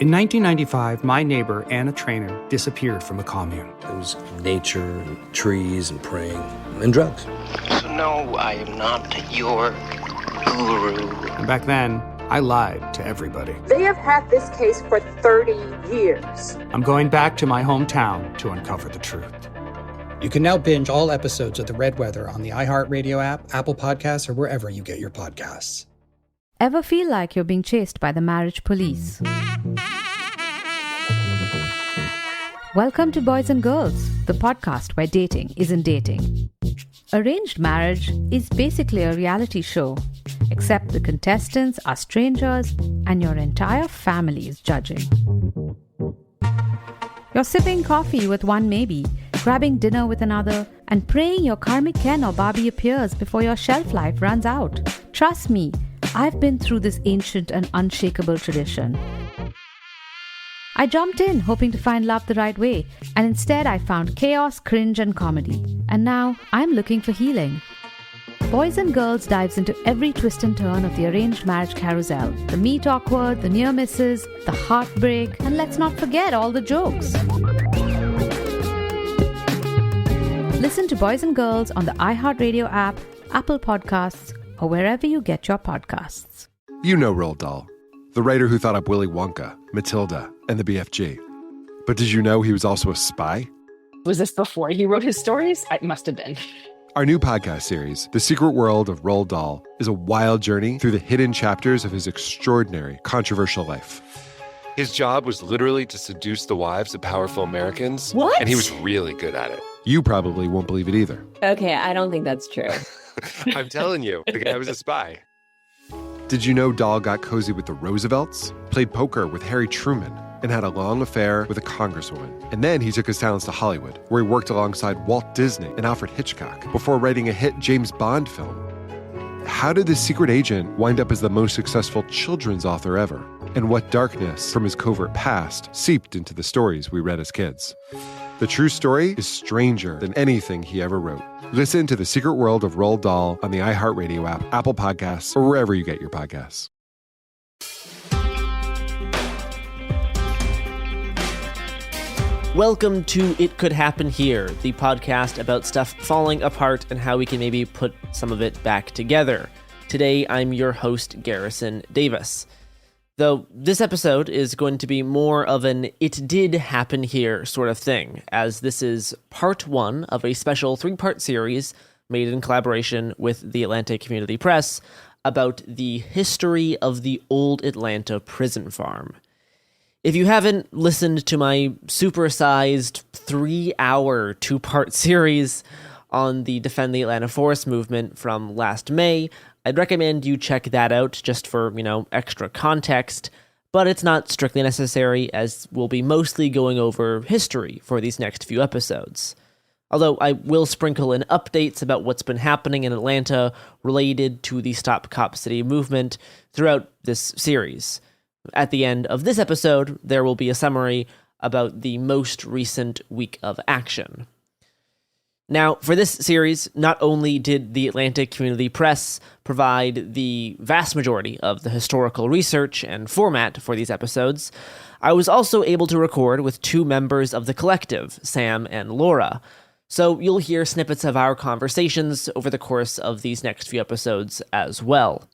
In 1995, my neighbor, Anna Trainer, disappeared from a commune. It was nature and trees and praying and drugs. So no, I am not your guru. And back then, I lied to everybody. They have had this case for 30 years. I'm going back to my hometown to uncover the truth. You can now binge all episodes of The Red Weather on the iHeartRadio app, Apple Podcasts, or wherever you get your podcasts. Ever feel like you're being chased by the marriage police? Welcome to Boys and Girls, the podcast where dating isn't dating. Arranged marriage is basically a reality show, except the contestants are strangers and your entire family is judging. You're sipping coffee with one maybe, grabbing dinner with another, and praying your karmic Ken or Barbie appears before your shelf life runs out. Trust me, I've been through this ancient and unshakable tradition. I jumped in hoping to find love the right way, and instead I found chaos, cringe, and comedy. And now I'm looking for healing. Boys and Girls dives into every twist and turn of the arranged marriage carousel. The meet awkward, the near misses, the heartbreak, and let's not forget all the jokes. Listen to Boys and Girls on the iHeartRadio app, Apple Podcasts, or wherever you get your podcasts. You know Roald Dahl, the writer who thought up Willy Wonka, Matilda, and the BFG. But did you know he was also a spy? Was this before he wrote his stories? It must have been. Our new podcast series, The Secret World of Roald Dahl, is a wild journey through the hidden chapters of his extraordinary, controversial life. His job was literally to seduce the wives of powerful Americans. What? And he was really good at it. You probably won't believe it either. Okay, I don't think that's true. I'm telling you, the guy was a spy. Did you know Dahl got cozy with the Roosevelts, played poker with Harry Truman, and had a long affair with a congresswoman? And then he took his talents to Hollywood, where he worked alongside Walt Disney and Alfred Hitchcock before writing a hit James Bond film. How did this secret agent wind up as the most successful children's author ever? And what darkness from his covert past seeped into the stories we read as kids? The true story is stranger than anything he ever wrote. Listen to The Secret World of Roald Dahl on the iHeartRadio app, Apple Podcasts, or wherever you get your podcasts. Welcome to It Could Happen Here, the podcast about stuff falling apart and how we can maybe put some of it back together. Today, I'm your host, Garrison Davis. Though this episode is going to be more of an It Did Happen Here sort of thing, as this is part one of a special three-part series made in collaboration with the Atlanta Community Press about the history of the old Atlanta prison farm. If you haven't listened to my supersized 3-hour two-part series on the Defend the Atlanta Forest movement from last May, I'd recommend you check that out just for, extra context, but it's not strictly necessary as we'll be mostly going over history for these next few episodes. Although I will sprinkle in updates about what's been happening in Atlanta related to the Stop Cop City movement throughout this series. At the end of this episode, there will be a summary about the most recent week of action. Now, for this series, not only did the Atlanta Community Press provide the vast majority of the historical research and format for these episodes, I was also able to record with two members of the collective, Sam and Laura. So you'll hear snippets of our conversations over the course of these next few episodes as well.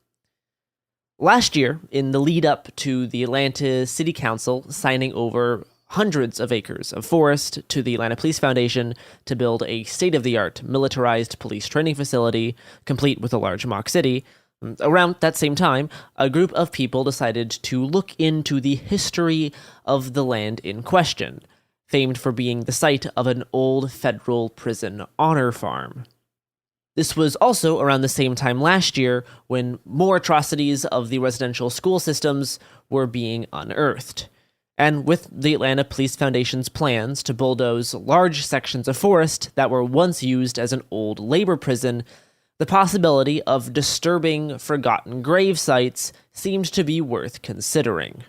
Last year, in the lead up to the Atlanta City Council signing over hundreds of acres of forest to the Atlanta Police Foundation to build a state-of-the-art militarized police training facility, complete with a large mock city, around that same time, a group of people decided to look into the history of the land in question, famed for being the site of an old federal prison honor farm. This was also around the same time last year when more atrocities of the residential school systems were being unearthed. And with the Atlanta Police Foundation's plans to bulldoze large sections of forest that were once used as an old labor prison, the possibility of disturbing forgotten grave sites seemed to be worth considering.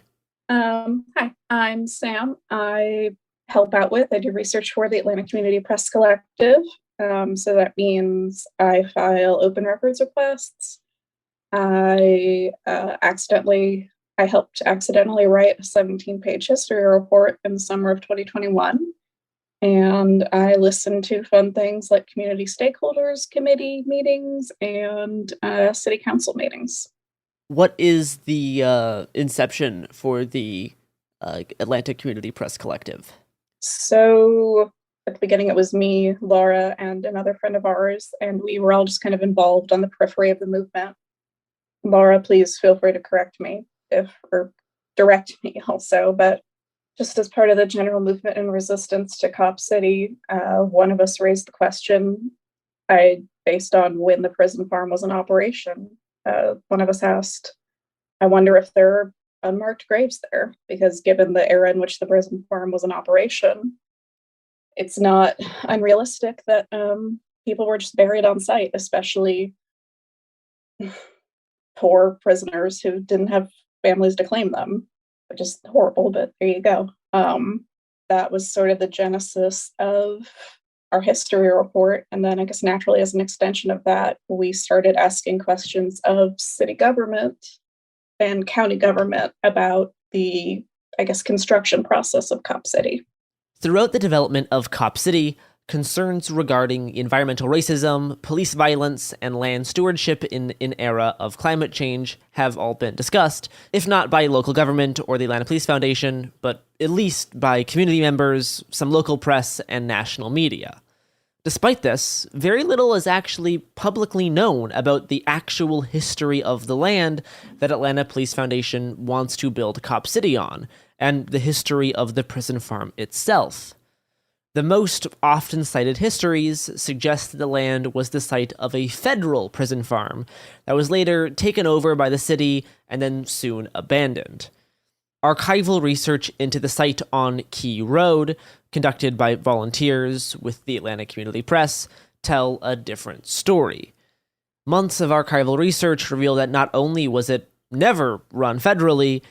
Hi, I'm Sam. I do research for the Atlanta Community Press Collective. So that means I file open records requests. I accidentally I helped accidentally write a 17-page history report in the summer of 2021. And I listened to fun things like community stakeholders committee meetings and city council meetings. What is the inception for the Atlantic Community Press Collective? So at the beginning, it was me, Laura, and another friend of ours, and we were all just kind of involved on the periphery of the movement. Laura, please feel free to correct me or direct me also, but just as part of the general movement and resistance to Cop City, one of us raised the question, based on when the prison farm was in operation. One of us asked, I wonder if there are unmarked graves there, because given the era in which the prison farm was in operation, it's not unrealistic that people were just buried on site, especially poor prisoners who didn't have families to claim them, which is horrible, but there you go. That was sort of the genesis of our history report. And then I guess naturally as an extension of that, we started asking questions of city government and county government about the, I guess, construction process of Cop City. Throughout the development of Cop City, concerns regarding environmental racism, police violence, and land stewardship in an era of climate change have all been discussed, if not by local government or the Atlanta Police Foundation, but at least by community members, some local press, and national media. Despite this, very little is actually publicly known about the actual history of the land that Atlanta Police Foundation wants to build Cop City on, and the history of the prison farm itself. The most often cited histories suggest that the land was the site of a federal prison farm that was later taken over by the city and then soon abandoned. Archival research into the site on Key Road, conducted by volunteers with the Atlanta Community Press, tell a different story. Months of archival research reveal that not only was it never run federally,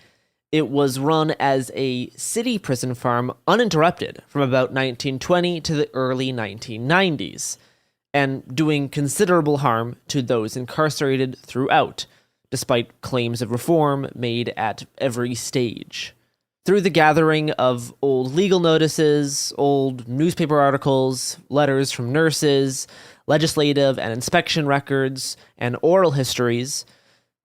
it was run as a city prison farm uninterrupted from about 1920 to the early 1990s, and doing considerable harm to those incarcerated throughout, despite claims of reform made at every stage. Through the gathering of old legal notices, old newspaper articles, letters from nurses, legislative and inspection records, and oral histories,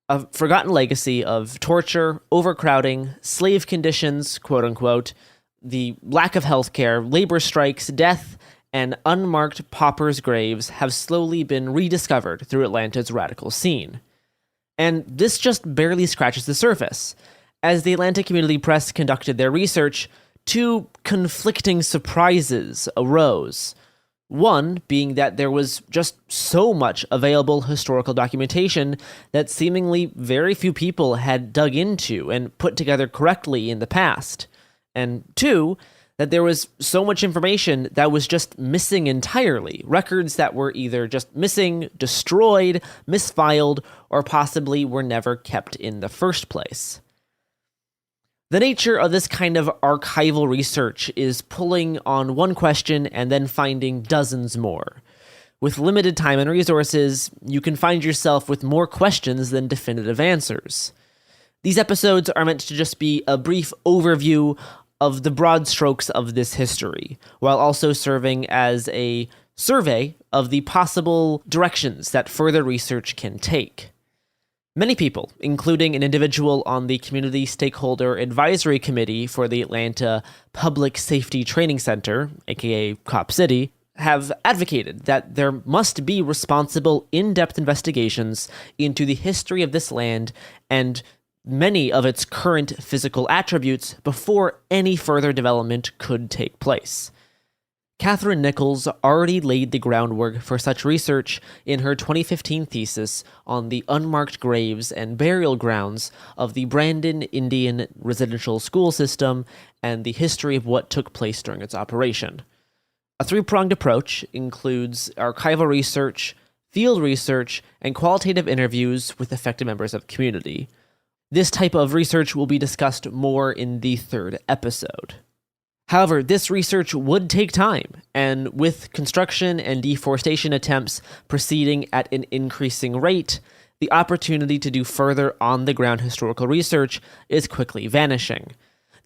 a forgotten legacy of torture, overcrowding, slave conditions, quote-unquote, the lack of healthcare, labor strikes, death, and unmarked paupers' graves have slowly been rediscovered through Atlanta's radical scene. And this just barely scratches the surface. As the Atlanta Community Press conducted their research, two conflicting surprises arose. One being that there was just so much available historical documentation that seemingly very few people had dug into and put together correctly in the past. And two, that there was so much information that was just missing entirely, records that were either just missing, destroyed, misfiled, or possibly were never kept in the first place. The nature of this kind of archival research is pulling on one question and then finding dozens more. With limited time and resources, you can find yourself with more questions than definitive answers. These episodes are meant to just be a brief overview of the broad strokes of this history, while also serving as a survey of the possible directions that further research can take. Many people, including an individual on the Community Stakeholder Advisory Committee for the Atlanta Public Safety Training Center, aka Cop City, have advocated that there must be responsible, in-depth investigations into the history of this land and many of its current physical attributes before any further development could take place. Catherine Nichols already laid the groundwork for such research in her 2015 thesis on the unmarked graves and burial grounds of the Brandon Indian Residential School System and the history of what took place during its operation. A three-pronged approach includes archival research, field research, and qualitative interviews with affected members of the community. This type of research will be discussed more in the third episode. However, this research would take time, and with construction and deforestation attempts proceeding at an increasing rate, the opportunity to do further on-the-ground historical research is quickly vanishing.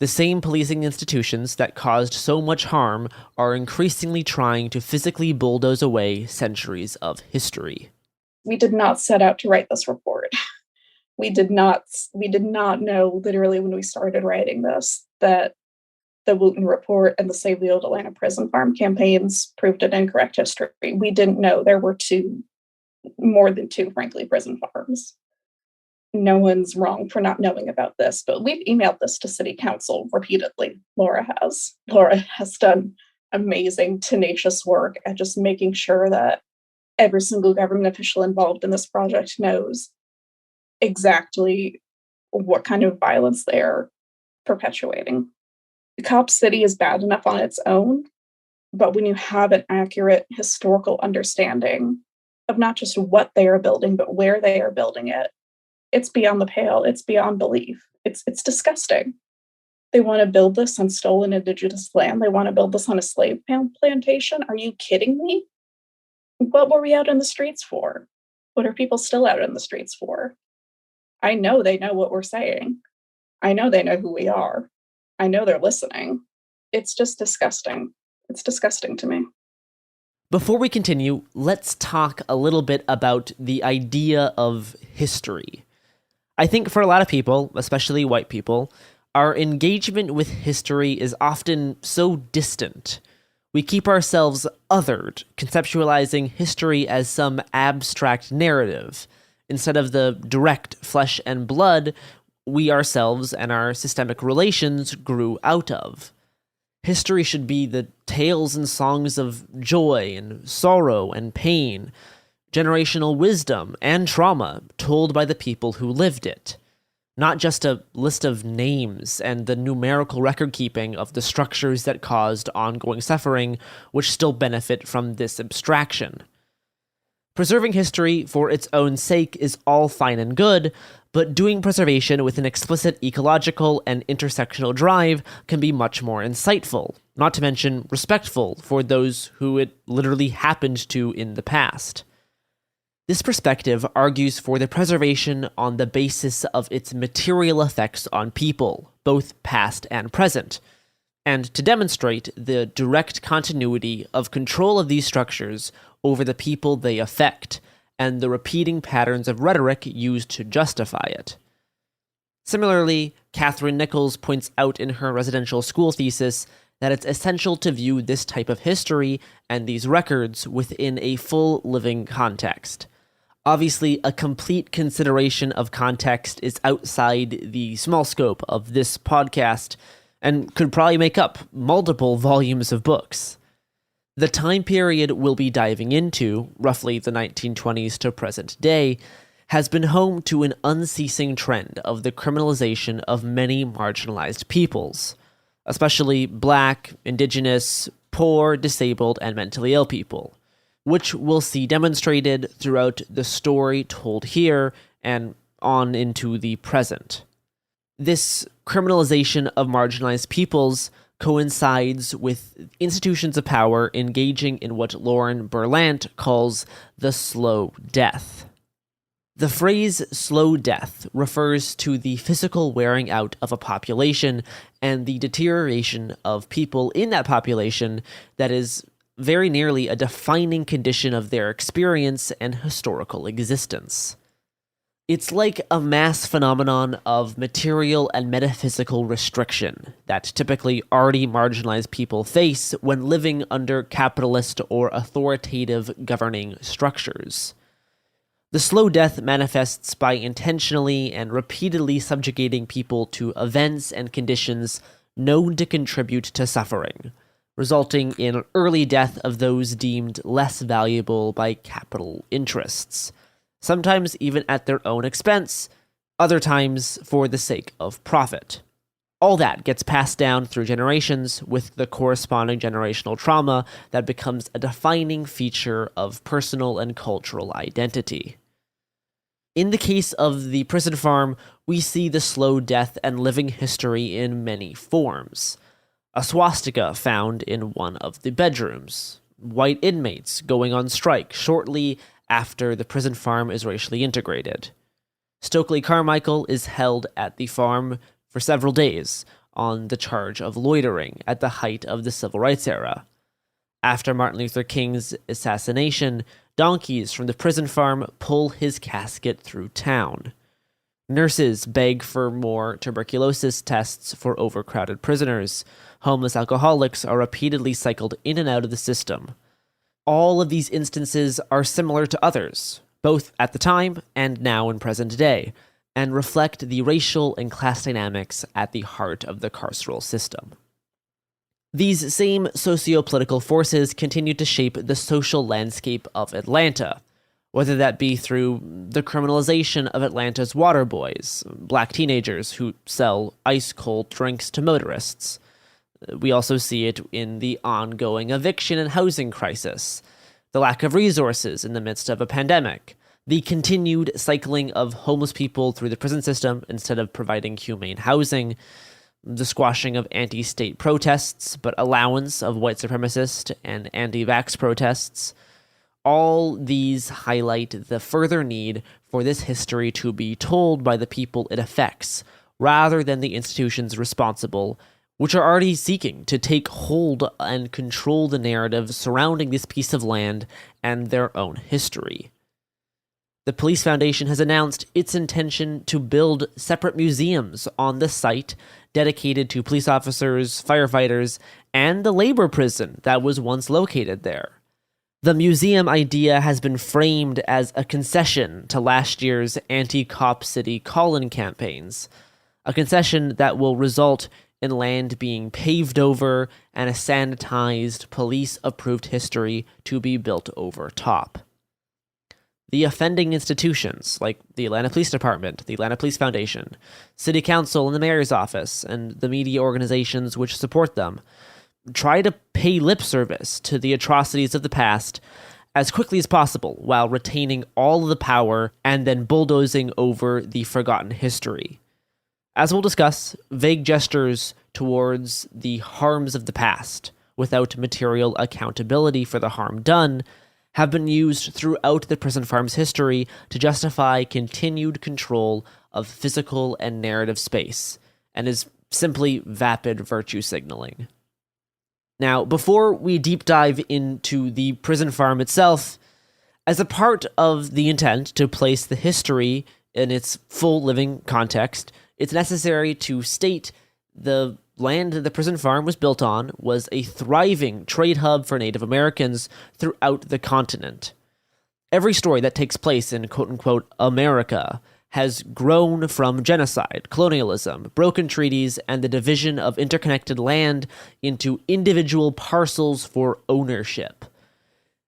The same policing institutions that caused so much harm are increasingly trying to physically bulldoze away centuries of history. We did not set out to write this report. We did not know, literally when we started writing this, that the Wooten Report and the Save the Old Atlanta Prison Farm campaigns proved an incorrect history. We didn't know there were more than two, frankly, prison farms. No one's wrong for not knowing about this, but we've emailed this to City Council repeatedly. Laura has done amazing, tenacious work at just making sure that every single government official involved in this project knows exactly what kind of violence they're perpetuating. Cop City is bad enough on its own, but when you have an accurate historical understanding of not just what they are building, but where they are building it, it's beyond the pale. It's beyond belief. It's disgusting. They want to build this on stolen indigenous land. They want to build this on a slave plantation. Are you kidding me? What were we out in the streets for? What are people still out in the streets for? I know they know what we're saying. I know they know who we are. I know they're listening. It's just disgusting. It's disgusting to me. Before we continue, let's talk a little bit about the idea of history. I think for a lot of people, especially white people, our engagement with history is often so distant. We keep ourselves othered, conceptualizing history as some abstract narrative, instead of the direct flesh and blood we ourselves and our systemic relations grew out of. History should be the tales and songs of joy and sorrow and pain, generational wisdom and trauma told by the people who lived it, not just a list of names and the numerical record-keeping of the structures that caused ongoing suffering, which still benefit from this abstraction. Preserving history for its own sake is all fine and good, but doing preservation with an explicit ecological and intersectional drive can be much more insightful, not to mention respectful for those who it literally happened to in the past. This perspective argues for the preservation on the basis of its material effects on people, both past and present, and to demonstrate the direct continuity of control of these structures over the people they affect, and the repeating patterns of rhetoric used to justify it. Similarly, Catherine Nichols points out in her residential school thesis that it's essential to view this type of history and these records within a full living context. Obviously, a complete consideration of context is outside the small scope of this podcast and could probably make up multiple volumes of books. The time period we'll be diving into, roughly the 1920s to present day, has been home to an unceasing trend of the criminalization of many marginalized peoples, especially Black, Indigenous, poor, disabled, and mentally ill people, which we'll see demonstrated throughout the story told here and on into the present. This criminalization of marginalized peoples coincides with institutions of power engaging in what Lauren Berlant calls the slow death. The phrase slow death refers to the physical wearing out of a population and the deterioration of people in that population that is very nearly a defining condition of their experience and historical existence. It's like a mass phenomenon of material and metaphysical restriction that typically already marginalized people face when living under capitalist or authoritative governing structures. The slow death manifests by intentionally and repeatedly subjugating people to events and conditions known to contribute to suffering, resulting in early death of those deemed less valuable by capital interests, sometimes even at their own expense, other times for the sake of profit. All that gets passed down through generations with the corresponding generational trauma that becomes a defining feature of personal and cultural identity. In the case of the prison farm, we see the slow death and living history in many forms. A swastika found in one of the bedrooms, white inmates going on strike shortly after the prison farm is racially integrated. Stokely Carmichael is held at the farm for several days on the charge of loitering at the height of the civil rights era. After Martin Luther King's assassination, donkeys from the prison farm pull his casket through town. Nurses beg for more tuberculosis tests for overcrowded prisoners. Homeless alcoholics are repeatedly cycled in and out of the system. All of these instances are similar to others, both at the time and now in present day, and reflect the racial and class dynamics at the heart of the carceral system. These same socio-political forces continue to shape the social landscape of Atlanta, whether that be through the criminalization of Atlanta's water boys, black teenagers who sell ice-cold drinks to motorists. We also see it in the ongoing eviction and housing crisis, the lack of resources in the midst of a pandemic, the continued cycling of homeless people through the prison system instead of providing humane housing, the squashing of anti-state protests, but allowance of white supremacist and anti-vax protests. All these highlight the further need for this history to be told by the people it affects, rather than the institutions responsible, which are already seeking to take hold and control the narrative surrounding this piece of land and their own history. The Police Foundation has announced its intention to build separate museums on the site dedicated to police officers, firefighters, and the labor prison that was once located there. The museum idea has been framed as a concession to last year's anti-Cop City call-in campaigns, a concession that will result in land being paved over and a sanitized, police-approved history to be built over top. The offending institutions, like the Atlanta Police Department, the Atlanta Police Foundation, City Council and the Mayor's Office, and the media organizations which support them, try to pay lip service to the atrocities of the past as quickly as possible while retaining all of the power and then bulldozing over the forgotten history. As we'll discuss, vague gestures towards the harms of the past, without material accountability for the harm done, have been used throughout the prison farm's history to justify continued control of physical and narrative space, and is simply vapid virtue signaling. Now, before we deep dive into the prison farm itself, as a part of the intent to place the history in its full living context, it's necessary to state the land that the prison farm was built on was a thriving trade hub for Native Americans throughout the continent. Every story that takes place in quote-unquote America has grown from genocide, colonialism, broken treaties, and the division of interconnected land into individual parcels for ownership.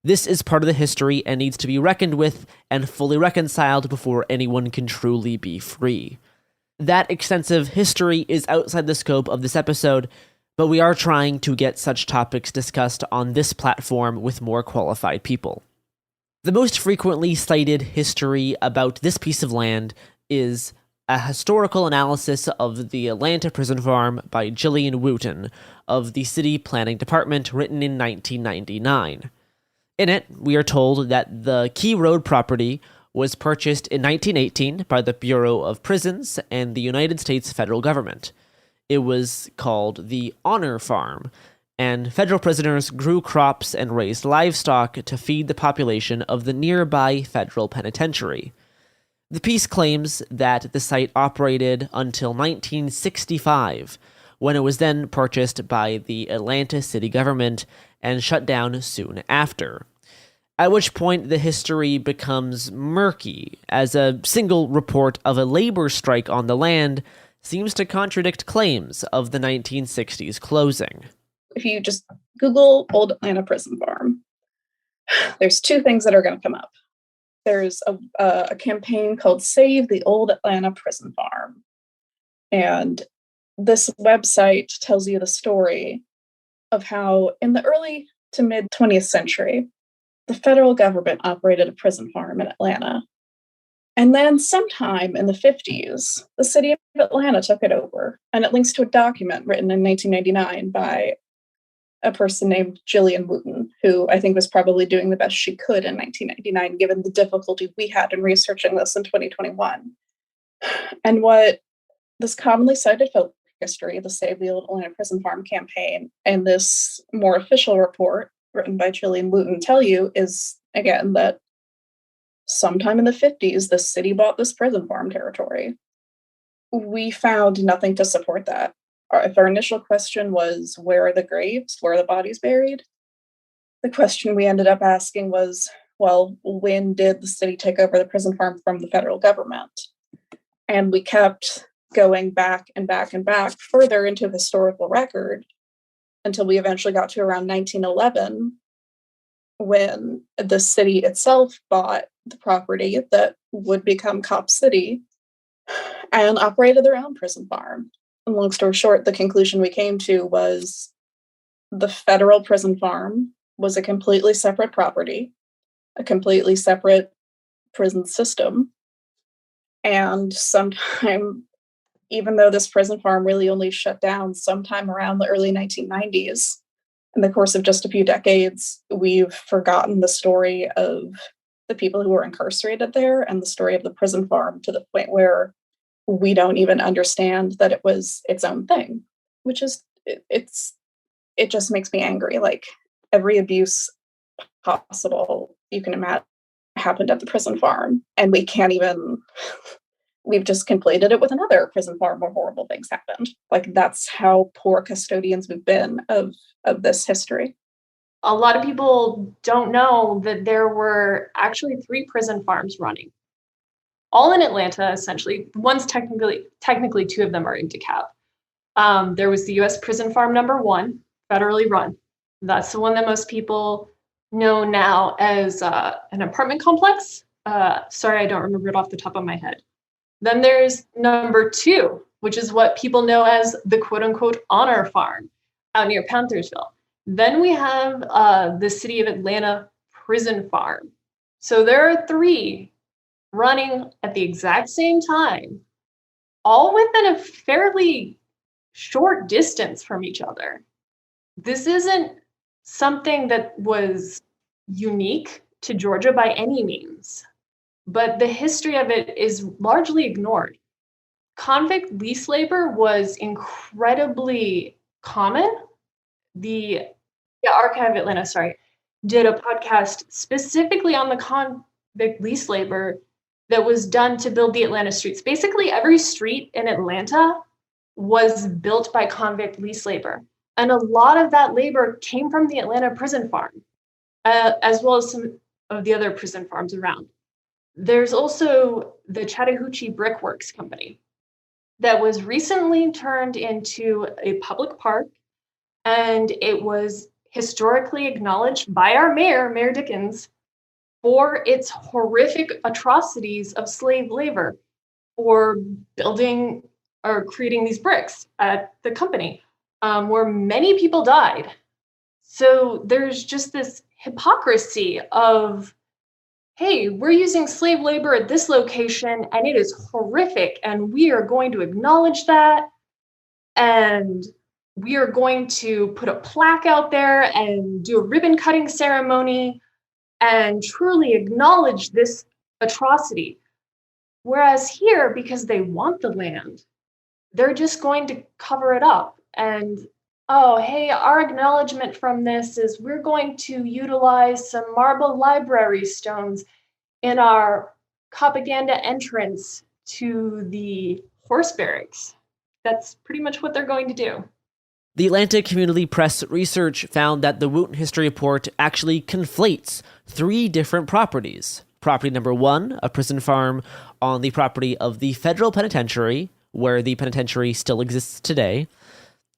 This is part of the history and needs to be reckoned with and fully reconciled before anyone can truly be free. That extensive history is outside the scope of this episode, but we are trying to get such topics discussed on this platform with more qualified people. The most frequently cited history about this piece of land is a historical analysis of the Atlanta prison farm by Gillian Wooten of the City Planning Department, written in 1999. In it, we are told that the Key Road property was purchased in 1918 by the Bureau of Prisons and the United States federal government. It was called the Honor Farm, and federal prisoners grew crops and raised livestock to feed the population of the nearby federal penitentiary. The piece claims that the site operated until 1965, when it was then purchased by the Atlanta city government and shut down soon after. At which point the history becomes murky, as a single report of a labor strike on the land seems to contradict claims of the 1960s closing. If you just Google Old Atlanta Prison Farm, there's two things that are going to come up. There's a campaign called Save the Old Atlanta Prison Farm. And this website tells you the story of how in the early to mid 20th century, the federal government operated a prison farm in Atlanta. And then sometime in the 50s, the city of Atlanta took it over. And it links to a document written in 1999 by a person named Gillian Wooten, who I think was probably doing the best she could in 1999, given the difficulty we had in researching this in 2021. And what this commonly cited folk history, the Save the Old Atlanta Prison Farm campaign, and this more official report written by Gillian Wooten tell you is, again, that sometime in the 50s, the city bought this prison farm territory. We found nothing to support that. If our initial question was, where are the graves? Where are the bodies buried? The question we ended up asking was, well, when did the city take over the prison farm from the federal government? And we kept going back and back and back further into historical record until we eventually got to around 1911, when the city itself bought the property that would become Cop City and operated their own prison farm. And long story short, the conclusion we came to was the federal prison farm was a completely separate property, a completely separate prison system. And sometime, even though this prison farm really only shut down sometime around the early 1990s, in the course of just a few decades, we've forgotten the story of the people who were incarcerated there and the story of the prison farm, to the point where we don't even understand that it was its own thing, which is, it just makes me angry. Like, every abuse possible you can imagine happened at the prison farm, and we can't even, we've just conflated it with another prison farm where horrible things happened. Like, that's how poor custodians we've been of this history. A lot of people don't know that there were actually 3 prison farms running, all in Atlanta, essentially. One's technically 2 of them are in DeKalb. There was the U.S. Prison Farm number 1, federally run. That's the one that most people know now as an apartment complex. Sorry, I don't remember it off the top of my head. Then there's number 2, which is what people know as the quote-unquote honor farm out near Panthersville. Then we have the City of Atlanta Prison Farm. So there are 3 running at the exact same time, all within a fairly short distance from each other. This isn't something that was unique to Georgia by any means, but the history of it is largely ignored. Convict lease labor was incredibly common. The Archive of Atlanta, did a podcast specifically on the convict lease labor that was done to build the Atlanta streets. Basically, every street in Atlanta was built by convict lease labor. And a lot of that labor came from the Atlanta prison farm, as well as some of the other prison farms around. There's also the Chattahoochee Brickworks Company that was recently turned into a public park, and it was historically acknowledged by our mayor, Mayor Dickens, for its horrific atrocities of slave labor, for building or creating these bricks at the company, where many people died. So there's just this hypocrisy of, hey, we're using slave labor at this location and it is horrific, and we are going to acknowledge that, and we are going to put a plaque out there and do a ribbon cutting ceremony and truly acknowledge this atrocity. Whereas here, because they want the land, they're just going to cover it up. And, oh, hey, our acknowledgement from this is we're going to utilize some marble library stones in our propaganda entrance to the horse barracks. That's pretty much what they're going to do. The Atlanta Community Press research found that the Wooten History Report actually conflates 3 different properties. Property number 1, a prison farm on the property of the federal penitentiary, where the penitentiary still exists today.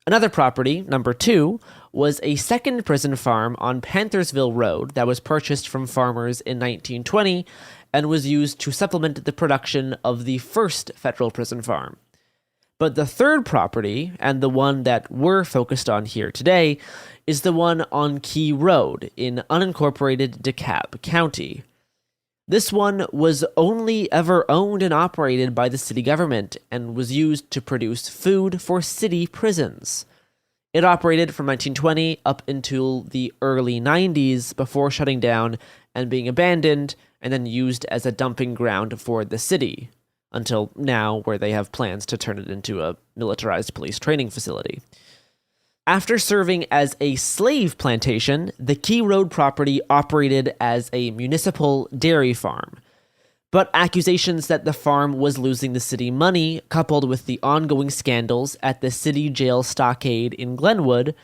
Another property, number 2, was a second prison farm on Panthersville Road that was purchased from farmers in 1920 and was used to supplement the production of the first federal prison farm. But the third property, and the one that we're focused on here today, is the one on Key Road in unincorporated DeKalb County. This one was only ever owned and operated by the city government and was used to produce food for city prisons. It operated from 1920 up until the early 90s before shutting down and being abandoned and then used as a dumping ground for the city, until now, where they have plans to turn it into a militarized police training facility. After serving as a slave plantation, the Key Road property operated as a municipal dairy farm. But accusations that the farm was losing the city money, coupled with the ongoing scandals at the city jail stockade in Glenwood,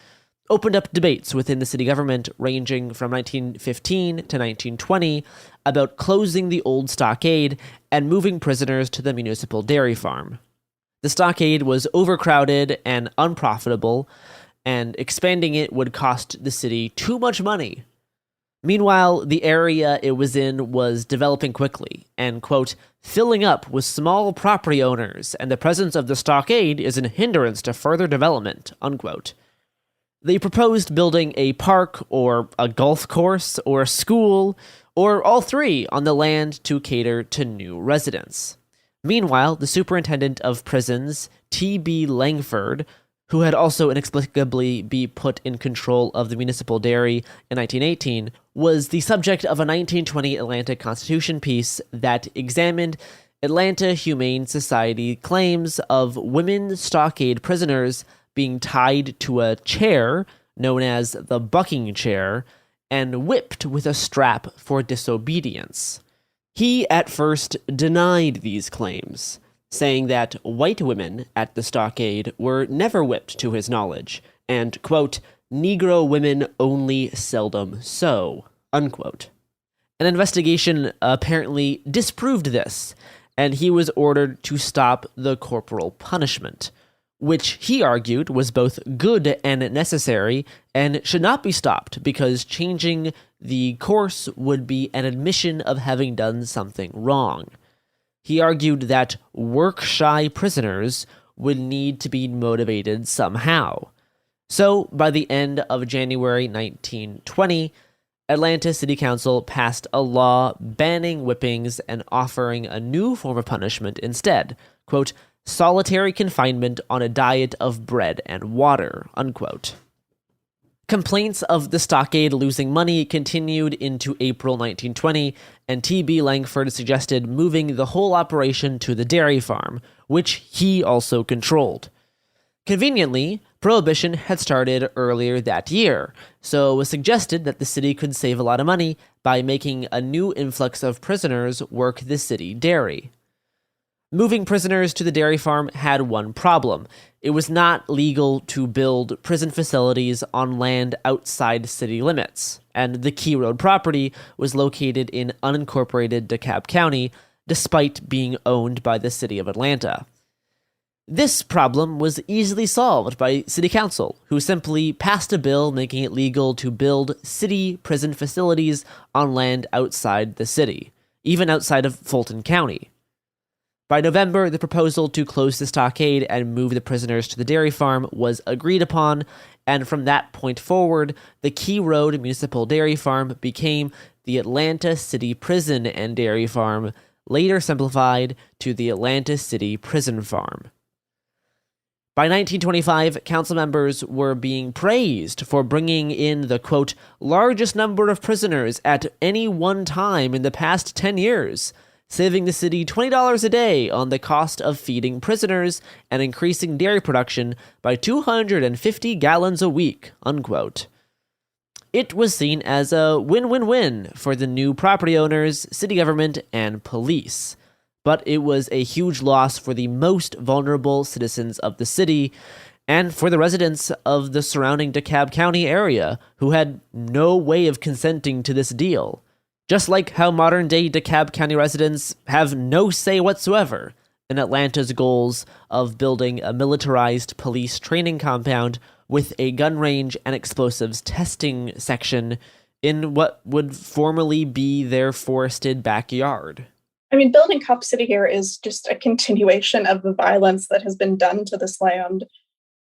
opened up debates within the city government ranging from 1915 to 1920 about closing the old stockade and moving prisoners to the municipal dairy farm. The stockade was overcrowded and unprofitable, and expanding it would cost the city too much money. Meanwhile, the area it was in was developing quickly and, quote, filling up with small property owners, and the presence of the stockade is a hindrance to further development, unquote. They proposed building a park or a golf course or a school or all three on the land to cater to new residents. Meanwhile, the superintendent of prisons, T.B. Langford, who had also inexplicably been put in control of the municipal dairy in 1918, was the subject of a 1920 Atlanta Constitution piece that examined Atlanta Humane Society claims of women stockade prisoners being tied to a chair known as the bucking chair and whipped with a strap for disobedience. He at first denied these claims, saying that white women at the stockade were never whipped to his knowledge, and, quote, Negro women only seldom so, unquote. An investigation apparently disproved this, and he was ordered to stop the corporal punishment, which he argued was both good and necessary and should not be stopped because changing the course would be an admission of having done something wrong. He argued that work-shy prisoners would need to be motivated somehow. So, by the end of January 1920, Atlanta City Council passed a law banning whippings and offering a new form of punishment instead, quote, solitary confinement on a diet of bread and water, unquote. Complaints of the stockade losing money continued into April 1920, and T.B. Langford suggested moving the whole operation to the dairy farm, which he also controlled. Conveniently, Prohibition had started earlier that year, so it was suggested that the city could save a lot of money by making a new influx of prisoners work the city dairy. Moving prisoners to the dairy farm had one problem. It was not legal to build prison facilities on land outside city limits, and the Key Road property was located in unincorporated DeKalb County, despite being owned by the city of Atlanta. This problem was easily solved by City Council, who simply passed a bill making it legal to build city prison facilities on land outside the city, even outside of Fulton County. By November, the proposal to close the stockade and move the prisoners to the dairy farm was agreed upon, and from that point forward, the Key Road Municipal Dairy Farm became the Atlanta City Prison and Dairy Farm, later simplified to the Atlanta City Prison Farm. By 1925, council members were being praised for bringing in the, quote, largest number of prisoners at any one time in the past 10 years, saving the city $20 a day on the cost of feeding prisoners and increasing dairy production by 250 gallons a week, unquote. It was seen as a win-win-win for the new property owners, city government, and police. But it was a huge loss for the most vulnerable citizens of the city and for the residents of the surrounding DeKalb County area who had no way of consenting to this deal. Just like how modern-day DeKalb County residents have no say whatsoever in Atlanta's goals of building a militarized police training compound with a gun range and explosives testing section in what would formerly be their forested backyard. I mean, building Cop City here is just a continuation of the violence that has been done to this land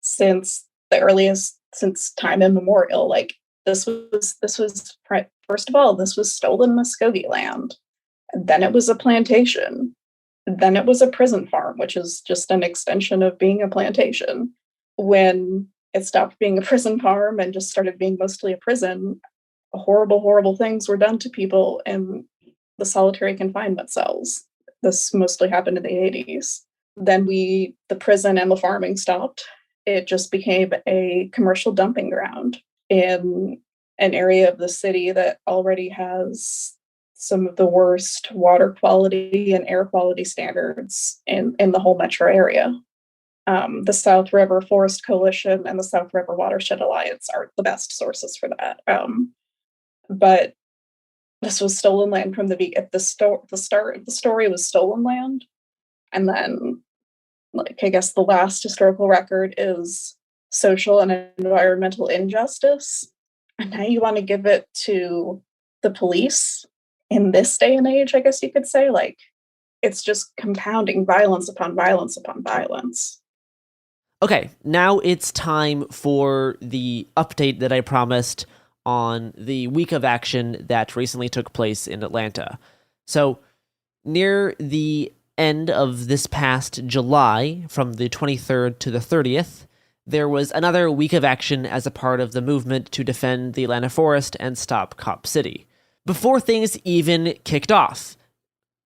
since time immemorial. Like, this was first of all, this was stolen Muskogee land. And then it was a plantation. Then it was a prison farm, which is just an extension of being a plantation. When it stopped being a prison farm and just started being mostly a prison, horrible, horrible things were done to people in the solitary confinement cells. This mostly happened in the 80s. Then the prison and the farming stopped. It just became a commercial dumping ground in an area of the city that already has some of the worst water quality and air quality standards in the whole metro area. The South River Forest Coalition and the South River Watershed Alliance are the best sources for that. But this was stolen land from the start of the story was stolen land. And then, like, I guess the last historical record is social and environmental injustice. And now you want to give it to the police in this day and age, I guess you could say. Like, it's just compounding violence upon violence upon violence. Okay, now it's time for the update that I promised on the week of action that recently took place in Atlanta. So, near the end of this past July, from the 23rd to the 30th, there was another week of action as a part of the movement to defend the Atlanta forest and stop Cop City. Before things even kicked off,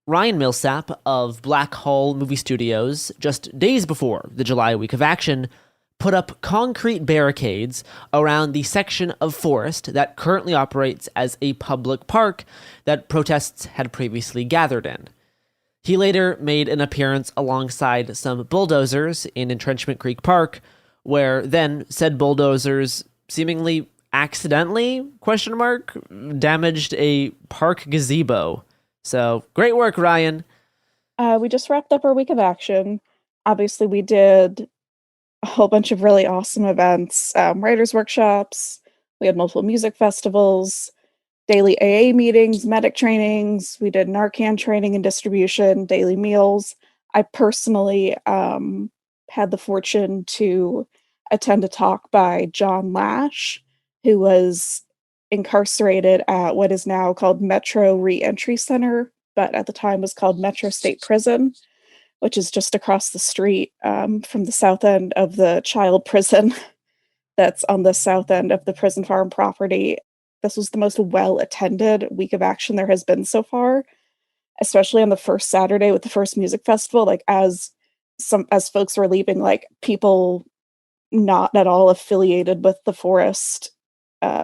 Ryan Millsap of Black Hall Movie Studios, just days before the July week of action, put up concrete barricades around the section of forest that currently operates as a public park that protests had previously gathered in. He later made an appearance alongside some bulldozers in Entrenchment Creek Park, where then said bulldozers seemingly accidentally, damaged a park gazebo. So, great work, Ryan. We just wrapped up our week of action. Obviously, we did a whole bunch of really awesome events, writers' workshops. We had multiple music festivals, daily AA meetings, medic trainings. We did Narcan training and distribution, daily meals. I personally had the fortune to attend a talk by John Lash, who was incarcerated at what is now called Metro Reentry Center, but at the time was called Metro State Prison, which is just across the street from the south end of the child prison that's on the south end of the prison farm property. This was the most well-attended week of action there has been so far, especially on the first Saturday with the first music festival. Like, as folks were leaving, like, people not at all affiliated with the forest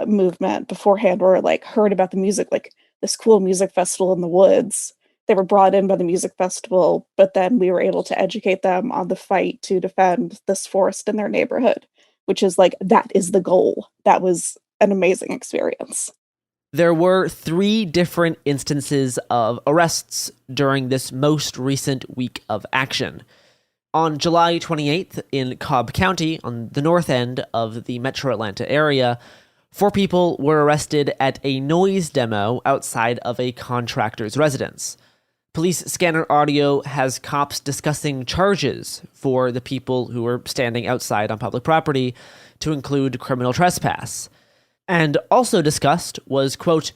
movement beforehand were like heard about the music, like this cool music festival in the woods. They were brought in by the music festival, but then we were able to educate them on the fight to defend this forest in their neighborhood, which is like, that is the goal. That was an amazing experience. There were 3 different instances of arrests during this most recent week of action. On July 28th in Cobb County, on the north end of the Metro Atlanta area, 4 people were arrested at a noise demo outside of a contractor's residence. Police scanner audio has cops discussing charges for the people who were standing outside on public property, to include criminal trespass. And also discussed was, quote,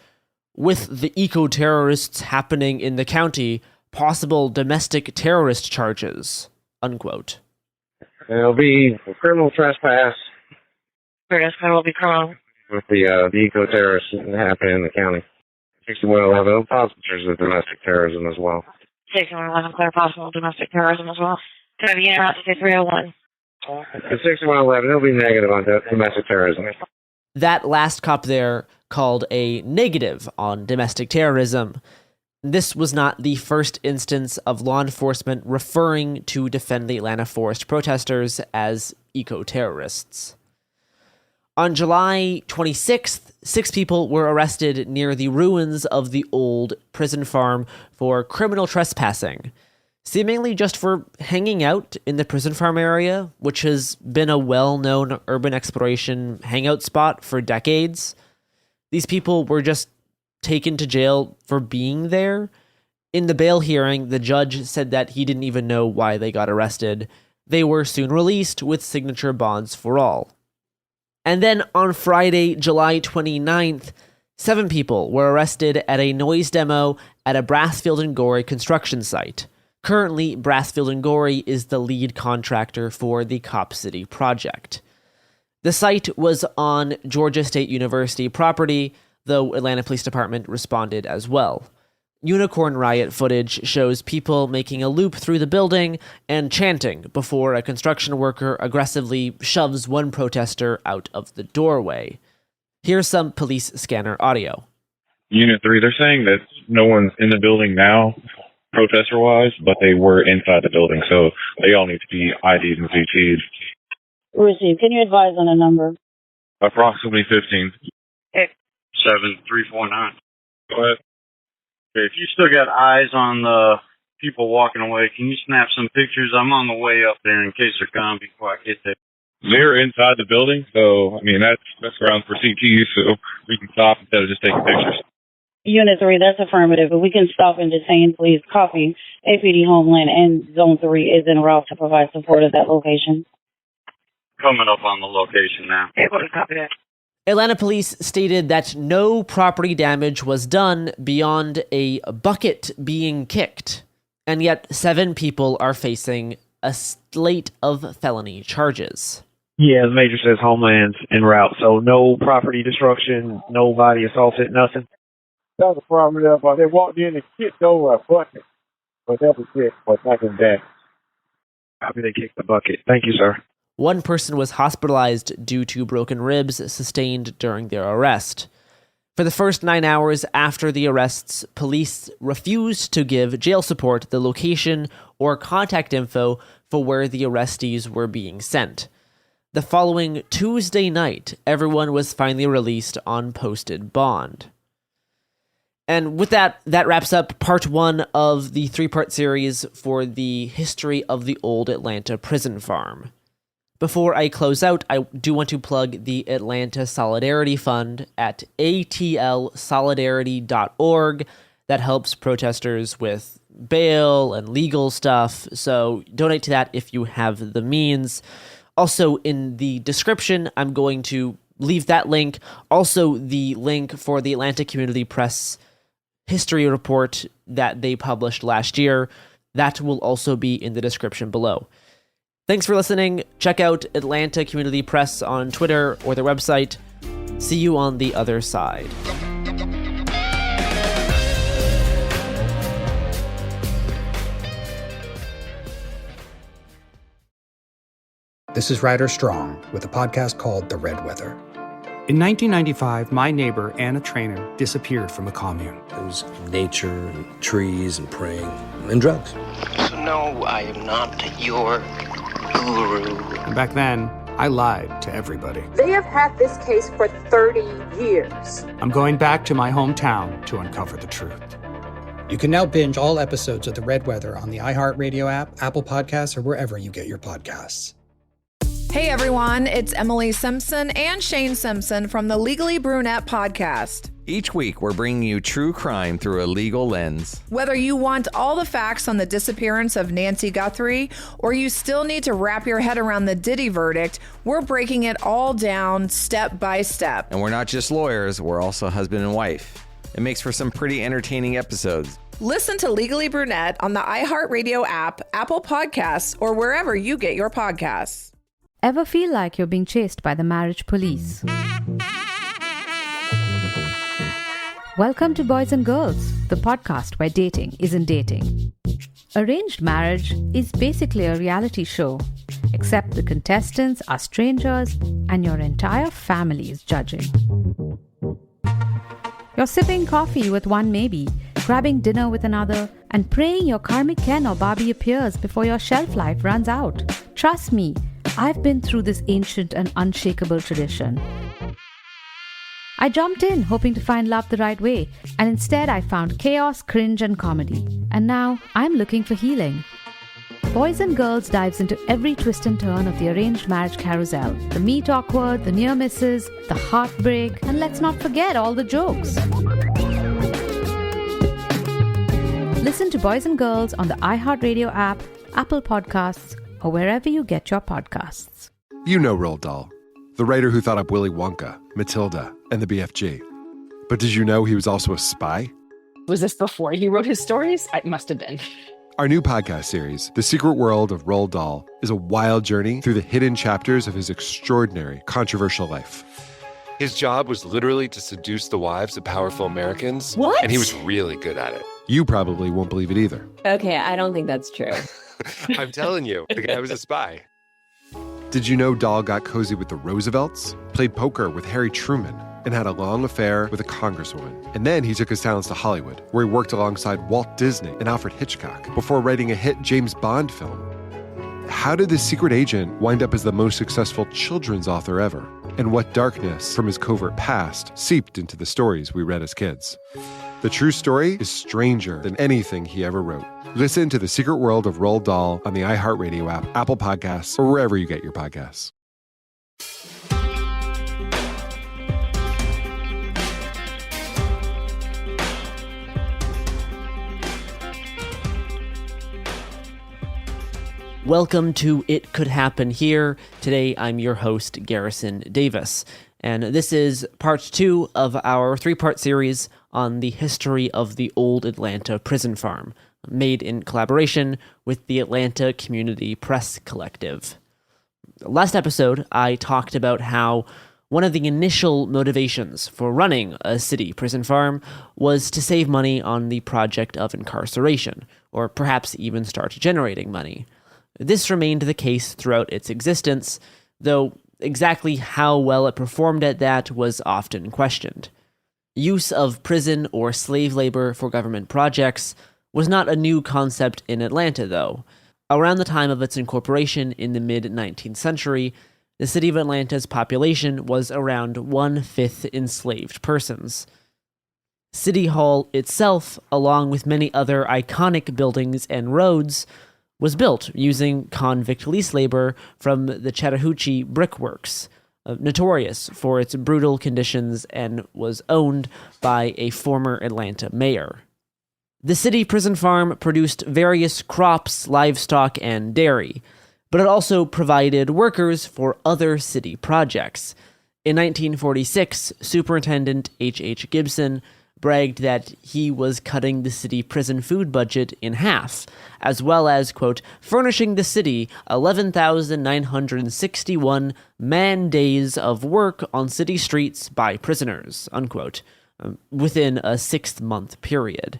"with the eco-terrorists happening in the county, possible domestic terrorist charges," unquote. It'll be criminal trespass. Trespass will be criminal. With the eco-terrorists happening in the county. 6111, possible charges of domestic terrorism as well. 6111, clear possible domestic terrorism as well. Can I be interrupted to 301? The 6111, it'll be negative on domestic terrorism. That last cop there called a negative on domestic terrorism. This was not the first instance of law enforcement referring to defend the Atlanta forest protesters as eco-terrorists. On July 26th, 6 people were arrested near the ruins of the old prison farm for criminal trespassing, seemingly just for hanging out in the prison farm area, which has been a well-known urban exploration hangout spot for decades. These people were just taken to jail for being there. In the bail hearing, the judge said that he didn't even know why they got arrested. They were soon released with signature bonds for all. And then on Friday, July 29th, 7 people were arrested at a noise demo at a Brassfield and Gorey construction site. Currently, Brassfield and Gorey is the lead contractor for the Cop City project. The site was on Georgia State University property, though Atlanta Police Department responded as well. Unicorn Riot footage shows people making a loop through the building and chanting before a construction worker aggressively shoves one protester out of the doorway. Here's some police scanner audio. Unit 3, they're saying that no one's in the building now, protester-wise, but they were inside the building, so they all need to be ID'd and CT'd. Receive. Can you advise on a number? Approximately 15. Okay. 7349. Go ahead. Okay, if you still got eyes on the people walking away, can you snap some pictures? I'm on the way up there in case they're gone before I get there. They're inside the building, so, that's grounds for CT, so we can stop instead of just taking pictures. Unit 3, that's affirmative. If we can stop and detain, please copy. APD Homeland and Zone 3 is en route to provide support at that location. Coming up on the location now. Copy that. Atlanta police stated that no property damage was done beyond a bucket being kicked, and yet 7 people are facing a slate of felony charges. Yeah, the major says Homeland's en route, so no property destruction, nobody assaulted, nothing. That was a problem there, but they walked in and kicked over a bucket, but that was it, but nothing bad. Copy, they kicked the bucket. Thank you, sir. One person was hospitalized due to broken ribs sustained during their arrest. For the first 9 hours after the arrests, police refused to give jail support the location or contact info for where the arrestees were being sent. The following Tuesday night, everyone was finally released on posted bond. And with that wraps up part 1 of the 3-part series for the history of the old Atlanta prison farm. Before I close out, I do want to plug the Atlanta Solidarity Fund at atlsolidarity.org. That helps protesters with bail and legal stuff, so donate to that if you have the means. Also, in the description, I'm going to leave that link. Also, the link for the Atlanta Community Press history report that they published last year. That will also be in the description below. Thanks for listening. Check out Atlanta Community Press on Twitter or their website. See you on the other side. This is Ryder Strong with a podcast called The Red Weather. In 1995, my neighbor, Anna Trainer, disappeared from a commune. It was nature and trees and praying and drugs. So no, I am not your guru. And back then, I lied to everybody. They have had this case for 30 years. I'm going back to my hometown to uncover the truth. You can now binge all episodes of The Red Weather on the iHeartRadio app, Apple Podcasts, or wherever you get your podcasts. Hey everyone, it's Emily Simpson and Shane Simpson from the Legally Brunette podcast. Each week, we're bringing you true crime through a legal lens. Whether you want all the facts on the disappearance of Nancy Guthrie, or you still need to wrap your head around the Diddy verdict, we're breaking it all down step by step. And we're not just lawyers, we're also husband and wife. It makes for some pretty entertaining episodes. Listen to Legally Brunette on the iHeartRadio app, Apple Podcasts, or wherever you get your podcasts. Ever feel like you're being chased by the marriage police? Welcome to Boys and Girls, the podcast where dating isn't dating. Arranged marriage is basically a reality show, except the contestants are strangers and your entire family is judging. You're sipping coffee with one maybe, grabbing dinner with another, and praying your karmic Ken or Barbie appears before your shelf life runs out. Trust me, I've been through this ancient and unshakable tradition. I jumped in hoping to find love the right way, and instead I found chaos, cringe, and comedy. And now I'm looking for healing. Boys and Girls dives into every twist and turn of the arranged marriage carousel. The meet awkward, the near misses, the heartbreak, and let's not forget all the jokes. Listen to Boys and Girls on the iHeartRadio app, Apple Podcasts, or wherever you get your podcasts. You know Roald Dahl, the writer who thought up Willy Wonka, Matilda, and the BFG. But did you know he was also a spy? Was this before he wrote his stories? It must have been. Our new podcast series, The Secret World of Roald Dahl, is a wild journey through the hidden chapters of his extraordinary, controversial life. His job was literally to seduce the wives of powerful Americans. What? And he was really good at it. You probably won't believe it either. Okay, I don't think that's true. I'm telling you, the guy was a spy. Did you know Dahl got cozy with the Roosevelts, played poker with Harry Truman, and had a long affair with a congresswoman? And then he took his talents to Hollywood, where he worked alongside Walt Disney and Alfred Hitchcock before writing a hit James Bond film. How did this secret agent wind up as the most successful children's author ever? And what darkness from his covert past seeped into the stories we read as kids? The true story is stranger than anything he ever wrote. Listen to The Secret World of Roald Dahl on the iHeartRadio app, Apple Podcasts, or wherever you get your podcasts. Welcome to It Could Happen Here. Today, I'm your host, Garrison Davis, and this is part 2 of our 3-part series on the history of the old Atlanta prison farm, made in collaboration with the Atlanta Community Press Collective. Last episode, I talked about how one of the initial motivations for running a city prison farm was to save money on the project of incarceration, or perhaps even start generating money. This remained the case throughout its existence, though exactly how well it performed at that was often questioned. Use of prison or slave labor for government projects was not a new concept in Atlanta, though. Around the time of its incorporation in the mid-19th century, the city of Atlanta's population was around 1/5 enslaved persons. City Hall itself, along with many other iconic buildings and roads, was built using convict lease labor from the Chattahoochee Brickworks, notorious for its brutal conditions, and was owned by a former Atlanta mayor. The city prison farm produced various crops, livestock, and dairy, but it also provided workers for other city projects. In 1946, Superintendent H.H. Gibson bragged that he was cutting the city prison food budget in half, as well as, quote, furnishing the city 11,961 man-days of work on city streets by prisoners, unquote, within a 6-month period.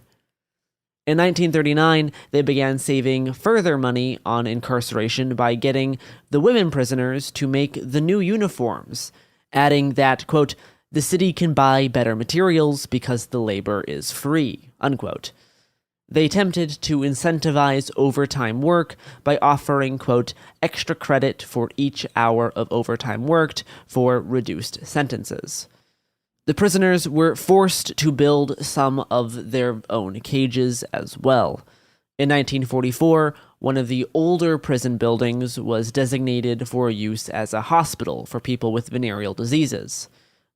In 1939, they began saving further money on incarceration by getting the women prisoners to make the new uniforms, adding that, quote, the city can buy better materials because the labor is free, unquote. They attempted to incentivize overtime work by offering, quote, extra credit for each hour of overtime worked for reduced sentences. The prisoners were forced to build some of their own cages as well. In 1944, one of the older prison buildings was designated for use as a hospital for people with venereal diseases.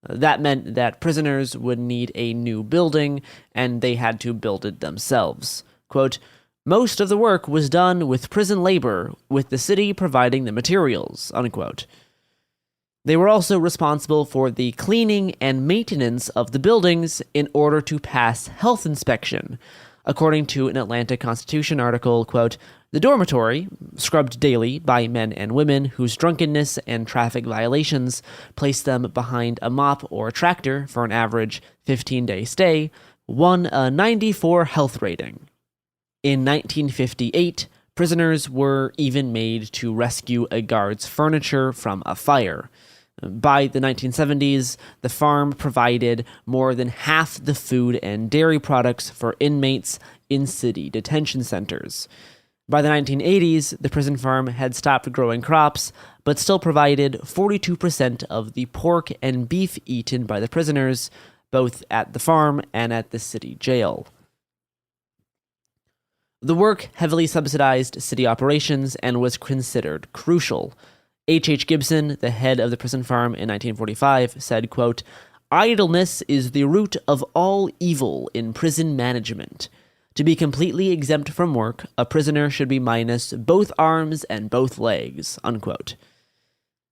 That meant that prisoners would need a new building, and they had to build it themselves. Quote, most of the work was done with prison labor, with the city providing the materials, unquote. They were also responsible for the cleaning and maintenance of the buildings in order to pass health inspection. According to an Atlanta Constitution article, quote, the dormitory, scrubbed daily by men and women whose drunkenness and traffic violations placed them behind a mop or a tractor for an average 15-day stay, won a 94 health rating. In 1958, prisoners were even made to rescue a guard's furniture from a fire. By the 1970s, the farm provided more than half the food and dairy products for inmates in city detention centers. By the 1980s, the prison farm had stopped growing crops, but still provided 42% of the pork and beef eaten by the prisoners, both at the farm and at the city jail. The work heavily subsidized city operations and was considered crucial. H.H. Gibson, the head of the prison farm in 1945, said, quote, idleness is the root of all evil in prison management. To be completely exempt from work, a prisoner should be minus both arms and both legs, unquote.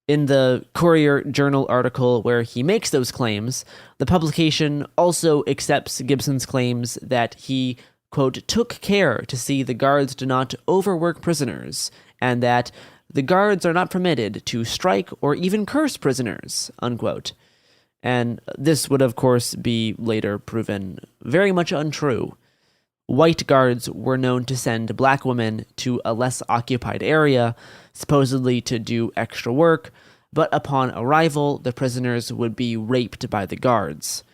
In the Courier-Journal article where he makes those claims, the publication also accepts Gibson's claims that he, quote, took care to see the guards do not overwork prisoners, and that the guards are not permitted to strike or even curse prisoners, unquote. And this would, of course, be later proven very much untrue. White guards were known to send black women to a less occupied area, supposedly to do extra work, but upon arrival, the prisoners would be raped by the guards.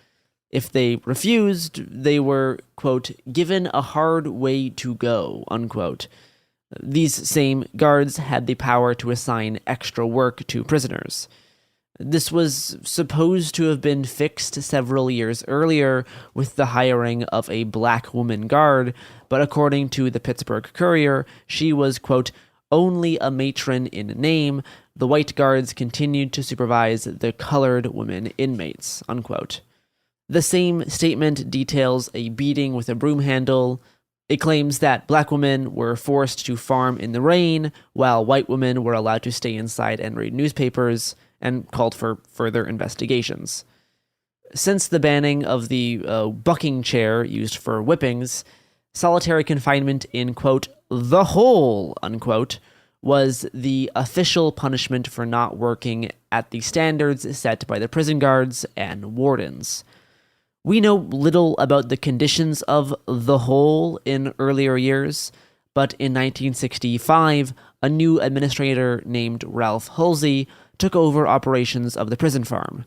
If they refused, they were, quote, given a hard way to go, unquote. These same guards had the power to assign extra work to prisoners. This was supposed to have been fixed several years earlier with the hiring of a black woman guard, but according to the Pittsburgh Courier, she was, quote, only a matron in name. The white guards continued to supervise the colored women inmates, unquote. The same statement details a beating with a broom handle. It claims that black women were forced to farm in the rain, while white women were allowed to stay inside and read newspapers, and called for further investigations. Since the banning of the bucking chair used for whippings, solitary confinement in, quote, the hole, unquote, was the official punishment for not working at the standards set by the prison guards and wardens. We know little about the conditions of the hole in earlier years, but in 1965, a new administrator named Ralph Halsey took over operations of the prison farm.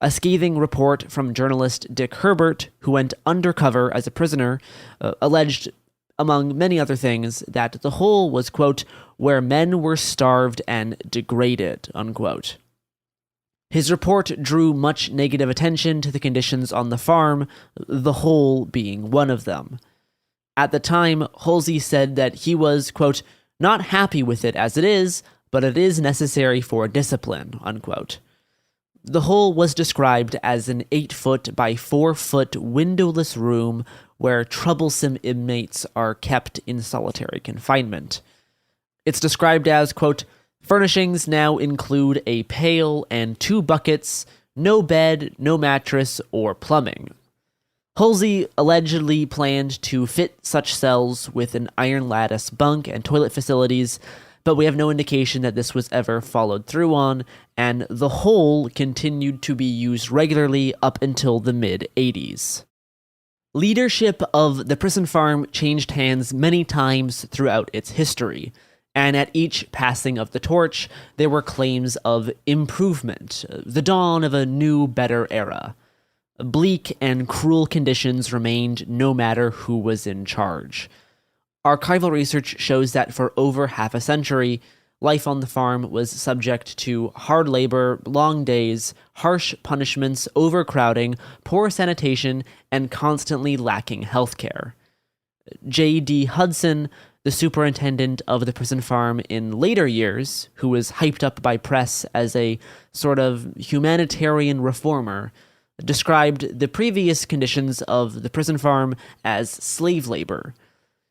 A scathing report from journalist Dick Herbert, who went undercover as a prisoner, alleged, among many other things, that the hole was, quote, where men were starved and degraded, unquote. His report drew much negative attention to the conditions on the farm, the hole being one of them. At the time, Halsey said that he was, quote, not happy with it as it is, but it is necessary for discipline, unquote. The hole was described as an 8-foot by 4-foot windowless room where troublesome inmates are kept in solitary confinement. It's described as, quote, furnishings now include a pail and 2 buckets, no bed, no mattress, or plumbing. Halsey allegedly planned to fit such cells with an iron lattice bunk and toilet facilities, but we have no indication that this was ever followed through on, and the hole continued to be used regularly up until the mid-'80s. Leadership of the prison farm changed hands many times throughout its history, and at each passing of the torch, there were claims of improvement, the dawn of a new, better era. Bleak and cruel conditions remained no matter who was in charge. Archival research shows that for over half a century, life on the farm was subject to hard labor, long days, harsh punishments, overcrowding, poor sanitation, and constantly lacking health care. J.D. Hudson, the superintendent of the prison farm in later years, who was hyped up by press as a sort of humanitarian reformer, described the previous conditions of the prison farm as slave labor.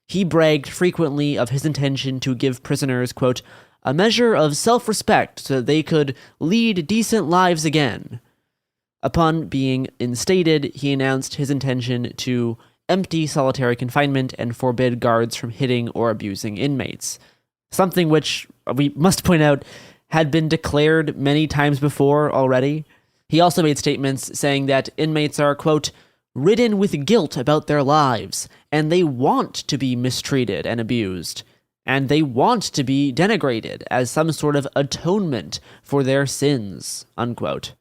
He bragged frequently of his intention to give prisoners, quote, a measure of self-respect so that they could lead decent lives again. Upon being instated, he announced his intention to empty solitary confinement and forbid guards from hitting or abusing inmates, something which, we must point out, had been declared many times before already. He also made statements saying that inmates are, quote, ridden with guilt about their lives, and they want to be mistreated and abused, and they want to be denigrated as some sort of atonement for their sins, unquote.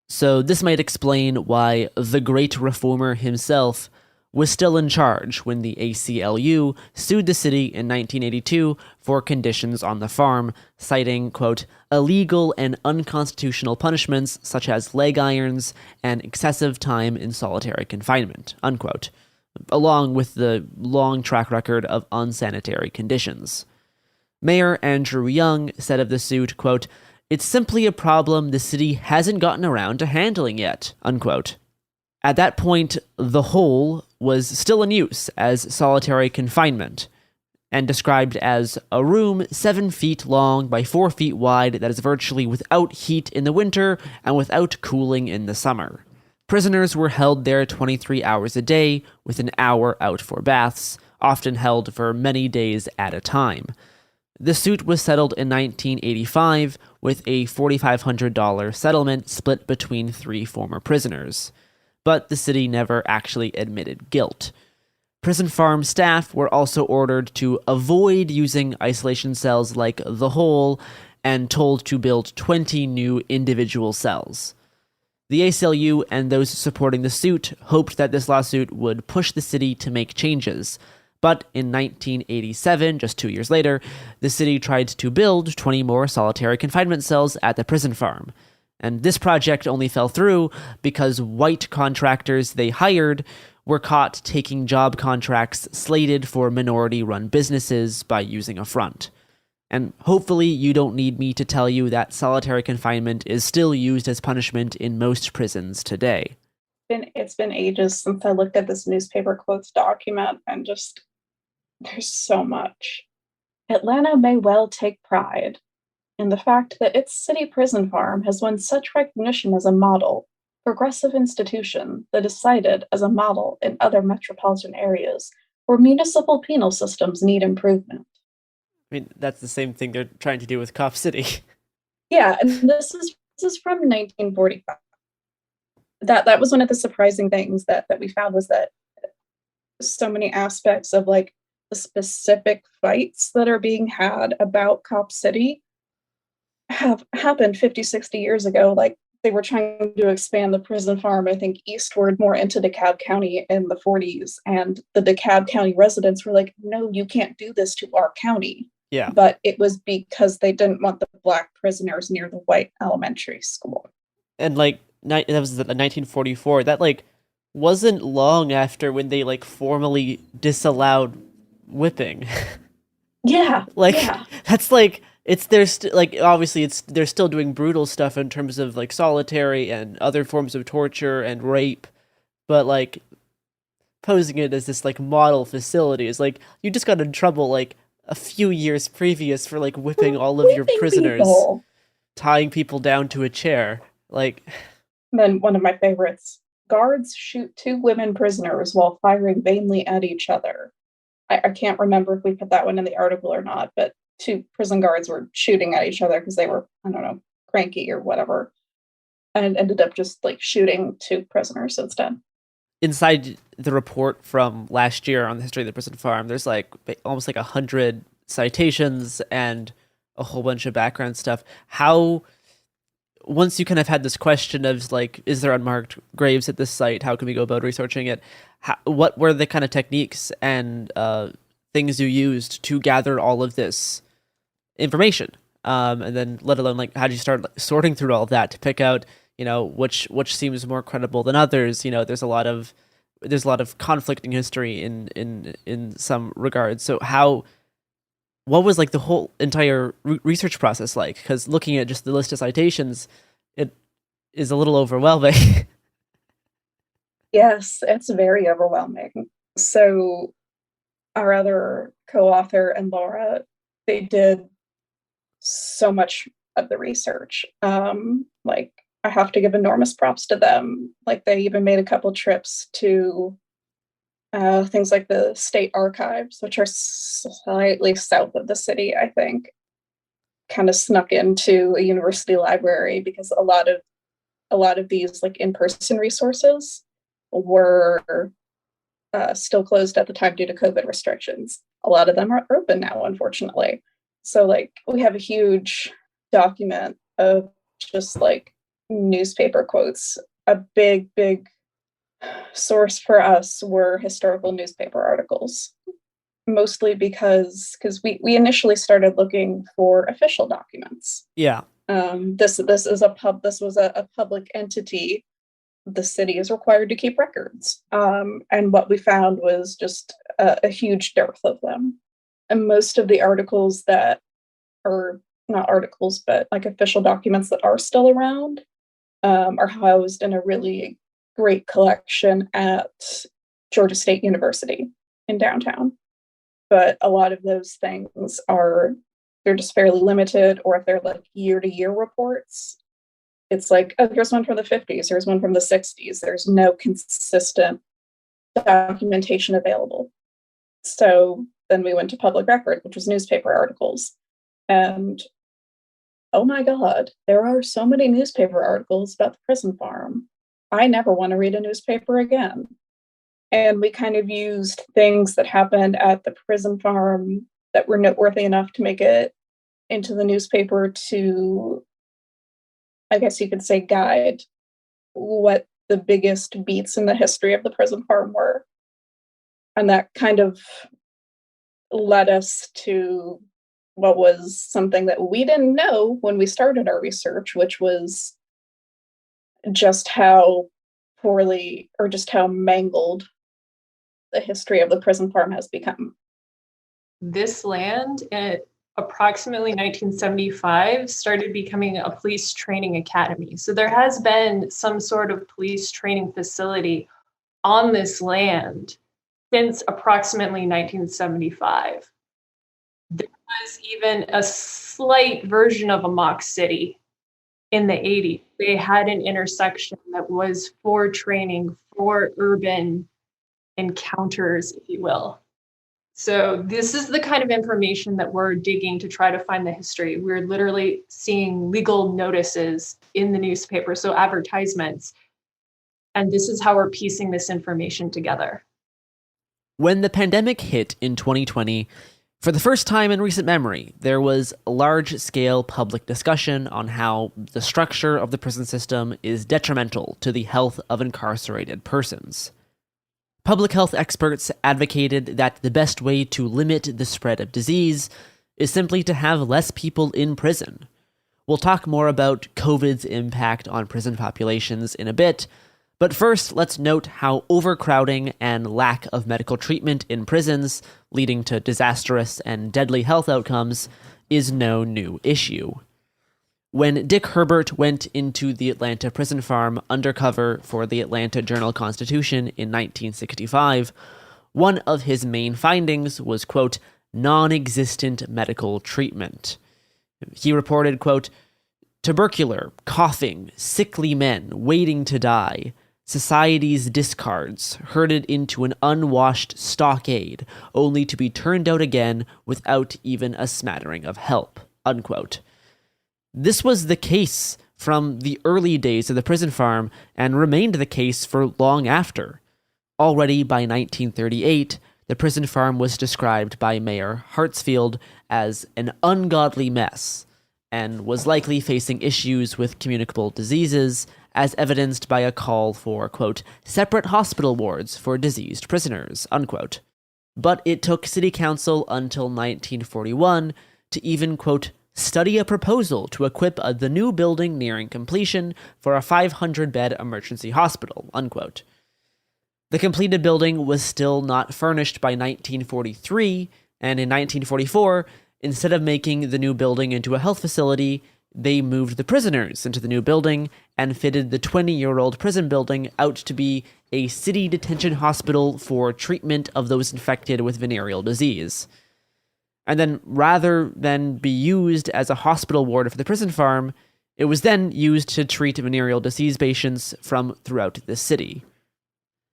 So this might explain why the great reformer himself was still in charge when the ACLU sued the city in 1982 for conditions on the farm, citing, quote, illegal and unconstitutional punishments such as leg irons and excessive time in solitary confinement, unquote, along with the long track record of unsanitary conditions. Mayor Andrew Young said of the suit, quote, it's simply a problem the city hasn't gotten around to handling yet, unquote. At that point, the hole was still in use as solitary confinement, and described as a room 7 feet long by 4 feet wide that is virtually without heat in the winter and without cooling in the summer. Prisoners were held there 23 hours a day, with an hour out for baths, often held for many days at a time. The suit was settled in 1985 with a $4,500 settlement split between 3 former prisoners. But the city never actually admitted guilt. Prison farm staff were also ordered to avoid using isolation cells like the Hole and told to build 20 new individual cells. The ACLU and those supporting the suit hoped that this lawsuit would push the city to make changes. But in 1987, just 2 years later, the city tried to build 20 more solitary confinement cells at the prison farm. And this project only fell through because white contractors they hired were caught taking job contracts slated for minority-run businesses by using a front. And hopefully you don't need me to tell you that solitary confinement is still used as punishment in most prisons today. It's been ages since I looked at this newspaper quotes document, and just, there's so much. Atlanta may well take pride in the fact that its city prison farm has won such recognition as a model, progressive institution that is cited as a model in other metropolitan areas where municipal penal systems need improvement. I mean, that's the same thing they're trying to do with Cop City. Yeah, and this is from 1945. That was one of the surprising things that we found, was that so many aspects of like the specific fights that are being had about Cop City have happened 50, 60 years ago. Like, they were trying to expand the prison farm, I think, eastward more into DeKalb County in the 40s. And the DeKalb County residents were like, no, you can't do this to our county. Yeah. But it was because they didn't want the black prisoners near the white elementary school. And like, that was 1944. That like wasn't long after when they like formally disallowed whipping. Yeah. That's like, obviously they're still doing brutal stuff in terms of like solitary and other forms of torture and rape, but like posing it as this like model facility is like, you just got in trouble like a few years previous for like whipping all of your prisoners, tying people down to a chair. Like, and then one of my favorites, guards shoot 2 women prisoners while firing vainly at each other. I can't remember if we put that one in the article or not, but 2 prison guards were shooting at each other because they were, I don't know, cranky or whatever, and ended up just like shooting 2 prisoners instead. Inside the report from last year on the history of the prison farm, there's like almost like 100 citations and a whole bunch of background stuff. How, once you kind of had this question of like, is there unmarked graves at this site? How can we go about researching it? What were the kind of techniques and things you used to gather all of this information? And then let alone like, how did you start sorting through all of that to pick out, you know, which seems more credible than others? You know, there's a lot of conflicting history in some regards. So what was like the whole entire research process like? Because looking at just the list of citations, it is a little overwhelming. Yes, it's very overwhelming. So our other co-author and Laura, they did so much of the research. Like, I have to give enormous props to them. Like, they even made a couple trips to things like the state archives, which are slightly south of the city, I think. Kind of snuck into a university library, because a lot of these like in-person resources were still closed at the time due to COVID restrictions. A lot of them are open now, unfortunately. So like, we have a huge document of just like newspaper quotes. A big source for us were historical newspaper articles, mostly because we initially started looking for official documents. Yeah. This was a public entity. The city is required to keep records. And what we found was just a huge dearth of them. And most of the articles that are not articles, but like official documents that are still around, are housed in a really great collection at Georgia State University in downtown. But a lot of those things they're just fairly limited, or if they're like year-to-year reports, it's like, oh, here's one from the 50s, here's one from the 60s. There's no consistent documentation available. So then we went to public record, which was newspaper articles. And oh my God, there are so many newspaper articles about the prison farm. I never want to read a newspaper again. And we kind of used things that happened at the prison farm that were noteworthy enough to make it into the newspaper to, I guess you could say, guide what the biggest beats in the history of the prison farm were. And that kind of led us to what was something that we didn't know when we started our research, which was just how poorly or just how mangled the history of the prison farm has become. This land at approximately 1975 started becoming a police training academy. So there has been some sort of police training facility on this land since approximately 1975. There was even a slight version of a mock city in the 80s. They had an intersection that was for training, for urban encounters, if you will. So this is the kind of information that we're digging to try to find the history. We're literally seeing legal notices in the newspaper, so advertisements. And this is how we're piecing this information together. When the pandemic hit in 2020, for the first time in recent memory, there was a large-scale public discussion on how the structure of the prison system is detrimental to the health of incarcerated persons. Public health experts advocated that the best way to limit the spread of disease is simply to have less people in prison. We'll talk more about COVID's impact on prison populations in a bit, but first, let's note how overcrowding and lack of medical treatment in prisons, leading to disastrous and deadly health outcomes, is no new issue. When Dick Herbert went into the Atlanta prison farm undercover for the Atlanta Journal-Constitution in 1965, one of his main findings was, quote, non-existent medical treatment. He reported, quote, tubercular, coughing, sickly men waiting to die, society's discards, herded into an unwashed stockade, only to be turned out again without even a smattering of help, unquote. This was the case from the early days of the prison farm and remained the case for long after. Already by 1938, the prison farm was described by Mayor Hartsfield as an ungodly mess and was likely facing issues with communicable diseases, as evidenced by a call for, quote, separate hospital wards for diseased prisoners, unquote. But it took city council until 1941 to even, quote, study a proposal to equip the new building nearing completion for a 500-bed emergency hospital, unquote. The completed building was still not furnished by 1943, and in 1944, instead of making the new building into a health facility, they moved the prisoners into the new building and fitted the 20-year-old prison building out to be a city detention hospital for treatment of those infected with venereal disease. And then, rather than be used as a hospital ward for the prison farm, it was then used to treat venereal disease patients from throughout the city.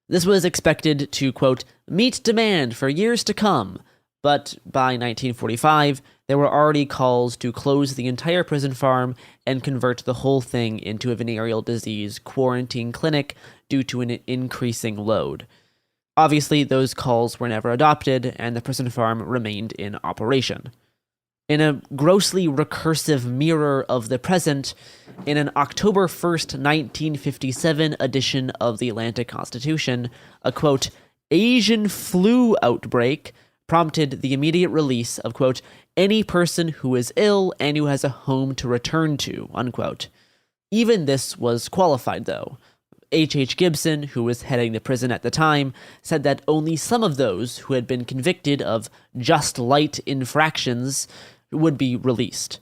This was expected to, quote, meet demand for years to come, but by 1945, there were already calls to close the entire prison farm and convert the whole thing into a venereal disease quarantine clinic due to an increasing load. Obviously, those calls were never adopted, and the prison farm remained in operation. In a grossly recursive mirror of the present, in an October 1st, 1957 edition of the Atlanta Constitution, a, quote, Asian flu outbreak prompted the immediate release of, quote, any person who is ill and who has a home to return to, unquote. Even this was qualified, though. H.H. Gibson, who was heading the prison at the time, said that only some of those who had been convicted of just light infractions would be released.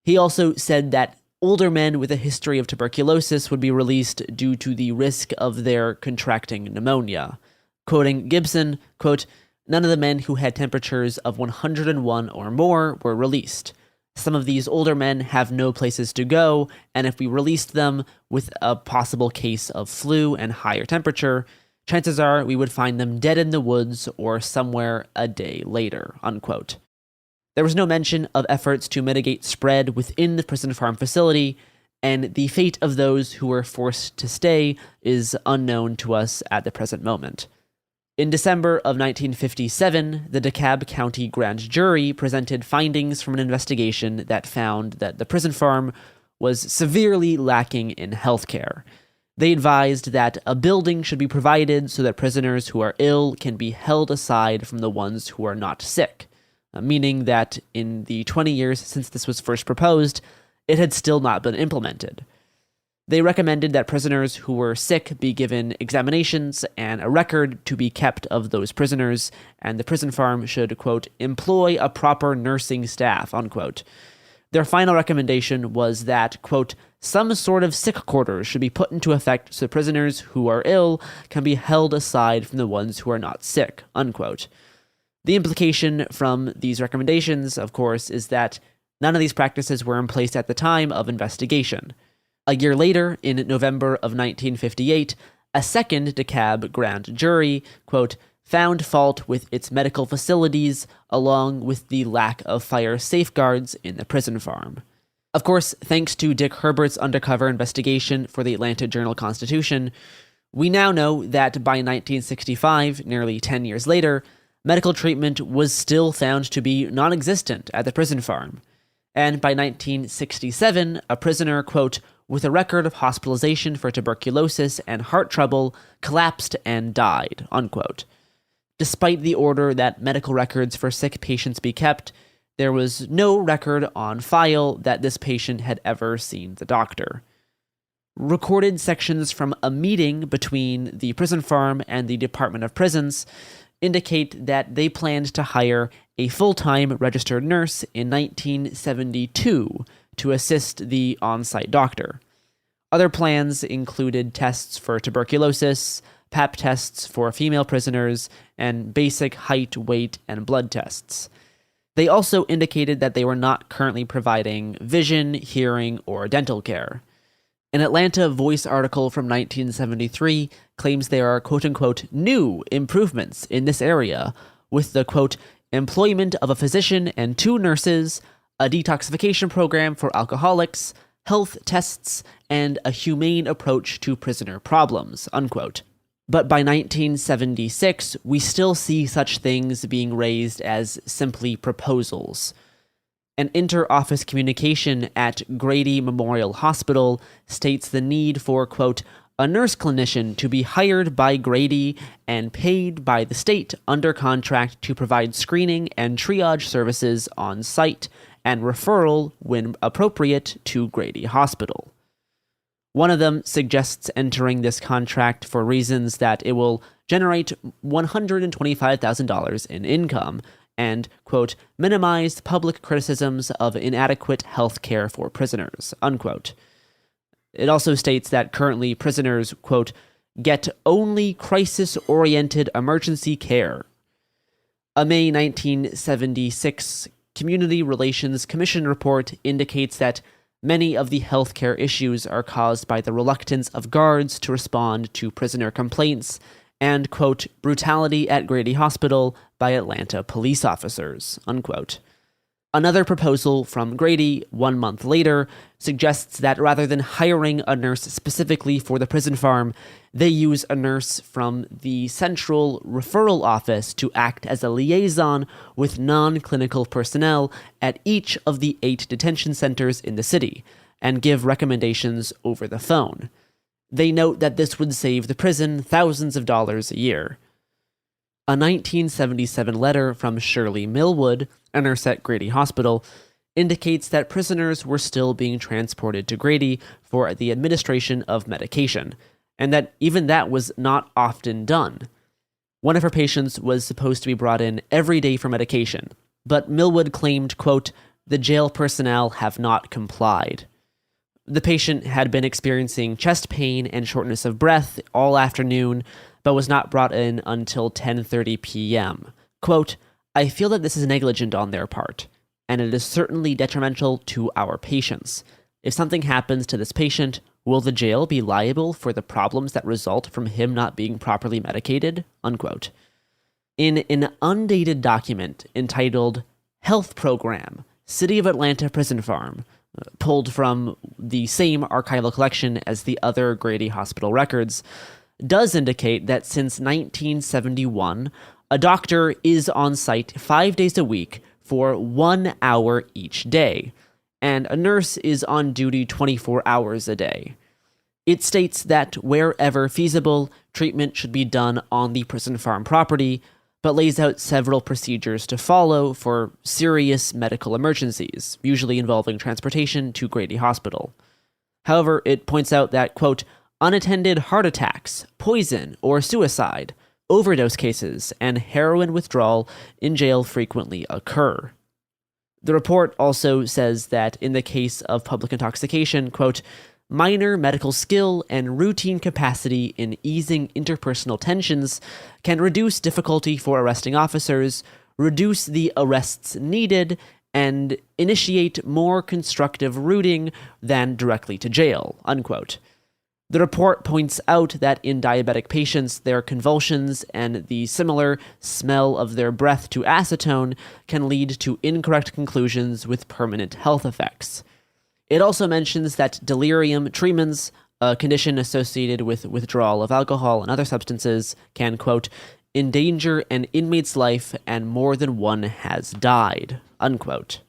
He also said that older men with a history of tuberculosis would be released due to the risk of their contracting pneumonia. Quoting Gibson, quote, none of the men who had temperatures of 101 or more were released. Some of these older men have no places to go, and if we released them with a possible case of flu and higher temperature, chances are we would find them dead in the woods or somewhere a day later," unquote. There was no mention of efforts to mitigate spread within the prison farm facility, and the fate of those who were forced to stay is unknown to us at the present moment. In December of 1957, the DeKalb County Grand Jury presented findings from an investigation that found that the prison farm was severely lacking in healthcare. They advised that a building should be provided so that prisoners who are ill can be held aside from the ones who are not sick, meaning that in the 20 years since this was first proposed, it had still not been implemented. They recommended that prisoners who were sick be given examinations and a record to be kept of those prisoners, and the prison farm should, quote, employ a proper nursing staff, unquote. Their final recommendation was that, quote, some sort of sick quarters should be put into effect so prisoners who are ill can be held aside from the ones who are not sick, unquote. The implication from these recommendations, of course, is that none of these practices were in place at the time of investigation. A year later, in November of 1958, a second DeKalb grand jury, quote, found fault with its medical facilities along with the lack of fire safeguards in the prison farm. Of course, thanks to Dick Herbert's undercover investigation for the Atlanta Journal-Constitution, we now know that by 1965, nearly 10 years later, medical treatment was still found to be non-existent at the prison farm. And by 1967, a prisoner, quote, with a record of hospitalization for tuberculosis and heart trouble, collapsed and died, unquote. Despite the order that medical records for sick patients be kept, there was no record on file that this patient had ever seen the doctor. Recorded sections from a meeting between the prison farm and the Department of Prisons indicate that they planned to hire a full-time registered nurse in 1972 to assist the on-site doctor. Other plans included tests for tuberculosis, Pap tests for female prisoners, and basic height, weight, and blood tests. They also indicated that they were not currently providing vision, hearing, or dental care. An Atlanta Voice article from 1973 claims there are, quote-unquote, new improvements in this area, with the, quote, employment of a physician and 2 nurses, a detoxification program for alcoholics, health tests, and a humane approach to prisoner problems, unquote. But by 1976, we still see such things being raised as simply proposals. An inter-office communication at Grady Memorial Hospital states the need for, quote, a nurse clinician to be hired by Grady and paid by the state under contract to provide screening and triage services on site and referral, when appropriate, to Grady Hospital. One of them suggests entering this contract for reasons that it will generate $125,000 in income and, quote, minimize public criticisms of inadequate health care for prisoners, unquote. It also states that currently prisoners, quote, get only crisis-oriented emergency care. A May 1976 Community Relations Commission report indicates that many of the healthcare issues are caused by the reluctance of guards to respond to prisoner complaints and, quote, brutality at Grady Hospital by Atlanta police officers, unquote. Another proposal from Grady 1 month later suggests that rather than hiring a nurse specifically for the prison farm, they use a nurse from the central referral office to act as a liaison with non-clinical personnel at each of the 8 detention centers in the city and give recommendations over the phone. They note that this would save the prison thousands of dollars a year. A 1977 letter from Shirley Millwood, a nurse at Grady Hospital, indicates that prisoners were still being transported to Grady for the administration of medication, and that even that was not often done. One of her patients was supposed to be brought in every day for medication, but Millwood claimed, quote, the jail personnel have not complied. The patient had been experiencing chest pain and shortness of breath all afternoon, but was not brought in until 10:30 p.m. Quote, I feel that this is negligent on their part. and it is certainly detrimental to our patients. If something happens to this patient, will the jail be liable for the problems that result from him not being properly medicated?" Unquote. In an undated document entitled Health Program, City of Atlanta Prison Farm, pulled from the same archival collection as the other Grady Hospital records, does indicate that since 1971, a doctor is on site 5 days a week for 1 hour each day, and a nurse is on duty 24 hours a day. It states that wherever feasible, treatment should be done on the prison farm property, but lays out several procedures to follow for serious medical emergencies, usually involving transportation to Grady Hospital. However, it points out that, quote, unattended heart attacks, poison, or suicide, overdose cases, and heroin withdrawal in jail frequently occur. The report also says that in the case of public intoxication, quote, minor medical skill and routine capacity in easing interpersonal tensions can reduce difficulty for arresting officers, reduce the arrests needed, and initiate more constructive routing than directly to jail, unquote. The report points out that in diabetic patients, their convulsions and the similar smell of their breath to acetone can lead to incorrect conclusions with permanent health effects. It also mentions that delirium tremens, a condition associated with withdrawal of alcohol and other substances, can, quote, endanger an inmate's life and more than one has died, unquote.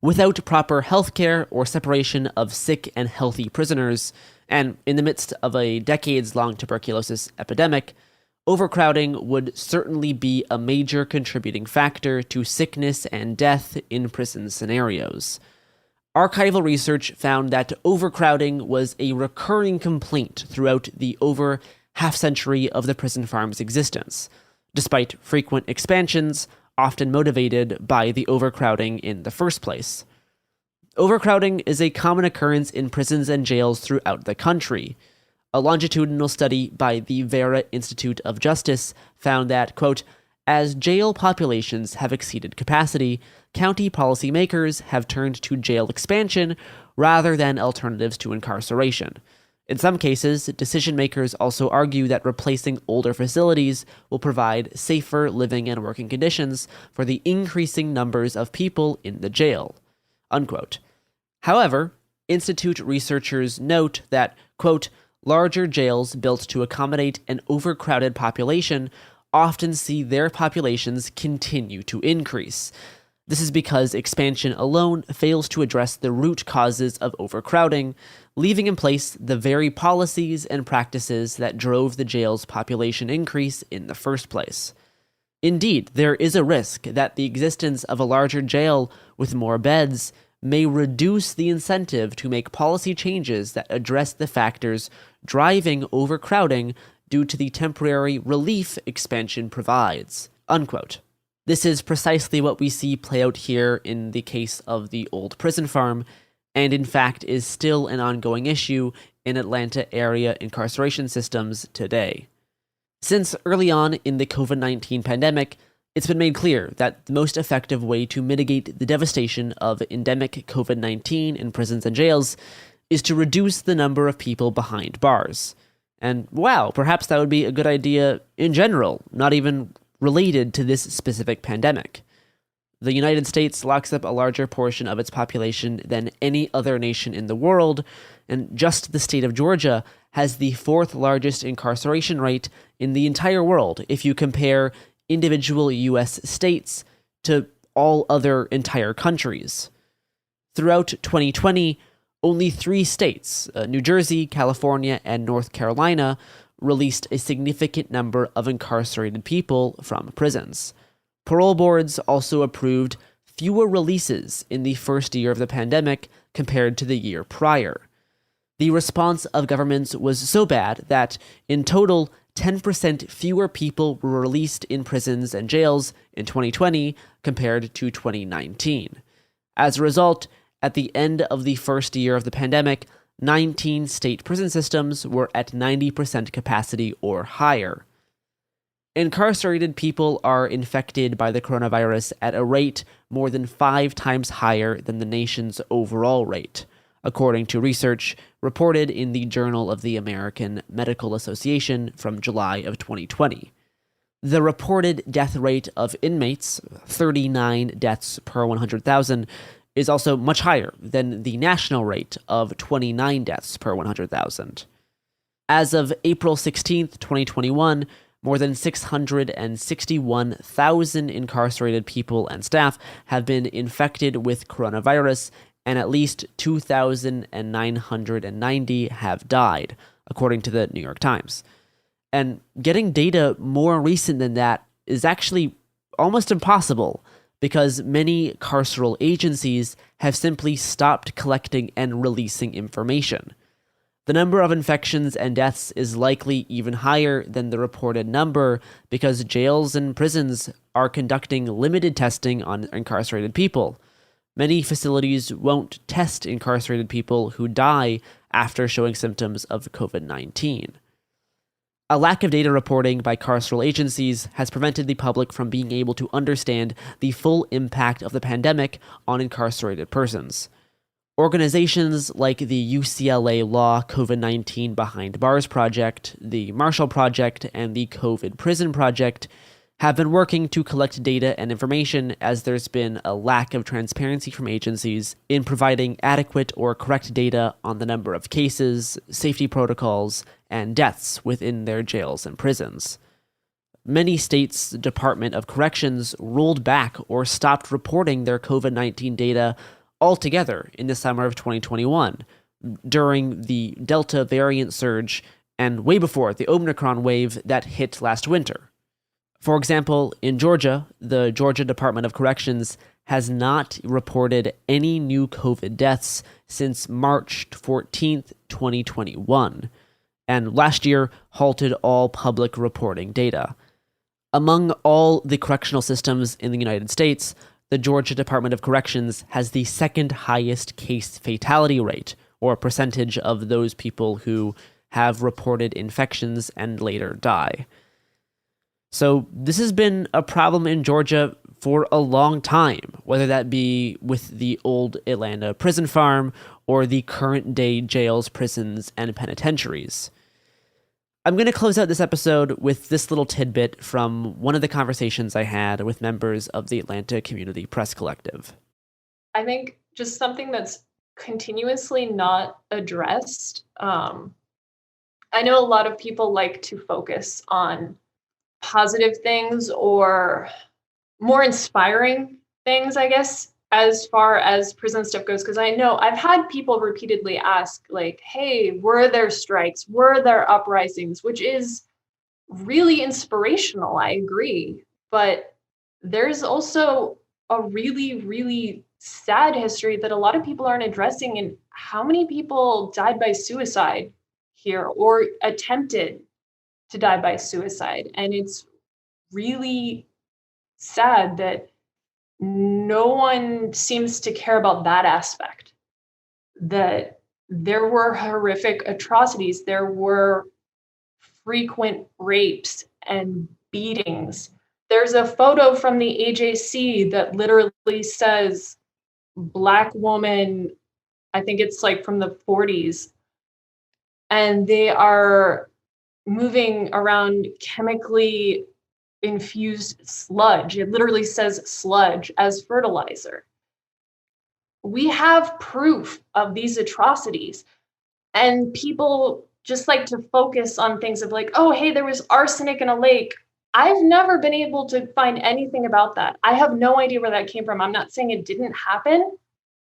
Without proper health care or separation of sick and healthy prisoners, and in the midst of a decades-long tuberculosis epidemic, overcrowding would certainly be a major contributing factor to sickness and death in prison scenarios. Archival research found that overcrowding was a recurring complaint throughout the over half-century of the prison farm's existence, despite frequent expansions, often motivated by the overcrowding in the first place. Overcrowding is a common occurrence in prisons and jails throughout the country. A longitudinal study by the Vera Institute of Justice found that, quote, as jail populations have exceeded capacity, county policymakers have turned to jail expansion rather than alternatives to incarceration. In some cases, decision makers also argue that replacing older facilities will provide safer living and working conditions for the increasing numbers of people in the jail, unquote. However, Institute researchers note that, quote, larger jails built to accommodate an overcrowded population often see their populations continue to increase. This is because expansion alone fails to address the root causes of overcrowding, leaving in place the very policies and practices that drove the jail's population increase in the first place. Indeed, there is a risk that the existence of a larger jail with more beds may reduce the incentive to make policy changes that address the factors driving overcrowding due to the temporary relief expansion provides, unquote. This is precisely what we see play out here in the case of the old prison farm, and in fact is still an ongoing issue in Atlanta area incarceration systems today. Since early on in the COVID-19 pandemic, it's been made clear that the most effective way to mitigate the devastation of endemic COVID-19 in prisons and jails is to reduce the number of people behind bars. And wow, perhaps that would be a good idea in general, not even related to this specific pandemic. The United States locks up a larger portion of its population than any other nation in the world, and just the state of Georgia has the fourth largest incarceration rate in the entire world if you compare individual U.S. states to all other entire countries. Throughout 2020, only 3 states, New Jersey, California, and North Carolina, released a significant number of incarcerated people from prisons. Parole boards also approved fewer releases in the first year of the pandemic compared to the year prior. The response of governments was so bad that, in total, 10% fewer people were released in prisons and jails in 2020 compared to 2019. As a result, at the end of the first year of the pandemic, 19 state prison systems were at 90% capacity or higher. Incarcerated people are infected by the coronavirus at a rate more than 5 times higher than the nation's overall rate, according to research reported in the Journal of the American Medical Association from July of 2020. The reported death rate of inmates, 39 deaths per 100,000, is also much higher than the national rate of 29 deaths per 100,000. As of April 16th, 2021, more than 661,000 incarcerated people and staff have been infected with coronavirus, and at least 2,990 have died, according to the New York Times. And getting data more recent than that is actually almost impossible, because many carceral agencies have simply stopped collecting and releasing information. The number of infections and deaths is likely even higher than the reported number because jails and prisons are conducting limited testing on incarcerated people. Many facilities won't test incarcerated people who die after showing symptoms of COVID-19. A lack of data reporting by carceral agencies has prevented the public from being able to understand the full impact of the pandemic on incarcerated persons. Organizations like the UCLA Law COVID-19 Behind Bars Project, the Marshall Project, and the COVID Prison Project have been working to collect data and information as there's been a lack of transparency from agencies in providing adequate or correct data on the number of cases, safety protocols, and deaths within their jails and prisons. Many states' Department of Corrections rolled back or stopped reporting their COVID-19 data altogether in the summer of 2021, during the Delta variant surge and way before the Omicron wave that hit last winter. For example, in Georgia, the Georgia Department of Corrections has not reported any new COVID deaths since March 14th, 2021, and last year halted all public reporting data. Among all the correctional systems in the United States, the Georgia Department of Corrections has the second highest case fatality rate, or percentage of those people who have reported infections and later die. So this has been a problem in Georgia for a long time, whether that be with the old Atlanta prison farm or the current day jails, prisons, and penitentiaries. I'm going to close out this episode with this little tidbit from one of the conversations I had with members of the Atlanta Community Press Collective. I think just something that's continuously not addressed. I know a lot of people like to focus on positive things or more inspiring things, I guess, as far as prison stuff goes, because I know I've had people repeatedly ask, like, hey, were there strikes? Were there uprisings? Which is really inspirational, I agree. But there's also a really, really sad history that a lot of people aren't addressing, and how many people died by suicide here or attempted to die by suicide. And it's really sad that no one seems to care about that aspect, that there were horrific atrocities. There were frequent rapes and beatings. There's a photo from the AJC that literally says Black woman, I think it's like from the 40s, and they are moving around chemically infused sludge. It literally says sludge as fertilizer. We have proof of these atrocities, and people just like to focus on things of like, oh, hey, there was arsenic in a lake. I've never been able to find anything about that. I have no idea where that came from. I'm not saying it didn't happen,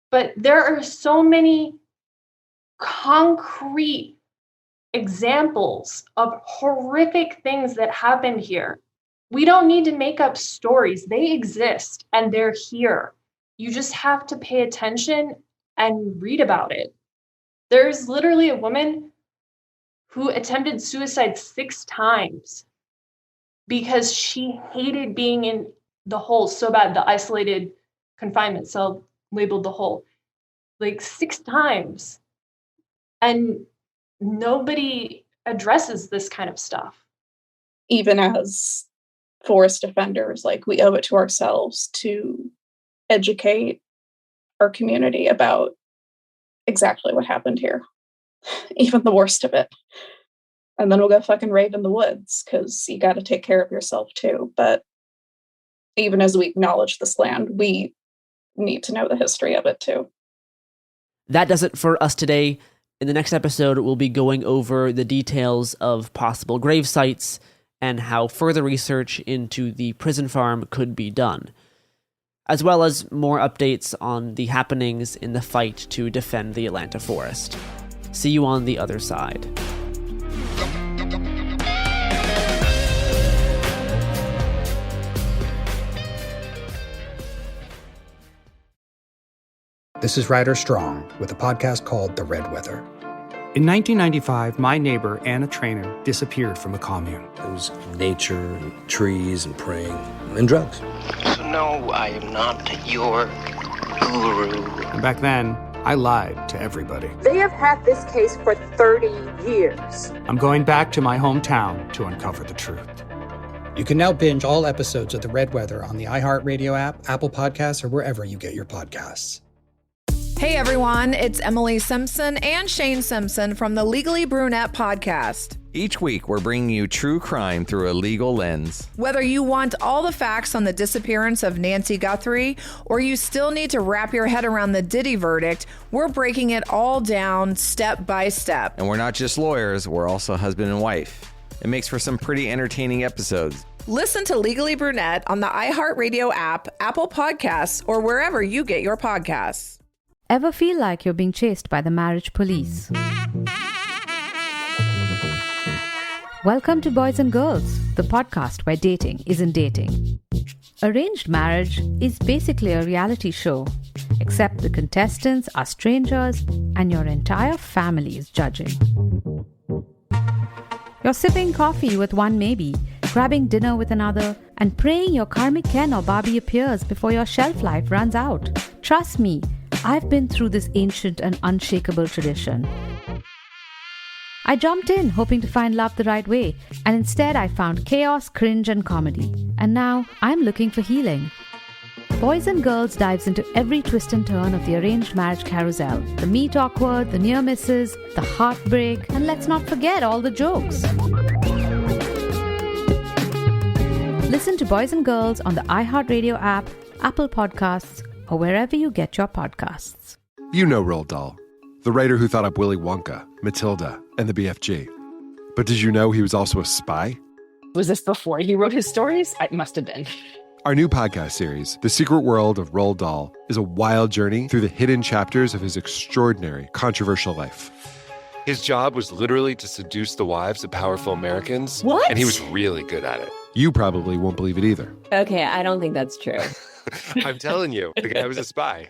but there are so many concrete examples of horrific things that happened here. We don't need to make up stories. They exist and they're here. You just have to pay attention and read about it. There's literally a woman who attempted suicide 6 times because she hated being in the hole so bad, the isolated confinement cell labeled the hole, like 6 times. And nobody addresses this kind of stuff. Even as forest defenders, like, we owe it to ourselves to educate our community about exactly what happened here, even the worst of it. And then we'll go fucking rave in the woods, because you got to take care of yourself too. But even as we acknowledge this land, we need to know the history of it too. That does it for us today. In the next episode, we'll be going over the details of possible grave sites and how further research into the prison farm could be done, as well as more updates on the happenings in the fight to defend the Atlanta forest. See you on the other side. This is Ryder Strong with a podcast called The Red Weather. In 1995, my neighbor, Anna Trainer, disappeared from a commune. It was nature and trees and praying and drugs. So no, I am not your guru. And back then, I lied to everybody. They have had this case for 30 years. I'm going back to my hometown to uncover the truth. You can now binge all episodes of The Red Weather on the iHeartRadio app, Apple Podcasts, or wherever you get your podcasts. Hey everyone, it's Emily Simpson and Shane Simpson from the Legally Brunette podcast. Each week, we're bringing you true crime through a legal lens. Whether you want all the facts on the disappearance of Nancy Guthrie, or you still need to wrap your head around the Diddy verdict, we're breaking it all down step by step. And we're not just lawyers, we're also husband and wife. It makes for some pretty entertaining episodes. Listen to Legally Brunette on the iHeartRadio app, Apple Podcasts, or wherever you get your podcasts. Ever feel like you're being chased by the marriage police? Welcome to Boys and Girls, the podcast where dating isn't dating. Arranged marriage is basically a reality show, except the contestants are strangers and your entire family is judging. You're sipping coffee with one maybe, grabbing dinner with another, and praying your karmic Ken or Barbie appears before your shelf life runs out. Trust me, I've been through this ancient and unshakable tradition. I jumped in hoping to find love the right way, and instead I found chaos, cringe, and comedy. And now I'm looking for healing. Boys and Girls dives into every twist and turn of the arranged marriage carousel. The meet awkward, the near misses, the heartbreak, and let's not forget all the jokes. Listen to Boys and Girls on the iHeartRadio app, Apple Podcasts, or wherever you get your podcasts. You know Roald Dahl, the writer who thought up Willy Wonka, Matilda, and the BFG. But did you know he was also a spy? Was this before he wrote his stories? It must have been. Our new podcast series, The Secret World of Roald Dahl, is a wild journey through the hidden chapters of his extraordinary, controversial life. His job was literally to seduce the wives of powerful Americans. What? And he was really good at it. You probably won't believe it either. Okay, I don't think that's true. I'm telling you, the guy was a spy.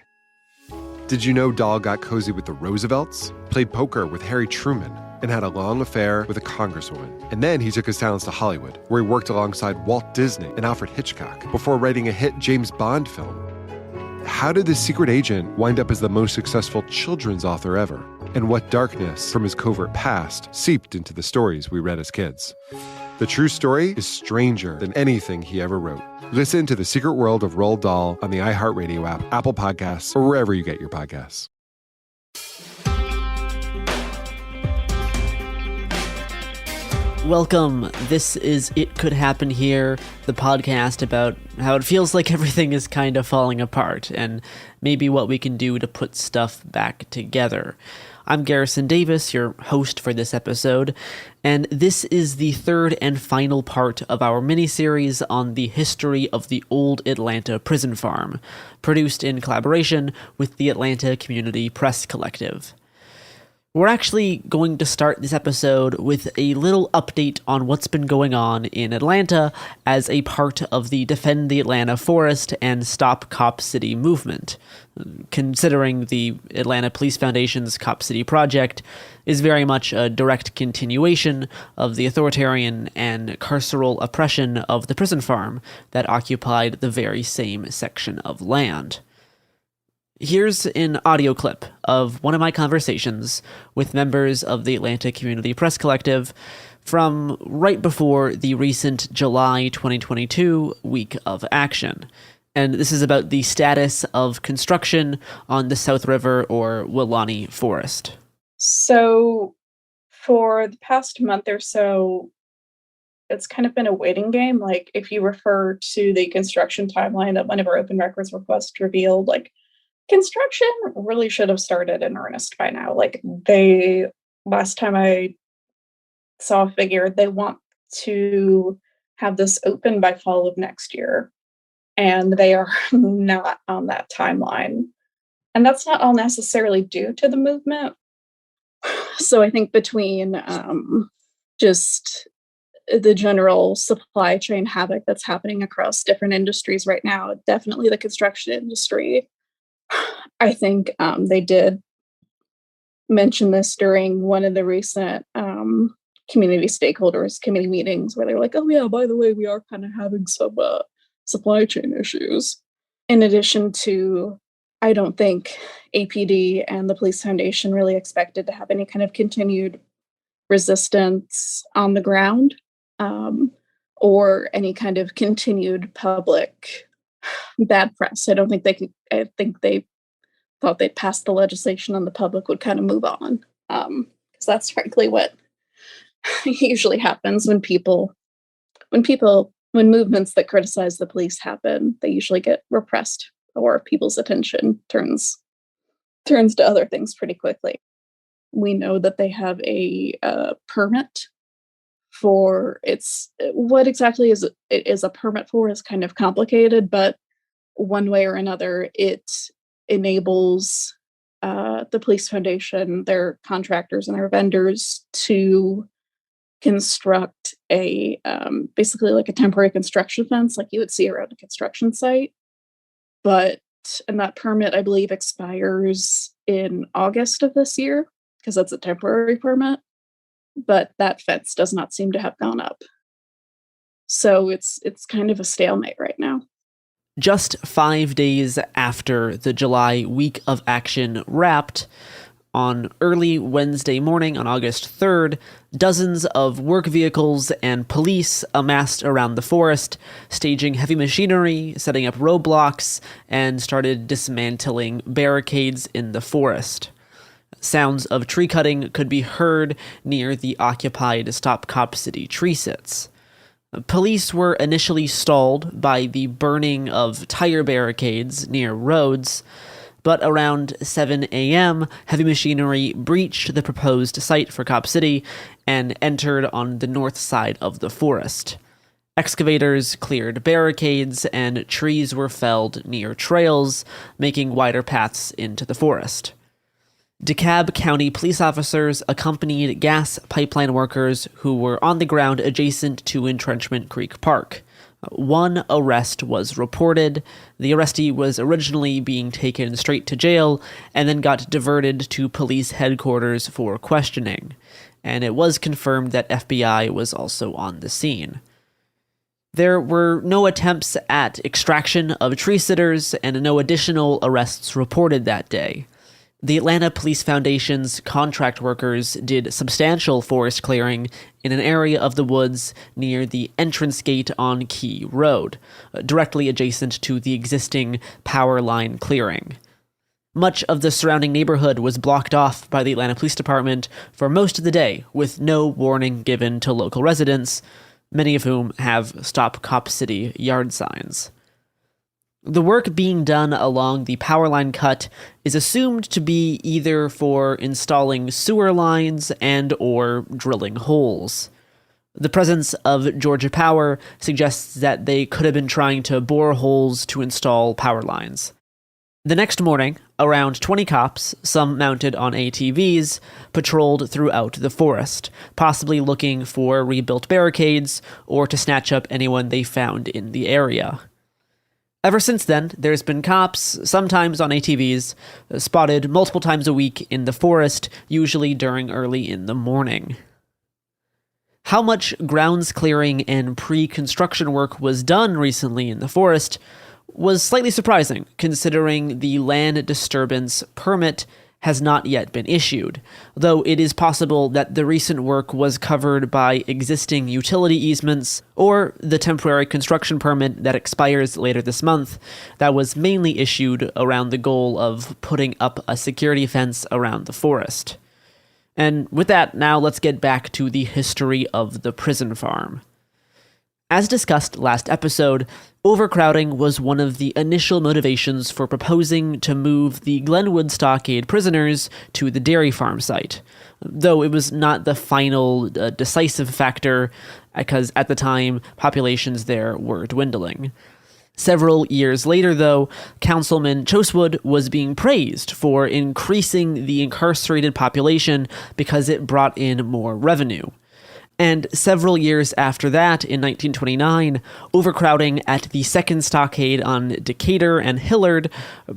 Did you know Dahl got cozy with the Roosevelts, played poker with Harry Truman, and had a long affair with a congresswoman? And then he took his talents to Hollywood, where he worked alongside Walt Disney and Alfred Hitchcock before writing a hit James Bond film. How did this secret agent wind up as the most successful children's author ever? And what darkness from his covert past seeped into the stories we read as kids? The true story is stranger than anything he ever wrote. Listen to The Secret World of Roald Dahl on the iHeartRadio app, Apple Podcasts, or wherever you get your podcasts. Welcome. This is It Could Happen Here, the podcast about how it feels like everything is kind of falling apart and maybe what we can do to put stuff back together. I'm Garrison Davis, your host for this episode, and this is the third and final part of our miniseries on the history of the old Atlanta prison farm, produced in collaboration with the Atlanta Community Press Collective. We're actually going to start this episode with a little update on what's been going on in Atlanta as a part of the Defend the Atlanta Forest and Stop Cop City movement, considering the Atlanta Police Foundation's Cop City project is very much a direct continuation of the authoritarian and carceral oppression of the prison farm that occupied the very same section of land. Here's an audio clip of one of my conversations with members of the Atlanta Community Press Collective from right before the recent July 2022 Week of Action. And this is about the status of construction on the South River or Weelaunee Forest. So for the past month or so, it's kind of been a waiting game. Like, if you refer to the construction timeline that one of our open records requests revealed, like, construction really should have started in earnest by now. Like, last time I saw a figure, they want to have this open by fall of next year. And they are not on that timeline. And that's not all necessarily due to the movement. So I think between just the general supply chain havoc that's happening across different industries right now, definitely the construction industry. I think they did mention this during one of the recent community stakeholders committee meetings where they're like, oh yeah, by the way, we are kind of having some supply chain issues. In addition to, I don't think APD and the Police Foundation really expected to have any kind of continued resistance on the ground. Or any kind of continued public bad press. I think they thought they'd pass the legislation and the public would kind of move on. Because that's frankly what usually happens when movements that criticize the police happen. They usually get repressed, or people's attention turns to other things pretty quickly. We know that they have a permit for what exactly is a permit for is kind of complicated, but one way or another, it enables the Police Foundation, their contractors and their vendors to construct a basically like a temporary construction fence like you would see around a construction site. And that permit, I believe, expires in August of this year because that's a temporary permit. But that fence does not seem to have gone up. So it's kind of a stalemate right now. Just 5 days after the July Week of Action wrapped, on early Wednesday morning on August 3rd, dozens of work vehicles and police amassed around the forest, staging heavy machinery, setting up roadblocks, and started dismantling barricades in the forest. Sounds of tree cutting could be heard near the occupied Stop Cop City tree sits. Police were initially stalled by the burning of tire barricades near roads, but around 7 a.m., heavy machinery breached the proposed site for Cop City and entered on the north side of the forest. Excavators cleared barricades and trees were felled near trails, making wider paths into the forest. DeKalb County police officers accompanied gas pipeline workers who were on the ground adjacent to Entrenchment Creek Park. One arrest was reported. The arrestee was originally being taken straight to jail and then got diverted to police headquarters for questioning. And it was confirmed that FBI was also on the scene. There were no attempts at extraction of tree sitters and no additional arrests reported that day. The Atlanta Police Foundation's contract workers did substantial forest clearing in an area of the woods near the entrance gate on Key Road, directly adjacent to the existing power line clearing. Much of the surrounding neighborhood was blocked off by the Atlanta Police Department for most of the day, with no warning given to local residents, many of whom have Stop Cop City yard signs. The work being done along the power line cut is assumed to be either for installing sewer lines and or drilling holes. The presence of Georgia Power suggests that they could have been trying to bore holes to install power lines. The next morning, around 20 cops, some mounted on ATVs, patrolled throughout the forest, possibly looking for rebuilt barricades or to snatch up anyone they found in the area. Ever since then, there's been cops, sometimes on ATVs, spotted multiple times a week in the forest, usually during early in the morning. How much grounds clearing and pre-construction work was done recently in the forest, was slightly surprising, considering the land disturbance permit has not yet been issued, though it is possible that the recent work was covered by existing utility easements or the temporary construction permit that expires later this month that was mainly issued around the goal of putting up a security fence around the forest. And with that, now let's get back to the history of the prison farm. As discussed last episode, overcrowding was one of the initial motivations for proposing to move the Glenwood Stockade prisoners to the dairy farm site, though it was not the final decisive factor, because at the time, populations there were dwindling. Several years later, though, Councilman Chosewood was being praised for increasing the incarcerated population because it brought in more revenue. And several years after that, in 1929, overcrowding at the second stockade on Decatur and Hillard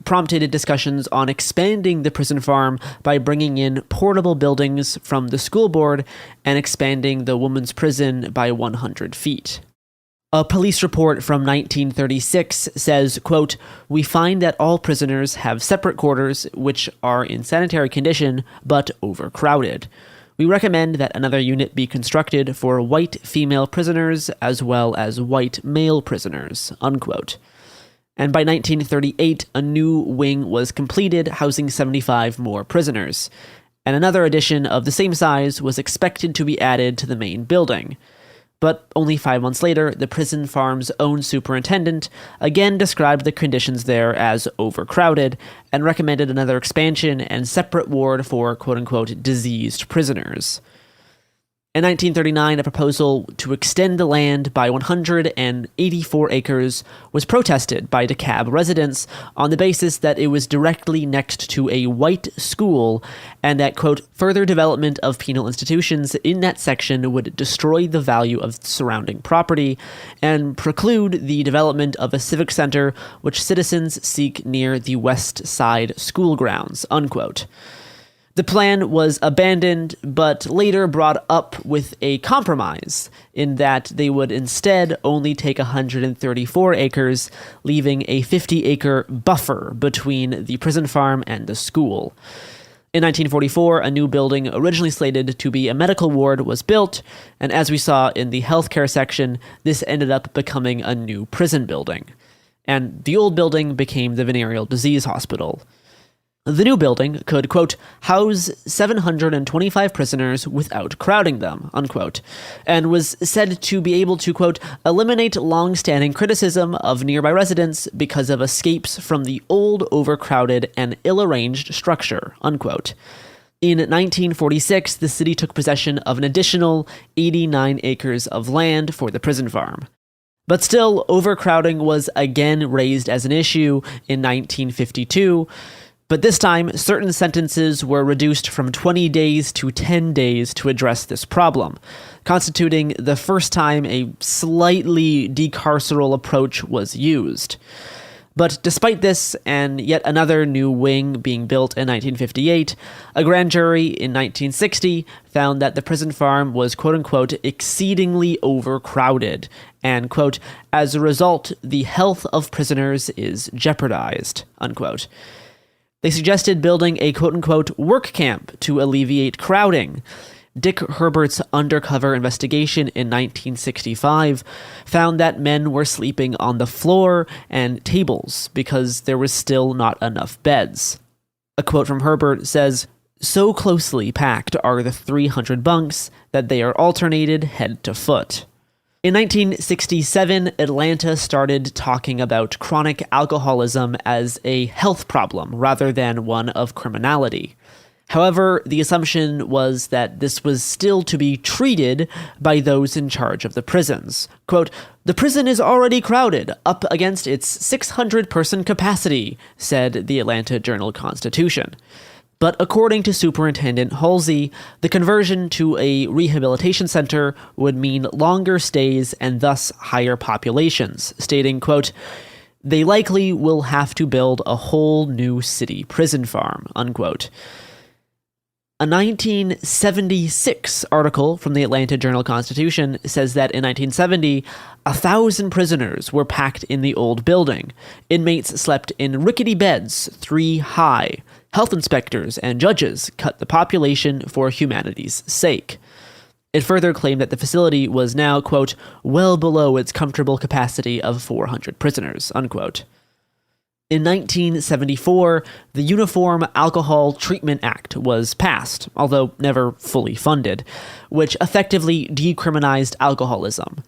prompted discussions on expanding the prison farm by bringing in portable buildings from the school board and expanding the women's prison by 100 feet. A police report from 1936 says, quote, "We find that all prisoners have separate quarters which are in sanitary condition but overcrowded. We recommend that another unit be constructed for white female prisoners as well as white male prisoners," unquote. And by 1938, a new wing was completed, housing 75 more prisoners. And another addition of the same size was expected to be added to the main building. But only 5 months later, the prison farm's own superintendent again described the conditions there as overcrowded and recommended another expansion and separate ward for quote-unquote diseased prisoners. In 1939, a proposal to extend the land by 184 acres was protested by DeKalb residents on the basis that it was directly next to a white school and that, quote, "further development of penal institutions in that section would destroy the value of surrounding property and preclude the development of a civic center which citizens seek near the West Side school grounds," unquote. The plan was abandoned, but later brought up with a compromise in that they would instead only take 134 acres, leaving a 50-acre buffer between the prison farm and the school. In 1944, a new building originally slated to be a medical ward was built, and as we saw in the healthcare section, this ended up becoming a new prison building. And the old building became the Venereal Disease Hospital. The new building could, quote, "house 725 prisoners without crowding them," unquote, and was said to be able to, quote, "eliminate long-standing criticism of nearby residents because of escapes from the old, overcrowded, and ill-arranged structure," unquote. In 1946, the city took possession of an additional 89 acres of land for the prison farm. But still, overcrowding was again raised as an issue in 1952, but this time, certain sentences were reduced from 20 days to 10 days to address this problem, constituting the first time a slightly decarceral approach was used. But despite this, and yet another new wing being built in 1958, a grand jury in 1960 found that the prison farm was, quote-unquote, exceedingly overcrowded, and, quote, "as a result, the health of prisoners is jeopardized," unquote. They suggested building a quote-unquote work camp to alleviate crowding. Dick Herbert's undercover investigation in 1965 found that men were sleeping on the floor and tables because there was still not enough beds. A quote from Herbert says, "So closely packed are the 300 bunks that they are alternated head to foot." In 1967, Atlanta started talking about chronic alcoholism as a health problem rather than one of criminality. However, the assumption was that this was still to be treated by those in charge of the prisons. Quote, "The prison is already crowded, up against its 600-person capacity," said the Atlanta Journal-Constitution. But according to Superintendent Halsey, the conversion to a rehabilitation center would mean longer stays and thus higher populations, stating, quote, "They likely will have to build a whole new city prison farm," unquote. A 1976 article from the Atlanta Journal-Constitution says that in 1970, 1,000 prisoners were packed in the old building. Inmates slept in rickety beds, 3 high. Health inspectors and judges cut the population for humanity's sake. It further claimed that the facility was now, quote, well below its comfortable capacity of 400 prisoners, unquote. In 1974, the Uniform Alcohol Treatment Act was passed, although never fully funded, which effectively decriminalized alcoholism.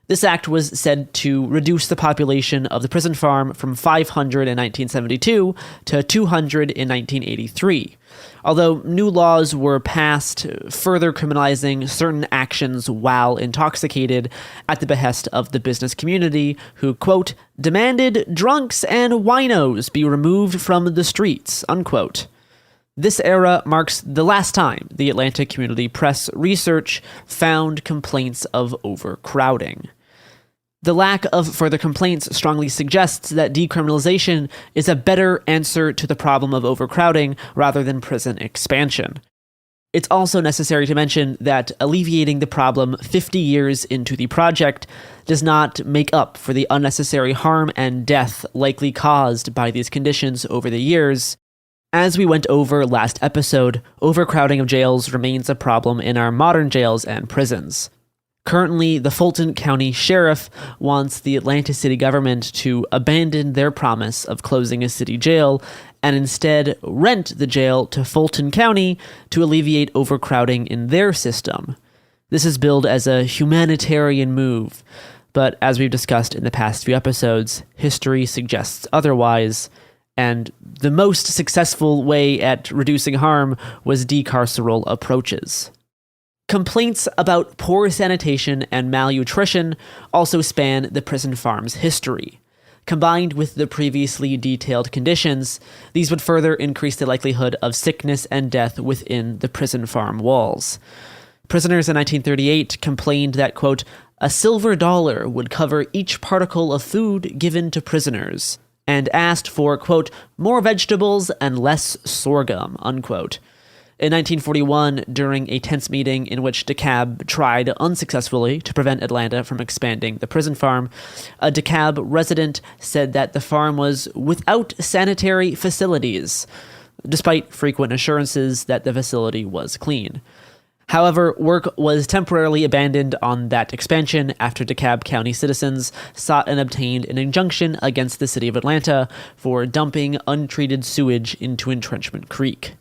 This act was said to reduce the population of the prison farm from 500 in 1972 to 200 in 1983. Although new laws were passed further criminalizing certain actions while intoxicated at the behest of the business community who, quote, demanded drunks and winos be removed from the streets, unquote. This era marks the last time the Atlanta Community Press research found complaints of overcrowding. The lack of further complaints strongly suggests that decriminalization is a better answer to the problem of overcrowding rather than prison expansion. It's also necessary to mention that alleviating the problem 50 years into the project does not make up for the unnecessary harm and death likely caused by these conditions over the years. As we went over last episode, overcrowding of jails remains a problem in our modern jails and prisons. Currently, the Fulton County Sheriff wants the Atlanta city government to abandon their promise of closing a city jail and instead rent the jail to Fulton County to alleviate overcrowding in their system. This is billed as a humanitarian move, but as we've discussed in the past few episodes, history suggests otherwise, and the most successful way at reducing harm was decarceral approaches. Complaints about poor sanitation and malnutrition also span the prison farm's history. Combined with the previously detailed conditions, these would further increase the likelihood of sickness and death within the prison farm walls. Prisoners in 1938 complained that, quote, a silver dollar would cover each particle of food given to prisoners, and asked for, quote, more vegetables and less sorghum, unquote. In 1941, during a tense meeting in which DeKalb tried unsuccessfully to prevent Atlanta from expanding the prison farm, a DeKalb resident said that the farm was without sanitary facilities, despite frequent assurances that the facility was clean. However, work was temporarily abandoned on that expansion after DeKalb County citizens sought and obtained an injunction against the city of Atlanta for dumping untreated sewage into Entrenchment Creek.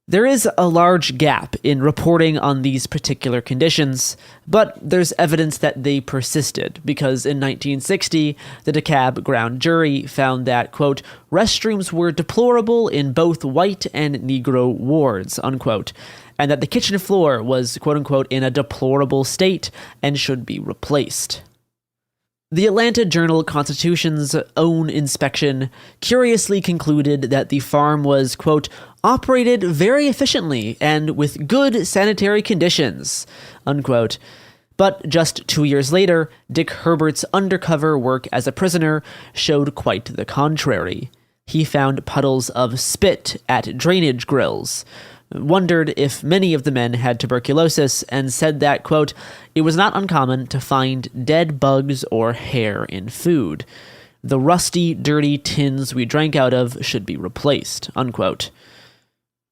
There is a large gap in reporting on these particular conditions, but there's evidence that they persisted because in 1960, the DeKalb Grand Jury found that, quote, restrooms were deplorable in both white and Negro wards, unquote, and that the kitchen floor was, quote unquote, in a deplorable state and should be replaced. The Atlanta Journal-Constitution's own inspection curiously concluded that the farm was, quote, operated very efficiently and with good sanitary conditions, unquote. But just 2 years later, Dick Herbert's undercover work as a prisoner showed quite the contrary. He found puddles of spit at drainage grills, wondered if many of the men had tuberculosis, and said that, quote, it was not uncommon to find dead bugs or hair in food. The rusty, dirty tins we drank out of should be replaced, unquote.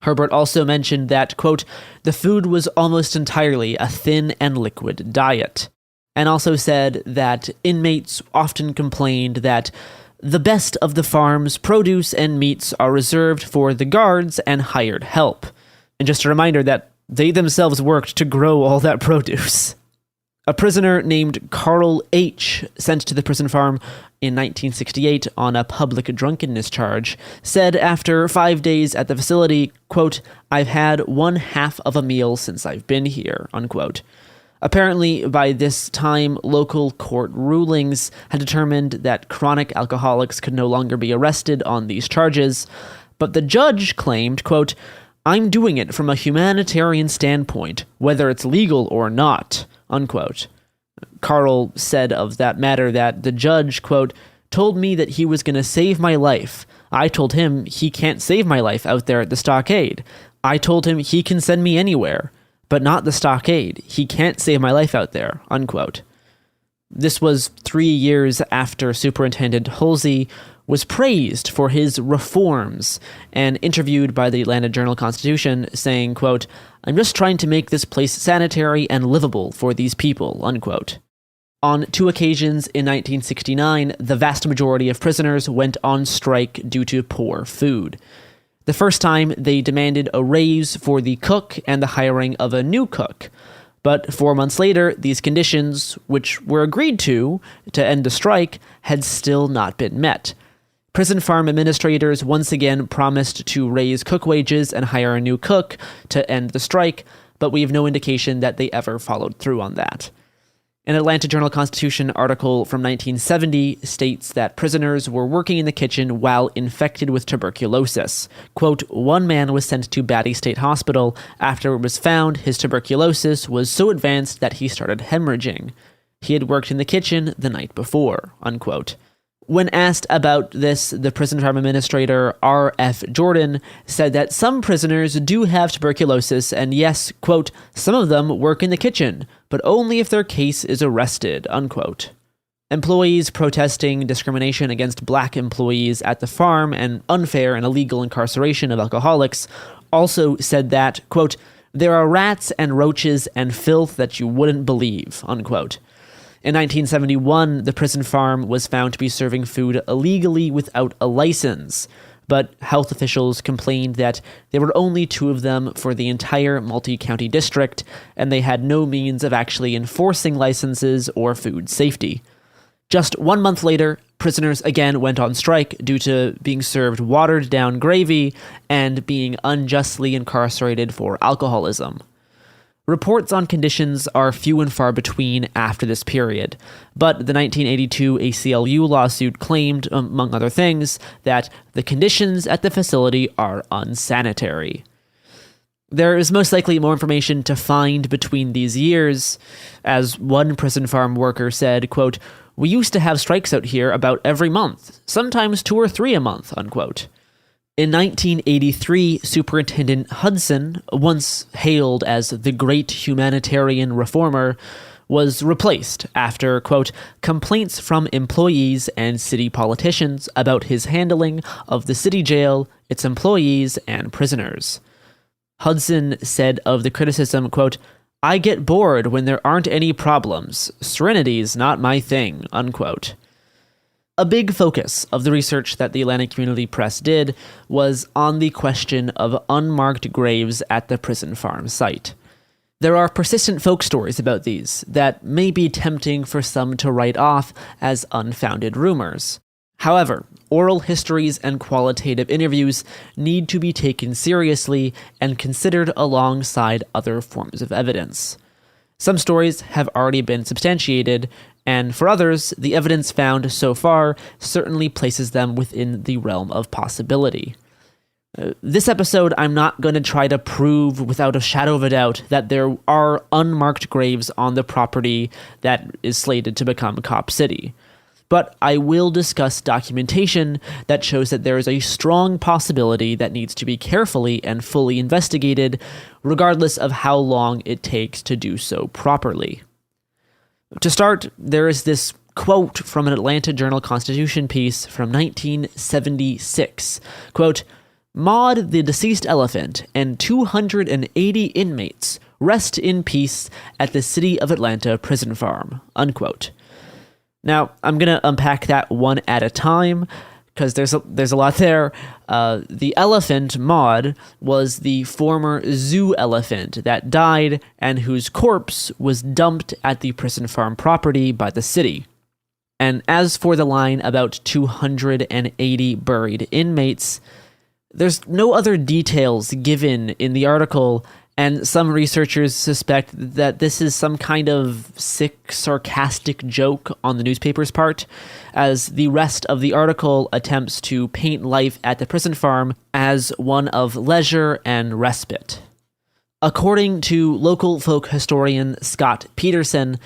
Herbert also mentioned that, quote, the food was almost entirely a thin and liquid diet, and also said that inmates often complained that the best of the farm's produce and meats are reserved for the guards and hired help. And just a reminder that they themselves worked to grow all that produce. A prisoner named Carl H., sent to the prison farm in 1968 on a public drunkenness charge, said after 5 days at the facility, quote, I've had 1/2 of a meal since I've been here, unquote. Apparently, by this time, local court rulings had determined that chronic alcoholics could no longer be arrested on these charges, but the judge claimed, quote, I'm doing it from a humanitarian standpoint, whether it's legal or not, unquote. Carl said of that matter that the judge, quote, told me that he was going to save my life. I told him he can't save my life out there at the stockade. I told him he can send me anywhere, but not the stockade. He can't save my life out there, unquote. This was 3 years after Superintendent Hulsey was praised for his reforms and interviewed by the Atlanta Journal-Constitution saying, quote, "I'm just trying to make this place sanitary and livable for these people," unquote. On 2 occasions in 1969, the vast majority of prisoners went on strike due to poor food. The first time, they demanded a raise for the cook and the hiring of a new cook. But 4 months later, these conditions, which were agreed to end the strike, had still not been met. Prison farm administrators once again promised to raise cook wages and hire a new cook to end the strike, but we have no indication that they ever followed through on that. An Atlanta Journal-Constitution article from 1970 states that prisoners were working in the kitchen while infected with tuberculosis. Quote, "One man was sent to Batty State Hospital after it was found his tuberculosis was so advanced that he started hemorrhaging. He had worked in the kitchen the night before," unquote. When asked about this, the prison farm administrator, R.F. Jordan, said that some prisoners do have tuberculosis, and yes, quote, "some of them work in the kitchen, but only if their case is arrested," unquote. Employees protesting discrimination against black employees at the farm and unfair and illegal incarceration of alcoholics also said that, quote, "there are rats and roaches and filth that you wouldn't believe," unquote. In 1971, the prison farm was found to be serving food illegally without a license, but health officials complained that there were only 2 of them for the entire multi-county district, and they had no means of actually enforcing licenses or food safety. Just 1 month later, prisoners again went on strike due to being served watered-down gravy and being unjustly incarcerated for alcoholism. Reports on conditions are few and far between after this period, but the 1982 ACLU lawsuit claimed, among other things, that the conditions at the facility are unsanitary. There is most likely more information to find between these years. As one prison farm worker said, quote, "We used to have strikes out here about every month, sometimes 2 or 3 a month," unquote. In 1983, Superintendent Hudson, once hailed as the great humanitarian reformer, was replaced after, quote, "complaints from employees and city politicians about his handling of the city jail, its employees, and prisoners." Hudson said of the criticism, quote, "I get bored when there aren't any problems. Serenity's not my thing," unquote. A big focus of the research that the Atlanta Community Press did was on the question of unmarked graves at the prison farm site. There are persistent folk stories about these that may be tempting for some to write off as unfounded rumors. However, oral histories and qualitative interviews need to be taken seriously and considered alongside other forms of evidence. Some stories have already been substantiated, and for others, the evidence found so far certainly places them within the realm of possibility. This episode, I'm not going to try to prove without a shadow of a doubt that there are unmarked graves on the property that is slated to become Cop City. But I will discuss documentation that shows that there is a strong possibility that needs to be carefully and fully investigated, regardless of how long it takes to do so properly. To start, there is this quote from an Atlanta Journal-Constitution piece from 1976. Quote, "Maud, the deceased elephant, and 280 inmates rest in peace at the City of Atlanta prison farm," unquote. Now, I'm going to unpack that one at a time, because there's a lot there. The elephant, Maud, was the former zoo elephant that died and whose corpse was dumped at the prison farm property by the city. And as for the line about 280 buried inmates, there's no other details given in the article, and some researchers suspect that this is some kind of sick, sarcastic joke on the newspaper's part, as the rest of the article attempts to paint life at the prison farm as one of leisure and respite. According to local folk historian Scott Peterson,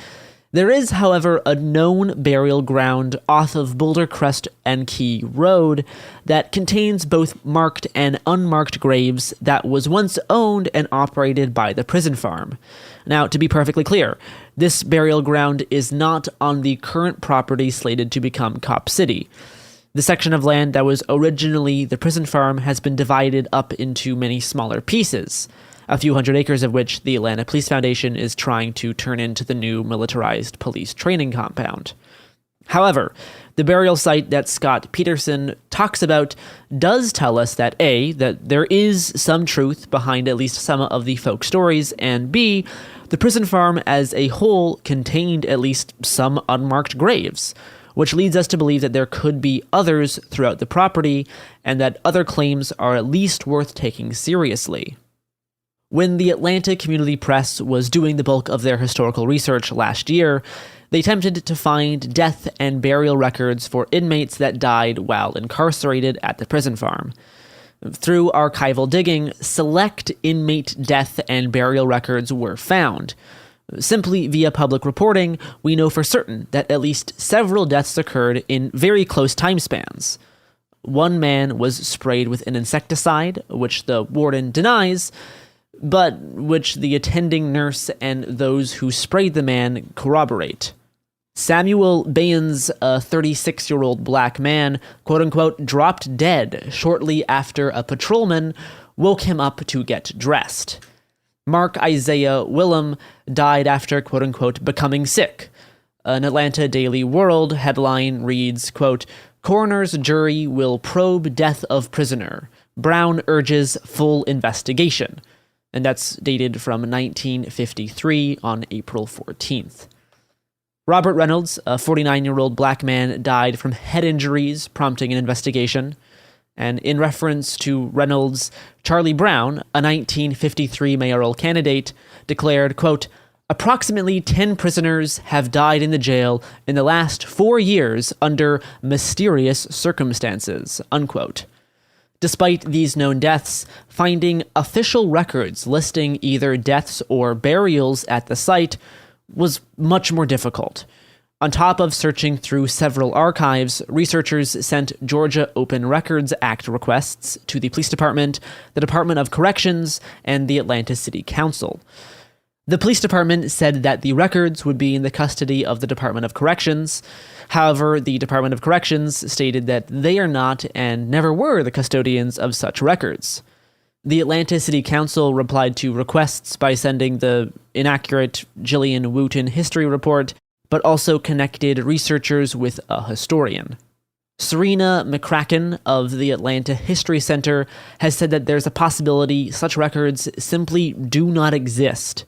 There is, however, a known burial ground off of Boulder Crest and Key Road that contains both marked and unmarked graves that was once owned and operated by the prison farm. Now, to be perfectly clear, this burial ground is not on the current property slated to become Cop City. The section of land that was originally the prison farm has been divided up into many smaller pieces, a few hundred acres of which the Atlanta Police Foundation is trying to turn into the new militarized police training compound. However, the burial site that Scott Peterson talks about does tell us that A, that there is some truth behind at least some of the folk stories, and B, the prison farm as a whole contained at least some unmarked graves, which leads us to believe that there could be others throughout the property, and that other claims are at least worth taking seriously. When the Atlanta Community Press was doing the bulk of their historical research last year, they attempted to find death and burial records for inmates that died while incarcerated at the prison farm. Through archival digging, select inmate death and burial records were found. Simply via public reporting, we know for certain that at least several deaths occurred in very close time spans. One man was sprayed with an insecticide, which the warden denies, but which the attending nurse and those who sprayed the man corroborate. Samuel Baines, a 36-year-old black man, quote-unquote, dropped dead shortly after a patrolman woke him up to get dressed. Mark Isaiah Willem died after, quote-unquote, becoming sick. An Atlanta Daily World headline reads, quote, "Coroner's jury will probe death of prisoner. Brown urges full investigation." And that's dated from 1953 on April 14th. Robert Reynolds, a 49-year-old black man, died from head injuries, prompting an investigation. And in reference to Reynolds, Charlie Brown, a 1953 mayoral candidate, declared, quote, "Approximately 10 prisoners have died in the jail in the last 4 years under mysterious circumstances," unquote. Despite these known deaths, finding official records listing either deaths or burials at the site was much more difficult. On top of searching through several archives, researchers sent Georgia Open Records Act requests to the Police Department, the Department of Corrections, and the Atlanta City Council. The police department said that the records would be in the custody of the Department of Corrections. However, the Department of Corrections stated that they are not and never were the custodians of such records. The Atlanta City Council replied to requests by sending the inaccurate Jillian Wooten history report, but also connected researchers with a historian. Serena McCracken of the Atlanta History Center has said that there's a possibility such records simply do not exist.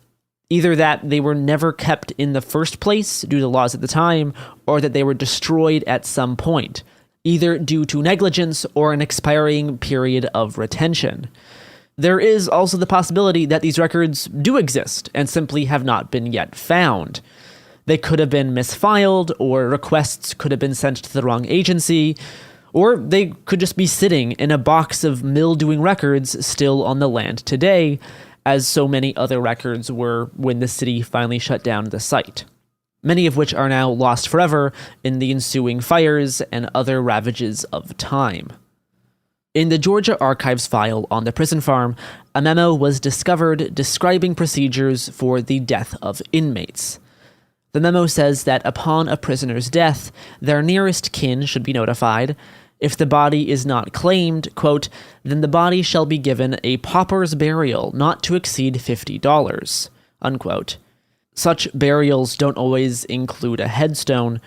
Either that they were never kept in the first place due to laws at the time, or that they were destroyed at some point, either due to negligence or an expiring period of retention. There is also the possibility that these records do exist and simply have not been yet found. They could have been misfiled, or requests could have been sent to the wrong agency, or they could just be sitting in a box of mildewing records still on the land today, as so many other records were when the city finally shut down the site, many of which are now lost forever in the ensuing fires and other ravages of time. In the Georgia Archives file on the prison farm, a memo was discovered describing procedures for the death of inmates. The memo says that upon a prisoner's death, their nearest kin should be notified. If the body is not claimed, quote, "then the body shall be given a pauper's burial not to exceed $50, unquote. Such burials don't always include a headstone,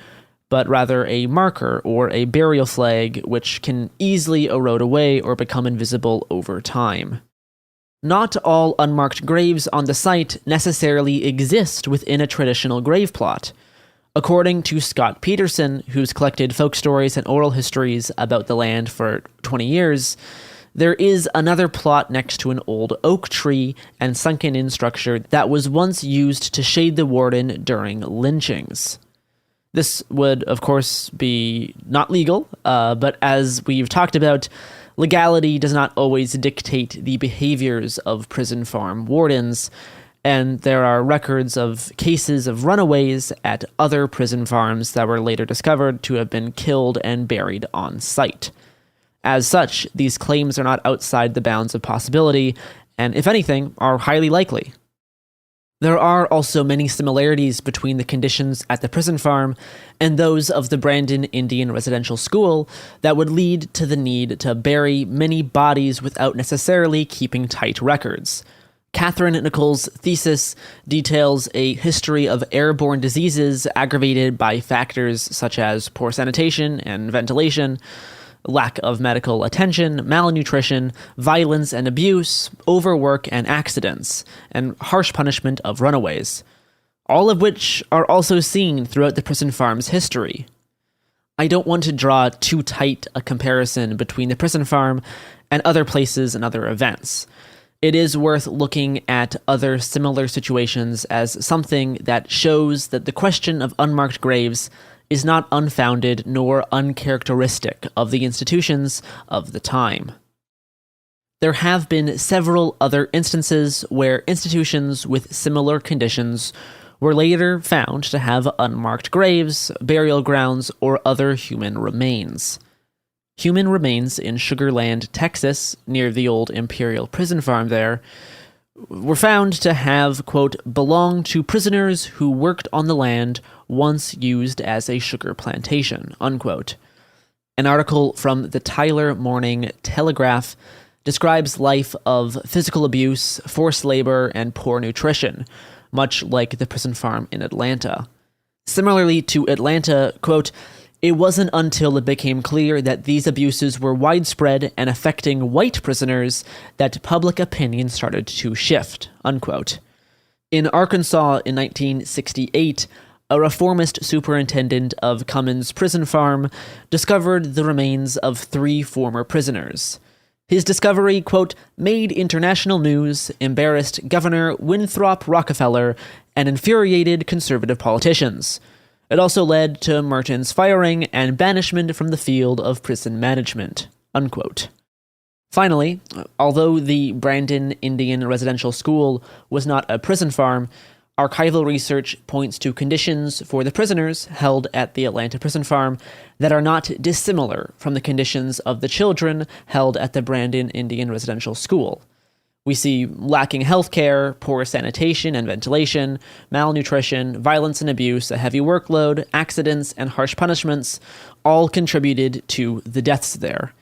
but rather a marker or a burial flag, which can easily erode away or become invisible over time. Not all unmarked graves on the site necessarily exist within a traditional grave plot. According to Scott Peterson, who's collected folk stories and oral histories about the land for 20 years, there is another plot next to an old oak tree and sunken-in structure that was once used to shade the warden during lynchings. This would, of course, be not legal, but as we've talked about, legality does not always dictate the behaviors of prison farm wardens, and there are records of cases of runaways at other prison farms that were later discovered to have been killed and buried on site. As such, these claims are not outside the bounds of possibility, and if anything, are highly likely. There are also many similarities between the conditions at the prison farm and those of the Brandon Indian Residential School that would lead to the need to bury many bodies without necessarily keeping tight records. Catherine Nichols' thesis details a history of airborne diseases aggravated by factors such as poor sanitation and ventilation, lack of medical attention, malnutrition, violence and abuse, overwork and accidents, and harsh punishment of runaways, all of which are also seen throughout the prison farm's history. I don't want to draw too tight a comparison between the prison farm and other places and other events. It is worth looking at other similar situations as something that shows that the question of unmarked graves is not unfounded nor uncharacteristic of the institutions of the time. There have been several other instances where institutions with similar conditions were later found to have unmarked graves, burial grounds, or other human remains. Human remains in Sugar Land, Texas, near the old Imperial prison farm there, were found to have, quote, belonged to prisoners who worked on the land once used as a sugar plantation, unquote. An article from the Tyler Morning Telegraph describes life of physical abuse, forced labor, and poor nutrition, much like the prison farm in Atlanta. Similarly to Atlanta, quote, it wasn't until it became clear that these abuses were widespread and affecting white prisoners that public opinion started to shift, unquote. In Arkansas in 1968, a reformist superintendent of Cummins Prison Farm discovered the remains of 3 former prisoners. His discovery, quote, made international news, embarrassed Governor Winthrop Rockefeller, and infuriated conservative politicians. It also led to Merton's firing and banishment from the field of prison management, unquote. Finally, although the Brandon Indian Residential School was not a prison farm, archival research points to conditions for the prisoners held at the Atlanta prison farm that are not dissimilar from the conditions of the children held at the Brandon Indian Residential School. We see lacking health care, poor sanitation and ventilation, malnutrition, violence and abuse, a heavy workload, accidents, and harsh punishments all contributed to the deaths there.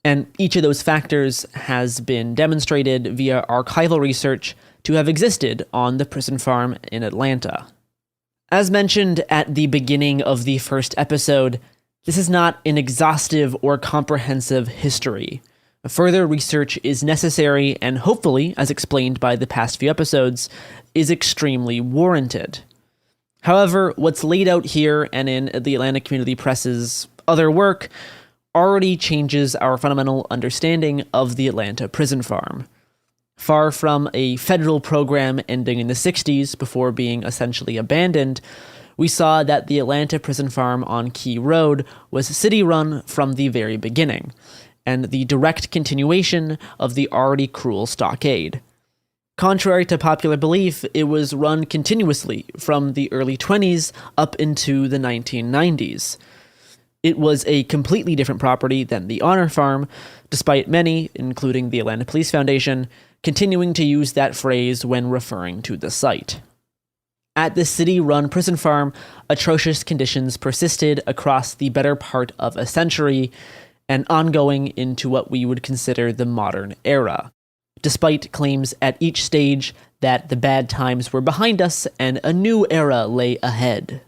And each of those factors has been demonstrated via archival research to have existed on the prison farm in Atlanta. As mentioned at the beginning of the first episode, this is not an exhaustive or comprehensive history. Further research is necessary and hopefully, as explained by the past few episodes, is extremely warranted. However, what's laid out here and in the Atlanta Community Press's other work already changes our fundamental understanding of the Atlanta prison farm. Far from a federal program ending in the 60s before being essentially abandoned, we saw that the Atlanta prison farm on Key Road was city-run from the very beginning, and the direct continuation of the already cruel stockade. Contrary to popular belief, it was run continuously from the early 20s up into the 1990s. It was a completely different property than the Honor Farm, despite many, including the Atlanta Police Foundation, continuing to use that phrase when referring to the site. At the city-run prison farm, atrocious conditions persisted across the better part of a century, and ongoing into what we would consider the modern era, despite claims at each stage that the bad times were behind us and a new era lay ahead.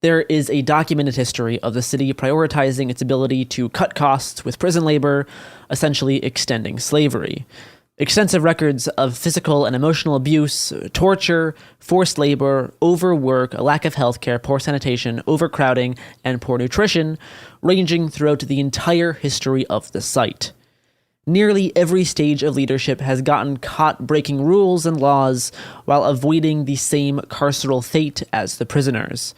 There is a documented history of the city prioritizing its ability to cut costs with prison labor, essentially extending slavery. Extensive records of physical and emotional abuse, torture, forced labor, overwork, a lack of healthcare, poor sanitation, overcrowding, and poor nutrition, ranging throughout the entire history of the site. Nearly every stage of leadership has gotten caught breaking rules and laws while avoiding the same carceral fate as the prisoners,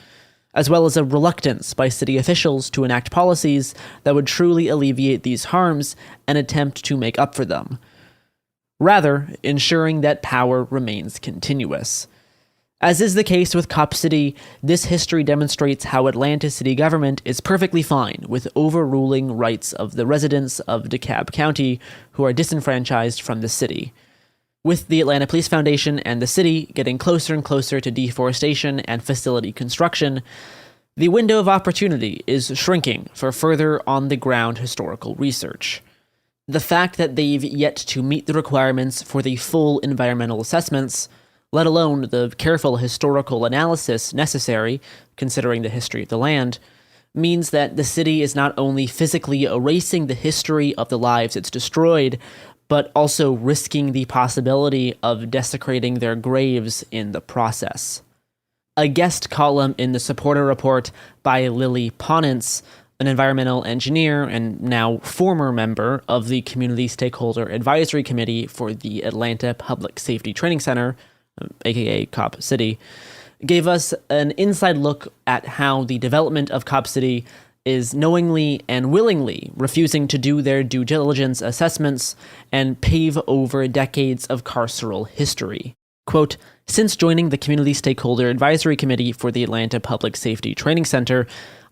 as well as a reluctance by city officials to enact policies that would truly alleviate these harms and attempt to make up for them. rather ensuring that power remains continuous. As is the case with Cop City, this history demonstrates how Atlanta city government is perfectly fine with overruling rights of the residents of DeKalb County who are disenfranchised from the city. With the Atlanta Police Foundation and the city getting closer and closer to deforestation and facility construction, the window of opportunity is shrinking for further on-the-ground historical research. The fact that they've yet to meet the requirements for the full environmental assessments, let alone the careful historical analysis necessary, considering the history of the land, means that the city is not only physically erasing the history of the lives it's destroyed, but also risking the possibility of desecrating their graves in the process. A guest column in the supporter report by Lily Ponence, an environmental engineer and now former member of the Community Stakeholder Advisory Committee for the Atlanta Public Safety Training Center, aka Cop City, gave us an inside look at how the development of Cop City is knowingly and willingly refusing to do their due diligence assessments and pave over decades of carceral history. Quote, "Since joining the Community Stakeholder Advisory Committee for the Atlanta Public Safety Training Center,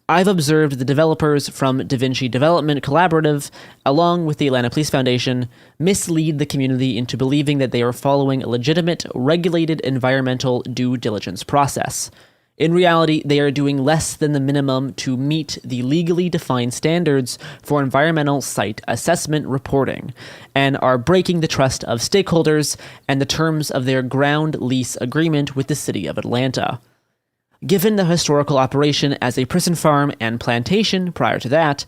I've observed the developers from Da Vinci Development Collaborative, along with the Atlanta Police Foundation, mislead the community into believing that they are following a legitimate, regulated environmental due diligence process. In reality, they are doing less than the minimum to meet the legally defined standards for environmental site assessment reporting, and are breaking the trust of stakeholders and the terms of their ground lease agreement with the City of Atlanta. Given the historical operation as a prison farm and plantation prior to that,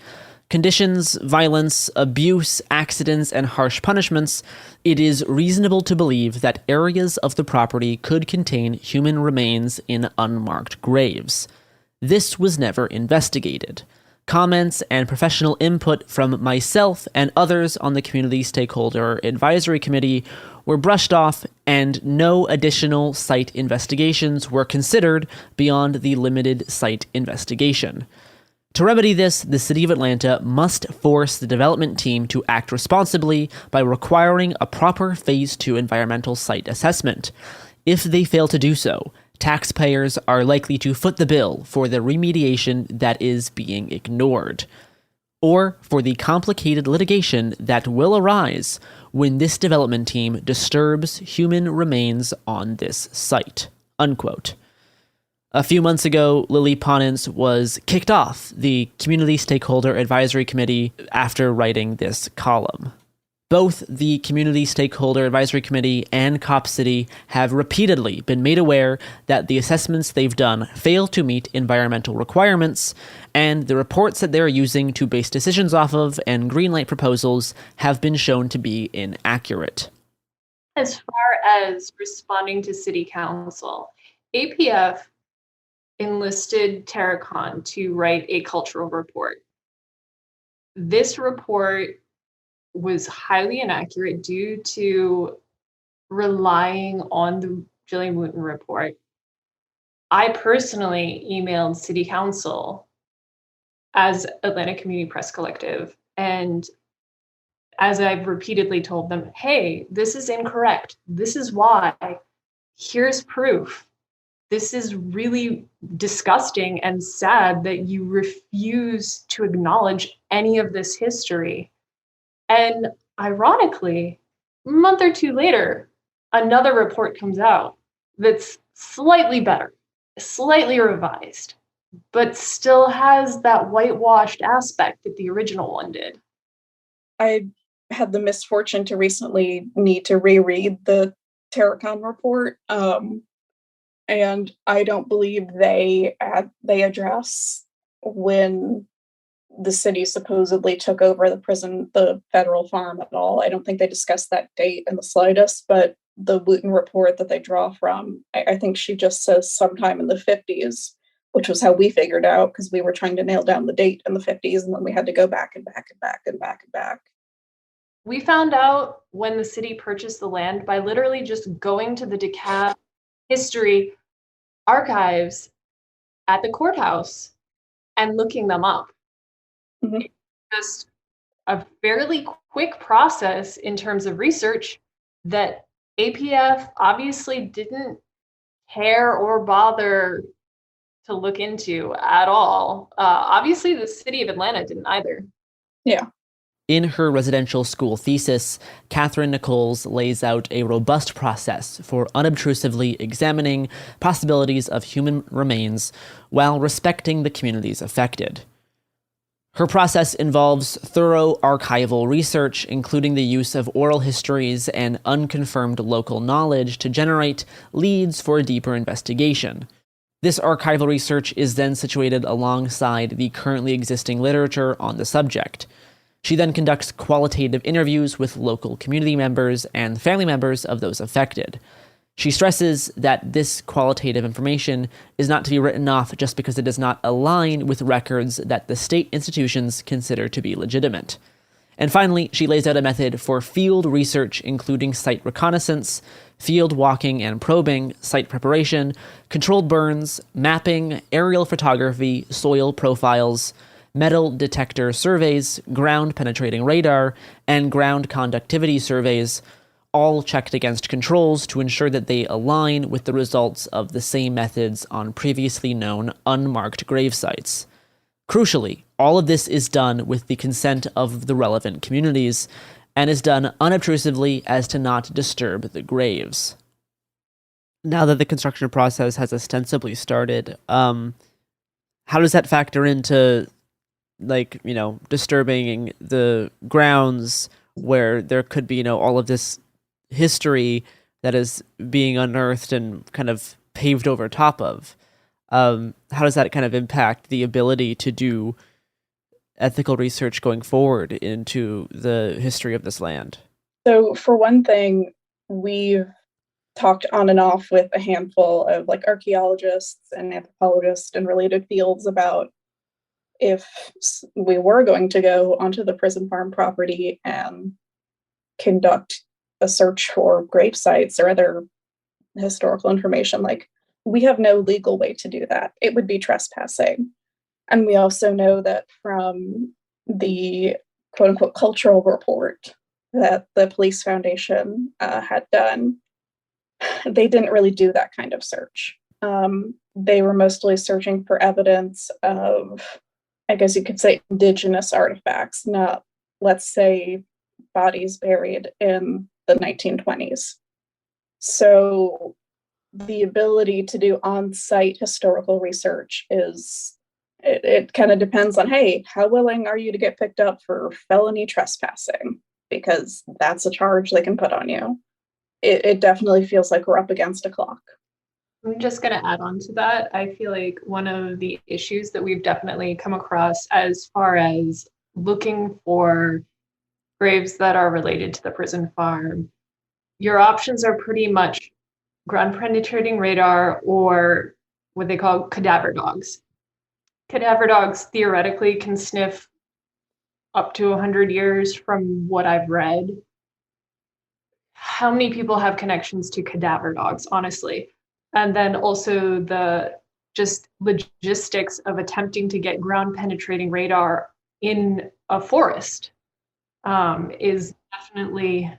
conditions, violence, abuse, accidents, and harsh punishments, it is reasonable to believe that areas of the property could contain human remains in unmarked graves. This was never investigated. Comments and professional input from myself and others on the Community Stakeholder Advisory Committee were brushed off, and no additional site investigations were considered beyond the limited site investigation. To remedy this, the City of Atlanta must force the development team to act responsibly by requiring a proper Phase 2 environmental site assessment. If they fail to do so, taxpayers are likely to foot the bill for the remediation that is being ignored, or for the complicated litigation that will arise when this development team disturbs human remains on this site." Unquote. A few months ago, Lily Ponence was kicked off the Community Stakeholder Advisory Committee after writing this column. Both the Community Stakeholder Advisory Committee and Cop City have repeatedly been made aware that the assessments they've done fail to meet environmental requirements, and the reports that they're using to base decisions off of and greenlight proposals have been shown to be inaccurate. As far as responding to City Council, APF enlisted Terracon to write a cultural report. This report was highly inaccurate due to relying on the Jillian Wooten report. I personally emailed City Council as Atlanta Community Press Collective, and as I've repeatedly told them, hey, this is incorrect. This is why. Here's proof. This is really disgusting and sad that you refuse to acknowledge any of this history. And ironically, a month or two later, another report comes out that's slightly better, slightly revised, but still has that whitewashed aspect that the original one did. I had the misfortune to recently need to reread the Terracon report, and I don't believe they address when the city supposedly took over the federal farm at all. I don't think they discussed that date in the slightest, but the Wooten report that they draw from, I think she just says sometime in the 50s, which was how we figured out, because we were trying to nail down the date in the 50s, and then we had to go back and back and back and back and back. We found out when the city purchased the land by literally just going to the DeKalb history archives at the courthouse and looking them up. Mm-hmm. It's just a fairly quick process in terms of research, that APF obviously didn't care or bother to look into at all. Obviously, the city of Atlanta didn't either. Yeah. In her residential school thesis, Catherine Nichols lays out a robust process for unobtrusively examining possibilities of human remains while respecting the communities affected. Her process involves thorough archival research, including the use of oral histories and unconfirmed local knowledge to generate leads for a deeper investigation. This archival research is then situated alongside the currently existing literature on the subject. She then conducts qualitative interviews with local community members and family members of those affected. She stresses that this qualitative information is not to be written off just because it does not align with records that the state institutions consider to be legitimate. And finally, she lays out a method for field research, including site reconnaissance, field walking and probing, site preparation, controlled burns, mapping, aerial photography, soil profiles, metal detector surveys, ground penetrating radar, and ground conductivity surveys, all checked against controls to ensure that they align with the results of the same methods on previously known unmarked grave sites. Crucially, all of this is done with the consent of the relevant communities and is done unobtrusively as to not disturb the graves. Now that the construction process has ostensibly started, how does that factor into, disturbing the grounds where there could be, all of this history that is being unearthed and kind of paved over top of? How does that kind of impact the ability to do ethical research going forward into the history of this land? So for one thing, we've talked on and off with a handful of archaeologists and anthropologists and related fields about if we were going to go onto the prison farm property and conduct a search for grave sites or other historical information, we have no legal way to do that. It would be trespassing. And we also know that from the quote unquote cultural report that the Police Foundation had done, they didn't really do that kind of search. They were mostly searching for evidence of, I guess you could say, indigenous artifacts, not, let's say, bodies buried in the 1920s. So the ability to do on-site historical research it kind of depends on, hey, how willing are you to get picked up for felony trespassing? Because that's a charge they can put on you. It definitely feels like we're up against a clock. I'm just going to add on to that. I feel like one of the issues that we've definitely come across as far as looking for graves that are related to the prison farm, your options are pretty much ground penetrating radar or what they call cadaver dogs. Cadaver dogs theoretically can sniff up to 100 years from what I've read. How many people have connections to cadaver dogs, honestly? And then also the just logistics of attempting to get ground penetrating radar in a forest is definitely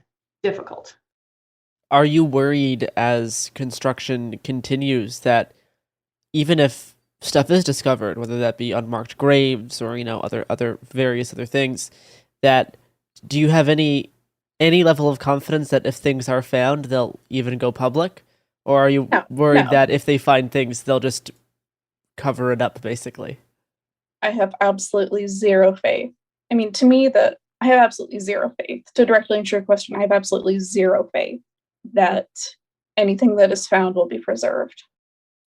difficult. Are you worried as construction continues that even if stuff is discovered, whether that be unmarked graves or other various other things, that do you have any level of confidence that if things are found they'll even go public, or are you worried that if they find things they'll just cover it up basically? I have absolutely zero faith. I mean, to me, I have absolutely zero faith. To directly answer your question, I have absolutely zero faith that anything that is found will be preserved.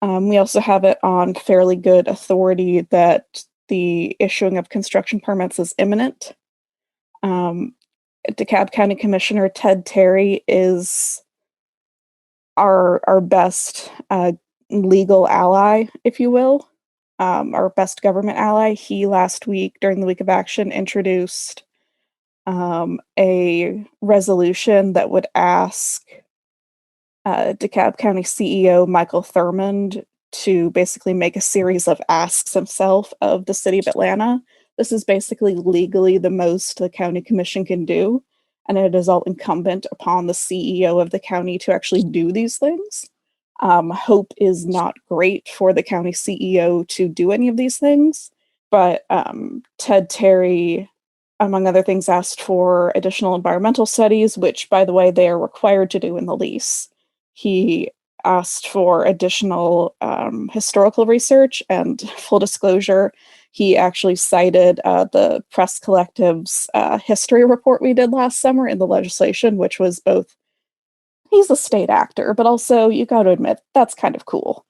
We also have it on fairly good authority that the issuing of construction permits is imminent. DeKalb County Commissioner Ted Terry is our best legal ally, if you will, our best government ally. He last week, during the Week of Action, introduced a resolution that would ask DeKalb County CEO Michael Thurmond to basically make a series of asks himself of the city of Atlanta. This is basically legally the most the county commission can do. and it is all incumbent upon the CEO of the county to actually do these things. Hope is not great for the county CEO to do any of these things, but Ted Terry, among other things, asked for additional environmental studies, which, by the way, they are required to do in the lease. He asked for additional historical research, and full disclosure, he actually cited the Press Collective's history report we did last summer in the legislation, which was both, he's a state actor, but also, you got to admit, that's kind of cool.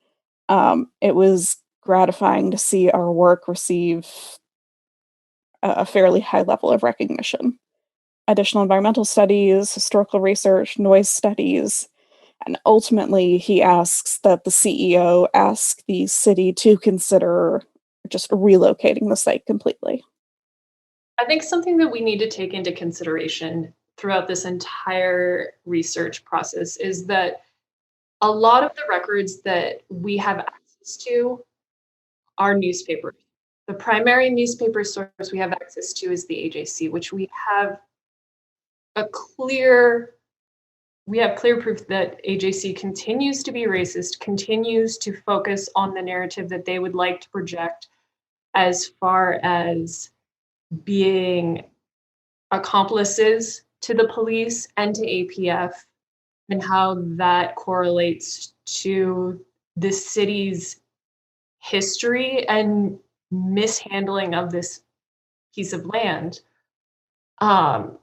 It was gratifying to see our work receive a fairly high level of recognition. Additional environmental studies, historical research, noise studies, and ultimately he asks that the CEO ask the city to consider just relocating the site completely. I think something that we need to take into consideration throughout this entire research process is that a lot of the records that we have access to are newspapers. The primary newspaper source we have access to is the AJC, which we have clear proof that AJC continues to be racist, continues to focus on the narrative that they would like to project as far as being accomplices to the police and to APF, and how that correlates to the city's history and mishandling of this piece of land.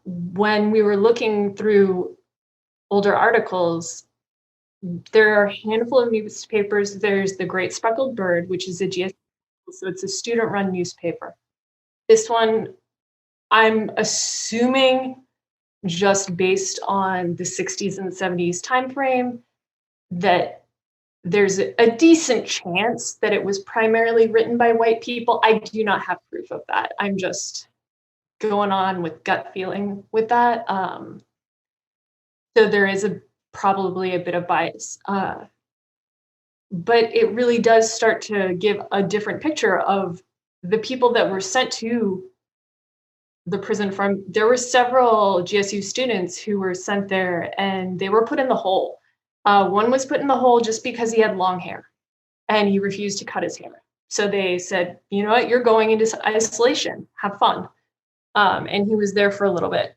When we were looking through older articles, there are a handful of newspapers. There's the Great Speckled Bird, which is a GSU, so it's a student-run newspaper. This one, I'm assuming, just based on the 60s and 70s timeframe, that there's a decent chance that it was primarily written by white people. I do not have proof of that. I'm just going on with gut feeling with that. So there is probably a bit of bias. But it really does start to give a different picture of the people that were sent to the prison from. There were several GSU students who were sent there, and they were put in the hole. One was put in the hole just because he had long hair and he refused to cut his hair. So they said, you know what, you're going into isolation, have fun. And he was there for a little bit.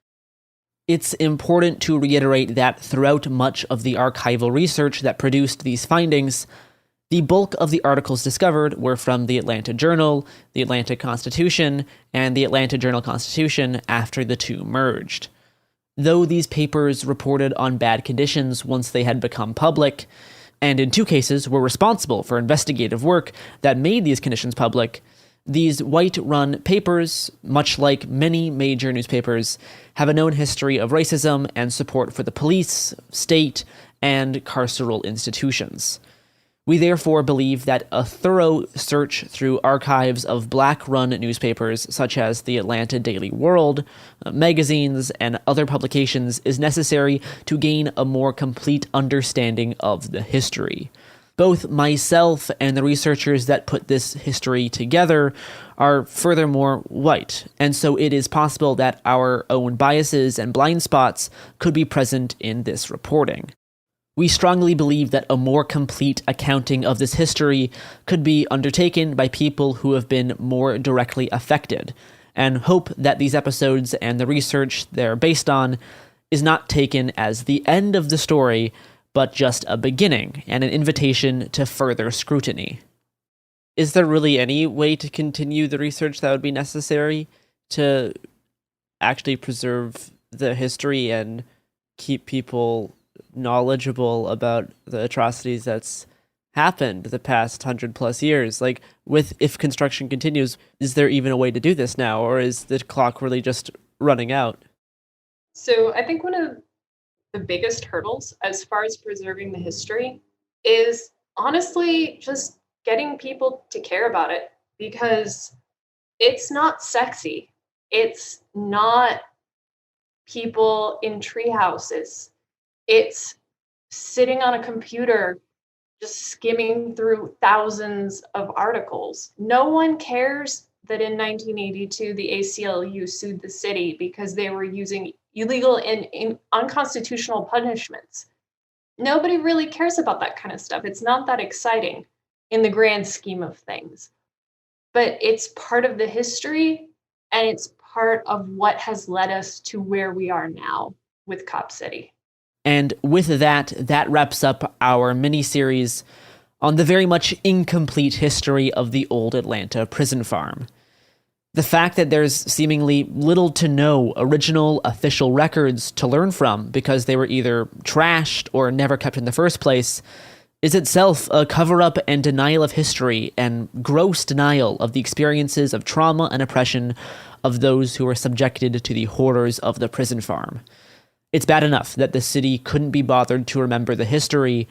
It's important to reiterate that throughout much of the archival research that produced these findings, the bulk of the articles discovered were from the Atlanta Journal, the Atlanta Constitution, and the Atlanta Journal-Constitution after the two merged. Though these papers reported on bad conditions once they had become public, and in two cases were responsible for investigative work that made these conditions public, these white-run papers, much like many major newspapers, have a known history of racism and support for the police, state, and carceral institutions. We therefore believe that a thorough search through archives of black-run newspapers such as the Atlanta Daily World, magazines, and other publications is necessary to gain a more complete understanding of the history. Both myself and the researchers that put this history together are furthermore white, and so it is possible that our own biases and blind spots could be present in this reporting. We strongly believe that a more complete accounting of this history could be undertaken by people who have been more directly affected, and hope that these episodes and the research they're based on is not taken as the end of the story, but just a beginning and an invitation to further scrutiny. Is there really any way to continue the research that would be necessary to actually preserve the history and keep people knowledgeable about the atrocities that's happened the past 100+ years? Like, if construction continues, is there even a way to do this now, or is the clock really just running out? So I think one of the biggest hurdles as far as preserving the history is honestly just getting people to care about it, because it's not sexy. It's not people in tree houses. It's sitting on a computer, just skimming through thousands of articles. No one cares that in 1982, the ACLU sued the city because they were using illegal and unconstitutional punishments. Nobody really cares about that kind of stuff. It's not that exciting in the grand scheme of things. But it's part of the history, and it's part of what has led us to where we are now with Cop City. And with that wraps up our mini-series on the very much incomplete history of the old Atlanta prison farm. The fact that there's seemingly little to no original official records to learn from because they were either trashed or never kept in the first place is itself a cover-up and denial of history and gross denial of the experiences of trauma and oppression of those who were subjected to the horrors of the prison farm. It's bad enough that the city couldn't be bothered to remember the history,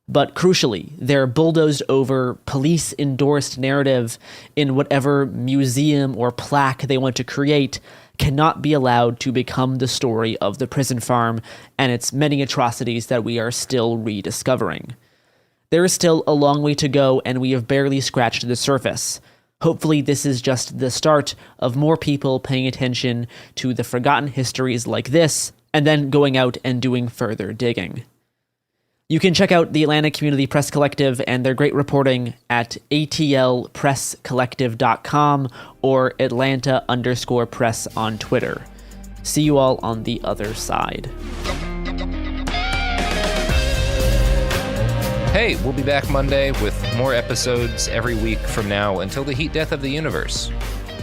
but crucially, their bulldozed over, police-endorsed narrative in whatever museum or plaque they want to create cannot be allowed to become the story of the prison farm and its many atrocities that we are still rediscovering. There is still a long way to go, and we have barely scratched the surface. Hopefully, this is just the start of more people paying attention to the forgotten histories like this, and then going out and doing further digging. You can check out the Atlanta Community Press Collective and their great reporting at atlpresscollective.com or Atlanta_press on Twitter. See you all on the other side. Hey, we'll be back Monday with more episodes every week from now until the heat death of the universe.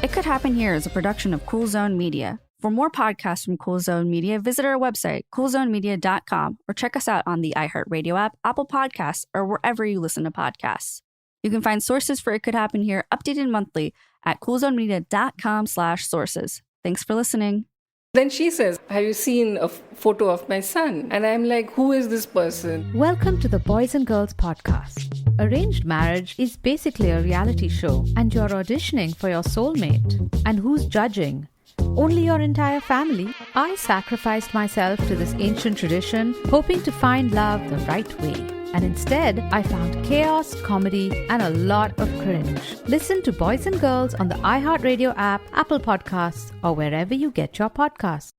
It Could Happen Here is a production of Cool Zone Media. For more podcasts from Cool Zone Media, visit our website, coolzonemedia.com, or check us out on the iHeartRadio app, Apple Podcasts, or wherever you listen to podcasts. You can find sources for It Could Happen Here updated monthly at coolzonemedia.com/sources. Thanks for listening. Then she says, "Have you seen a photo of my son?" And I'm like, "Who is this person?" Welcome to the Boys and Girls Podcast. Arranged marriage is basically a reality show, and you're auditioning for your soulmate. And who's judging? Only your entire family. I sacrificed myself to this ancient tradition, hoping to find love the right way. And instead, I found chaos, comedy, and a lot of cringe. Listen to Boys and Girls on the iHeartRadio app, Apple Podcasts, or wherever you get your podcasts.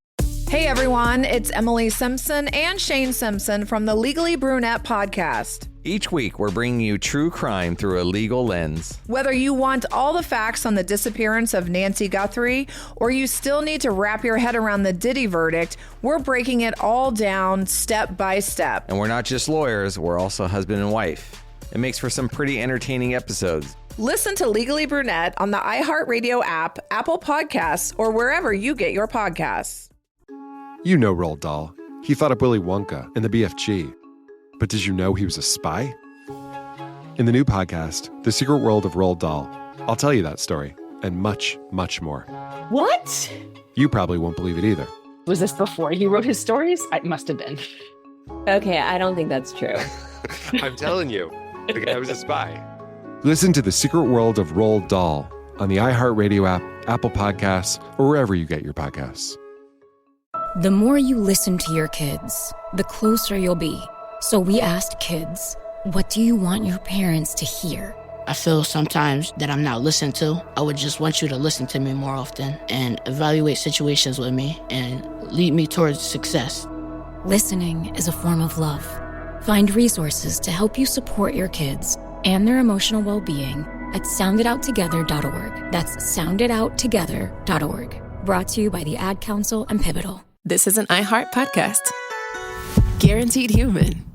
Hey everyone, it's Emily Simpson and Shane Simpson from the Legally Brunette podcast. Each week, we're bringing you true crime through a legal lens. Whether you want all the facts on the disappearance of Nancy Guthrie, or you still need to wrap your head around the Diddy verdict, we're breaking it all down step by step. And we're not just lawyers, we're also husband and wife. It makes for some pretty entertaining episodes. Listen to Legally Brunette on the iHeartRadio app, Apple Podcasts, or wherever you get your podcasts. You know Roald Dahl. He thought up Willy Wonka and the BFG. But did you know he was a spy? In the new podcast, The Secret World of Roald Dahl, I'll tell you that story and much, much more. What? You probably won't believe it either. Was this before he wrote his stories? It must have been. Okay, I don't think that's true. I'm telling you, the guy was a spy. Listen to The Secret World of Roald Dahl on the iHeartRadio app, Apple Podcasts, or wherever you get your podcasts. The more you listen to your kids, the closer you'll be. So we asked kids, what do you want your parents to hear? I feel sometimes that I'm not listened to. I would just want you to listen to me more often and evaluate situations with me and lead me towards success. Listening is a form of love. Find resources to help you support your kids and their emotional well-being at sounditouttogether.org. That's sounditouttogether.org. Brought to you by the Ad Council and Pivotal. This is an iHeart podcast. Guaranteed Human.